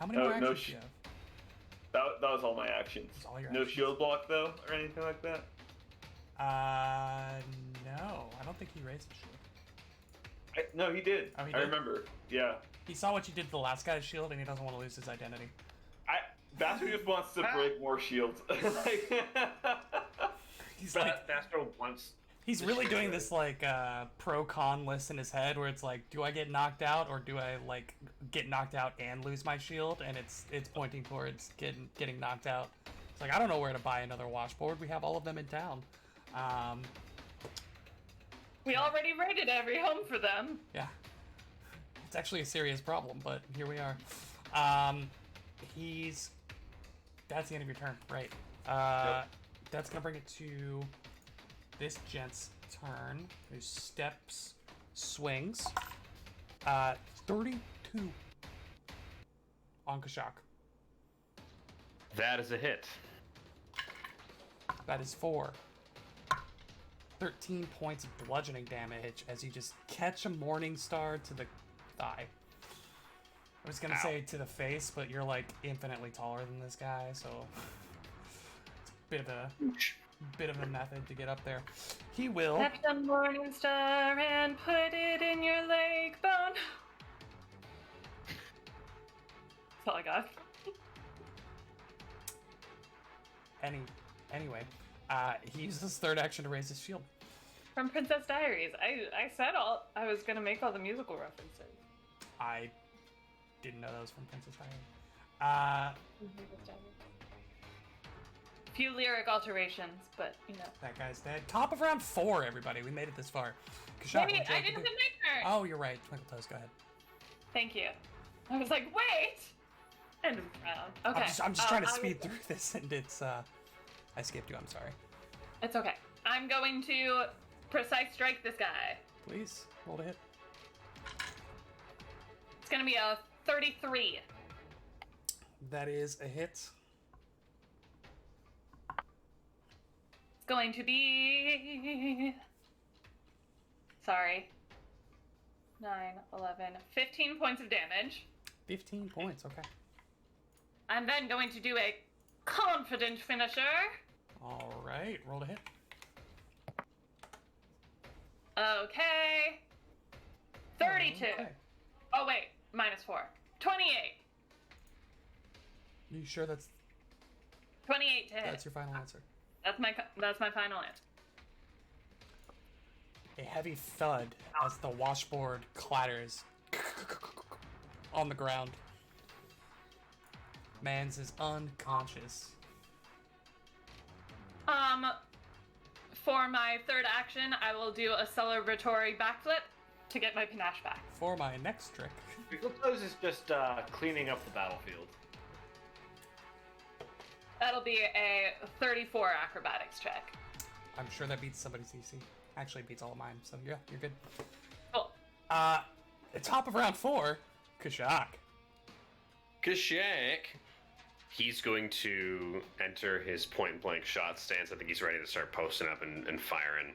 many more No actions do you have? That was all my actions. That's all your No actions. shield block though, or anything like that. No. I don't think he raised the shield. No, he did. Oh, he I did? remember. Yeah. He saw what you did to the last guy's shield and he doesn't want to lose his identity. Bastard just wants to break more shields. He's like, Bastro wants. he's really doing this pro-con list in his head where it's do I get knocked out or do I get knocked out and lose my shield? And it's pointing towards getting knocked out. It's I don't know where to buy another washboard. We have all of them in town. We already raided every home for them. Yeah. It's actually a serious problem, but here we are. That's the end of your turn, right? That's gonna bring it to this gent's turn. Who steps, swings. 32 on Kashak. That is a hit. That is 4. 13 points of bludgeoning damage as you just catch a Morning Star to the thigh. I was gonna Ow. say to the face, but you're infinitely taller than this guy, so it's a bit of a method to get up there. He will. Catch the morning star and put it in your leg bone. That's all I got. Anyway, he uses his third action to raise his shield. From Princess Diaries. I said I was gonna make all the musical references. I didn't know that was from Princess Diaries. few lyric alterations, but you know. That guy's dead. Top of round 4, everybody. We made it this far. Kashak, Maybe what'd you I like to didn't do? do my turn. Oh, you're right. Twinkle Toes, go ahead. Thank you. I was like, wait. End of round. Okay. I'm just trying to I will- speed through this, and it's I skipped you. I'm sorry. It's okay. I'm going to precise strike this guy. Please roll to hit. It's gonna be a 33. That is a hit. It's going to be. Sorry. 9, 11, 15 points of damage. 15 points. Okay. I'm then going to do a confident finisher. All right. Roll to hit. Okay. 32. Okay. Oh, wait. -4. 28. You sure that's 28 to hit. your final answer? That's my final answer. A heavy thud as the washboard clatters on the ground. Mans is unconscious. For my third action, I will do a celebratory backflip to get my panache back. For my next trick, Twinkletose is just cleaning up the battlefield. That'll be a 34 acrobatics check. I'm sure that beats somebody's DC. Actually, it beats all of mine, so yeah, you're good. Cool. Top of round 4, Kashak. Kashak. He's going to enter his point blank shot stance. I think he's ready to start posting up and firing.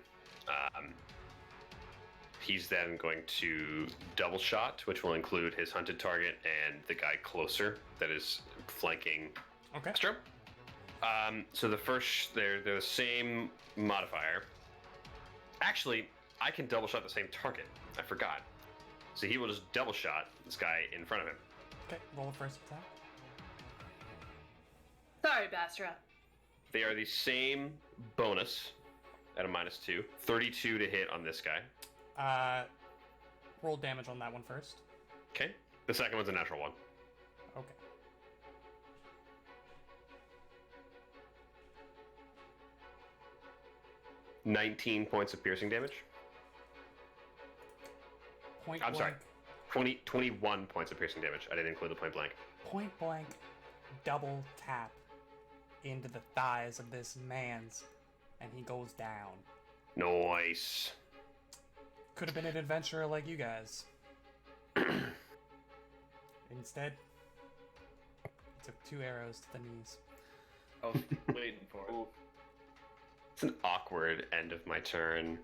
He's then going to double shot, which will include his hunted target and the guy closer that is flanking Okay. Astro. So the first, they're the same modifier. Actually, I can double shot the same target. I forgot. So he will just double shot this guy in front of him. Okay, roll the first attack. Sorry, Bastra. They are the same bonus at a -2. 32 to hit on this guy. Roll damage on that one first. Okay. The second one's a natural one. Okay. $19 points of piercing damage. Point I'm blank. sorry. 21 points of piercing damage. I didn't include the point blank. Point blank double tap into the thighs of this man's, and he goes down. Nice. Could have been an adventurer like you guys. Instead, he took 2 arrows to the knees. I was waiting for it. It's an awkward end of my turn.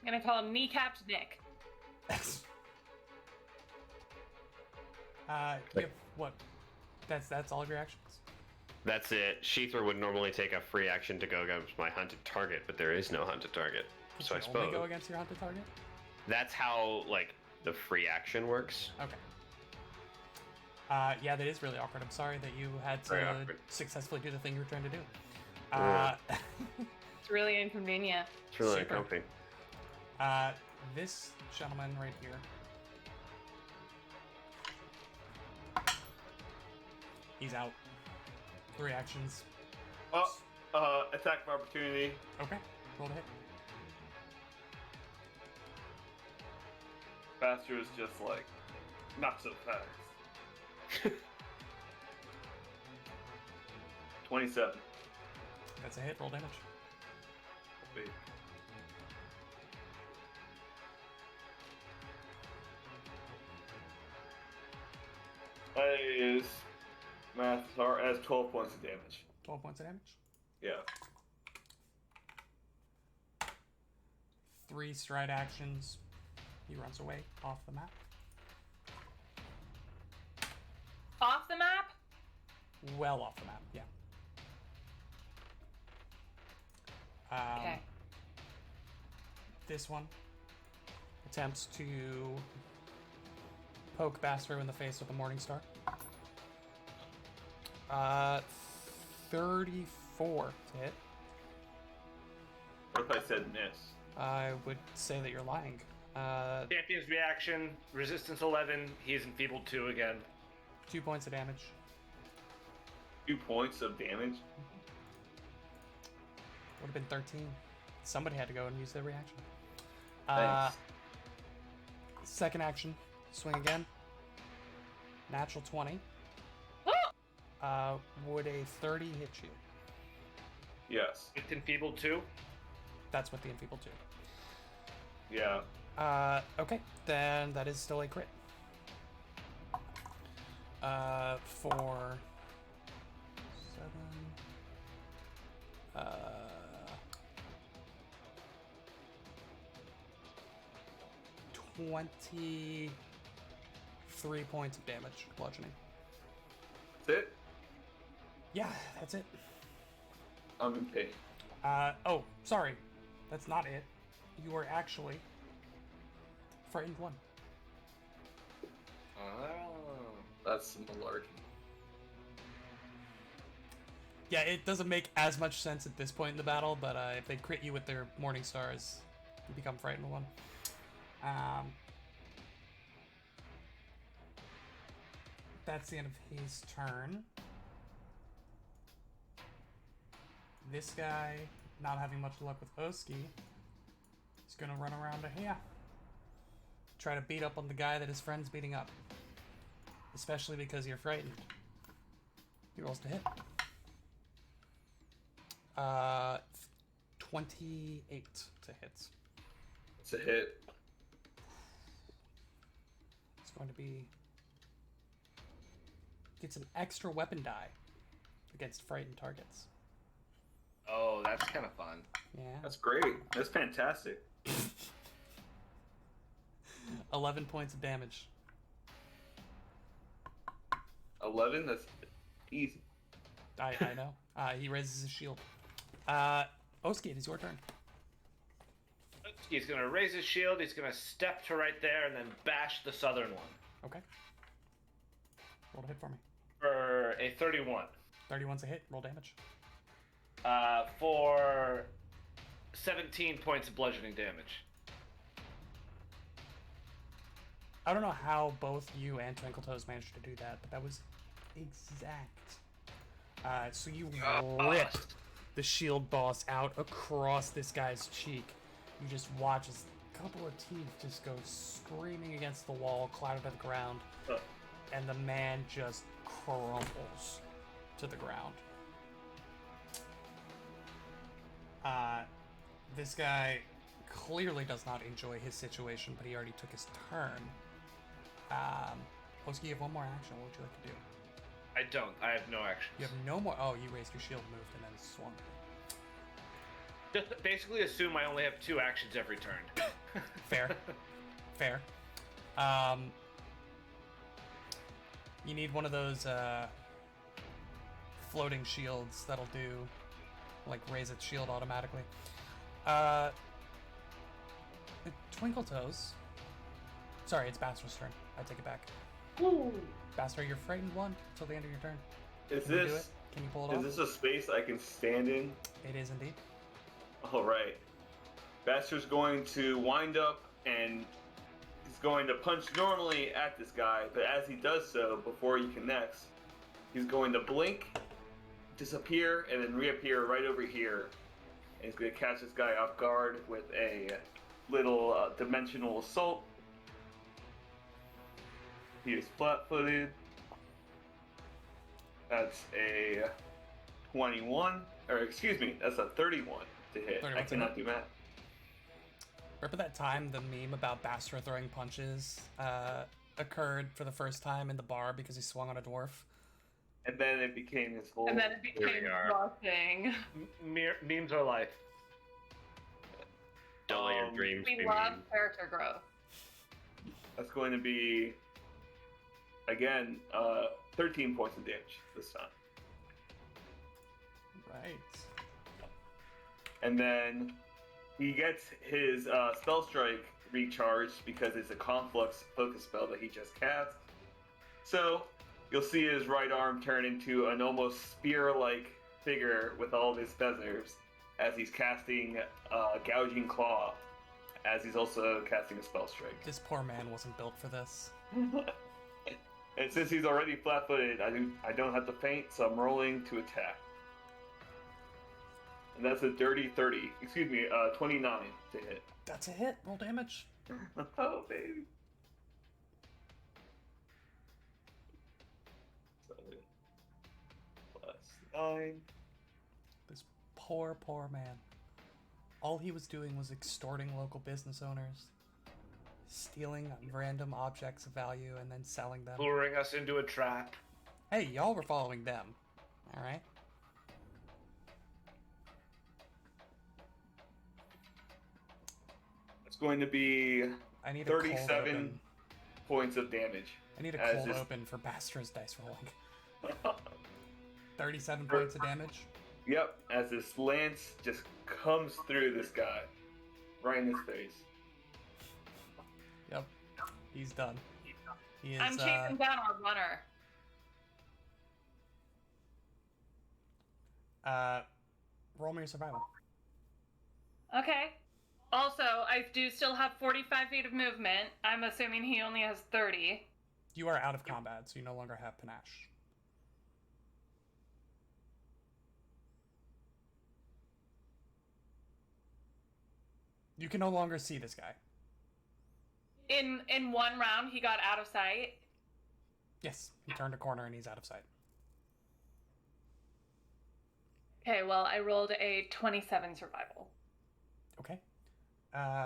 I'm gonna call him Kneecapped Nick. You have what? That's all of your actions? That's it. Sheether would normally take a free action to go against my hunted target, but there is no hunted target. So I Can you only suppose go against your hunted target? that's how like the free action works. Okay. Yeah, that is really awkward. I'm sorry that you had Very to awkward. successfully do the thing you were trying to do. Yeah. It's really inconvenient. It's really Super. uncomfy. This gentleman right here. He's out. 3 actions. Attack of opportunity. Okay, roll to hit. Faster is just like, not so fast. 27. That's a hit. Roll damage. Wait. That is math hard. Has 12 points of damage. 12 points of damage. Yeah. 3 stride actions. He runs away off the map. Off the map? Well off the map, yeah. Okay. This one attempts to poke Bastro in the face with a Morning Star. 34 to hit. What if I said miss? I would say that you're lying. Champion's reaction, resistance 11. He's enfeebled 2 again. 2 points of damage. 2 points of damage. Would have been 13. Somebody had to go and use their reaction. Thanks. Second action, swing again. Natural 20. Would a 30 hit you? Yes. It's enfeebled too. That's what the enfeebled do. Yeah. Okay, then that is still a crit. For 7. 23 points of damage, bludgeoning. That's it? Yeah, that's it. I'm in pain. Oh, sorry. That's not it. You are actually frightened 1. Oh. That's malarkey. Yeah, it doesn't make as much sense at this point in the battle, but if they crit you with their Morning Stars, you become frightened 1. That's the end of his turn. This guy, not having much luck with Oski, is gonna run around to here. Try to beat up on the guy that his friend's beating up. Especially because you're frightened. He rolls to hit. 28 to hit. It's a hit. It's going to be... Gets an extra weapon die against frightened targets. Oh, that's kind of fun. Yeah. That's great. That's fantastic. 11 points of damage. 11? That's easy. I know. He raises his shield. Oski, it is your turn. He's gonna raise his shield. He's gonna step to right there and then bash the southern one Okay. Roll to hit for me. for a 31. 31's a hit. Roll damage. For 17 points of bludgeoning damage. I don't know how both you and Twinkle Toes managed to do that, but that was exact. So you rip the shield boss out across this guy's cheek. You just watch as a couple of teeth just go screaming against the wall, clatter to the ground, and the man just crumbles to the ground. This guy clearly does not enjoy his situation, but he already took his turn. Oski, you have one more action. What would you like to do? I don't. I have no actions. You have no more. Oh, you raised your shield, moved, and then swung. Just basically assume I only have 2 actions every turn. Fair. Fair. You need one of those floating shields that'll do, like, raise its shield automatically. Twinkle Toes. Sorry, it's Bastar's turn. I take it back. Bastard, you're frightened 1 till the end of your turn. Is Can you do this it? Can you pull it is off? this a space I can stand in? It is indeed. All right. Bastard's going to wind up and he's going to punch normally at this guy, but as he does so, before he connects, he's going to blink, disappear, and then reappear right over here. And he's going to catch this guy off guard with a little dimensional assault. He is flat-footed. That's a 21, or excuse me, that's a 31 to hit. 31 I to cannot hit. do math. Remember that time the meme about Bastra throwing punches occurred for the first time in the bar because he swung on a dwarf? And then it became his whole. And then it Here became we are. nothing. Memes are life. Don't let your dreams We be love mean. character growth. That's going to be, again, 13 points of damage this time. Right. And then he gets his spell strike recharged because it's a conflux focus spell that he just cast. So you'll see his right arm turn into an almost spear-like figure with all of his feathers as he's casting Gouging Claw, as he's also casting a spell strike. This poor man wasn't built for this. And since he's already flat-footed, I don't have to feint, so I'm rolling to attack. And that's a dirty 30. Excuse me, 29 to hit. That's a hit. Roll damage. Oh, baby. 7 plus 9. This poor, poor man. All he was doing was extorting local business owners, stealing random objects of value, and then selling them. Luring us into a trap. Hey, y'all were following them. Alright? It's going to be I need a cold 37 open. points of damage. I need a as cold this- open for Bastra's dice rolling. 37 points of damage. Yep, as this lance just comes through this guy. Right in his face. Yep. He's done. He is, I'm chasing down our runner. roll me your survival. Okay. Also, I do still have 45 feet of movement. I'm assuming he only has 30. You are out of combat, so you no longer have panache. You can no longer see this guy. In one round, he got out of sight. Yes, he turned a corner and he's out of sight. Okay, well, I rolled a 27 survival. Okay. Are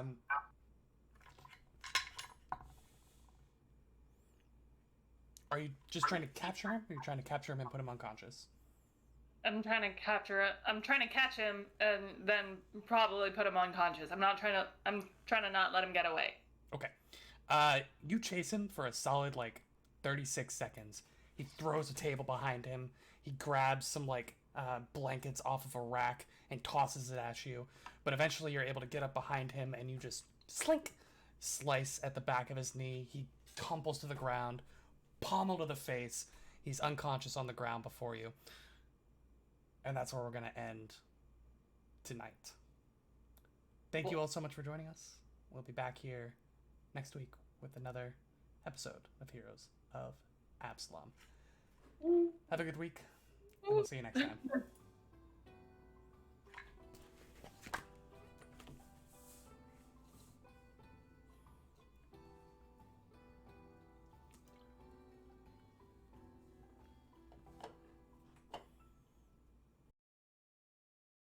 you just trying to capture him? Or are you trying to capture him and put him unconscious? I'm trying to capture it. I'm trying to catch him and then probably put him unconscious. I'm trying to not let him get away. Okay. You chase him for a solid, 36 seconds. He throws a table behind him. He grabs some, blankets off of a rack and tosses it at you. But eventually you're able to get up behind him and you just slice at the back of his knee. He tumbles to the ground, pommel to the face. He's unconscious on the ground before you. And that's where we're going to end tonight. Thank you all so much for joining us. We'll be back here next week with another episode of Heroes of Absalom. Have a good week, and we'll see you next time.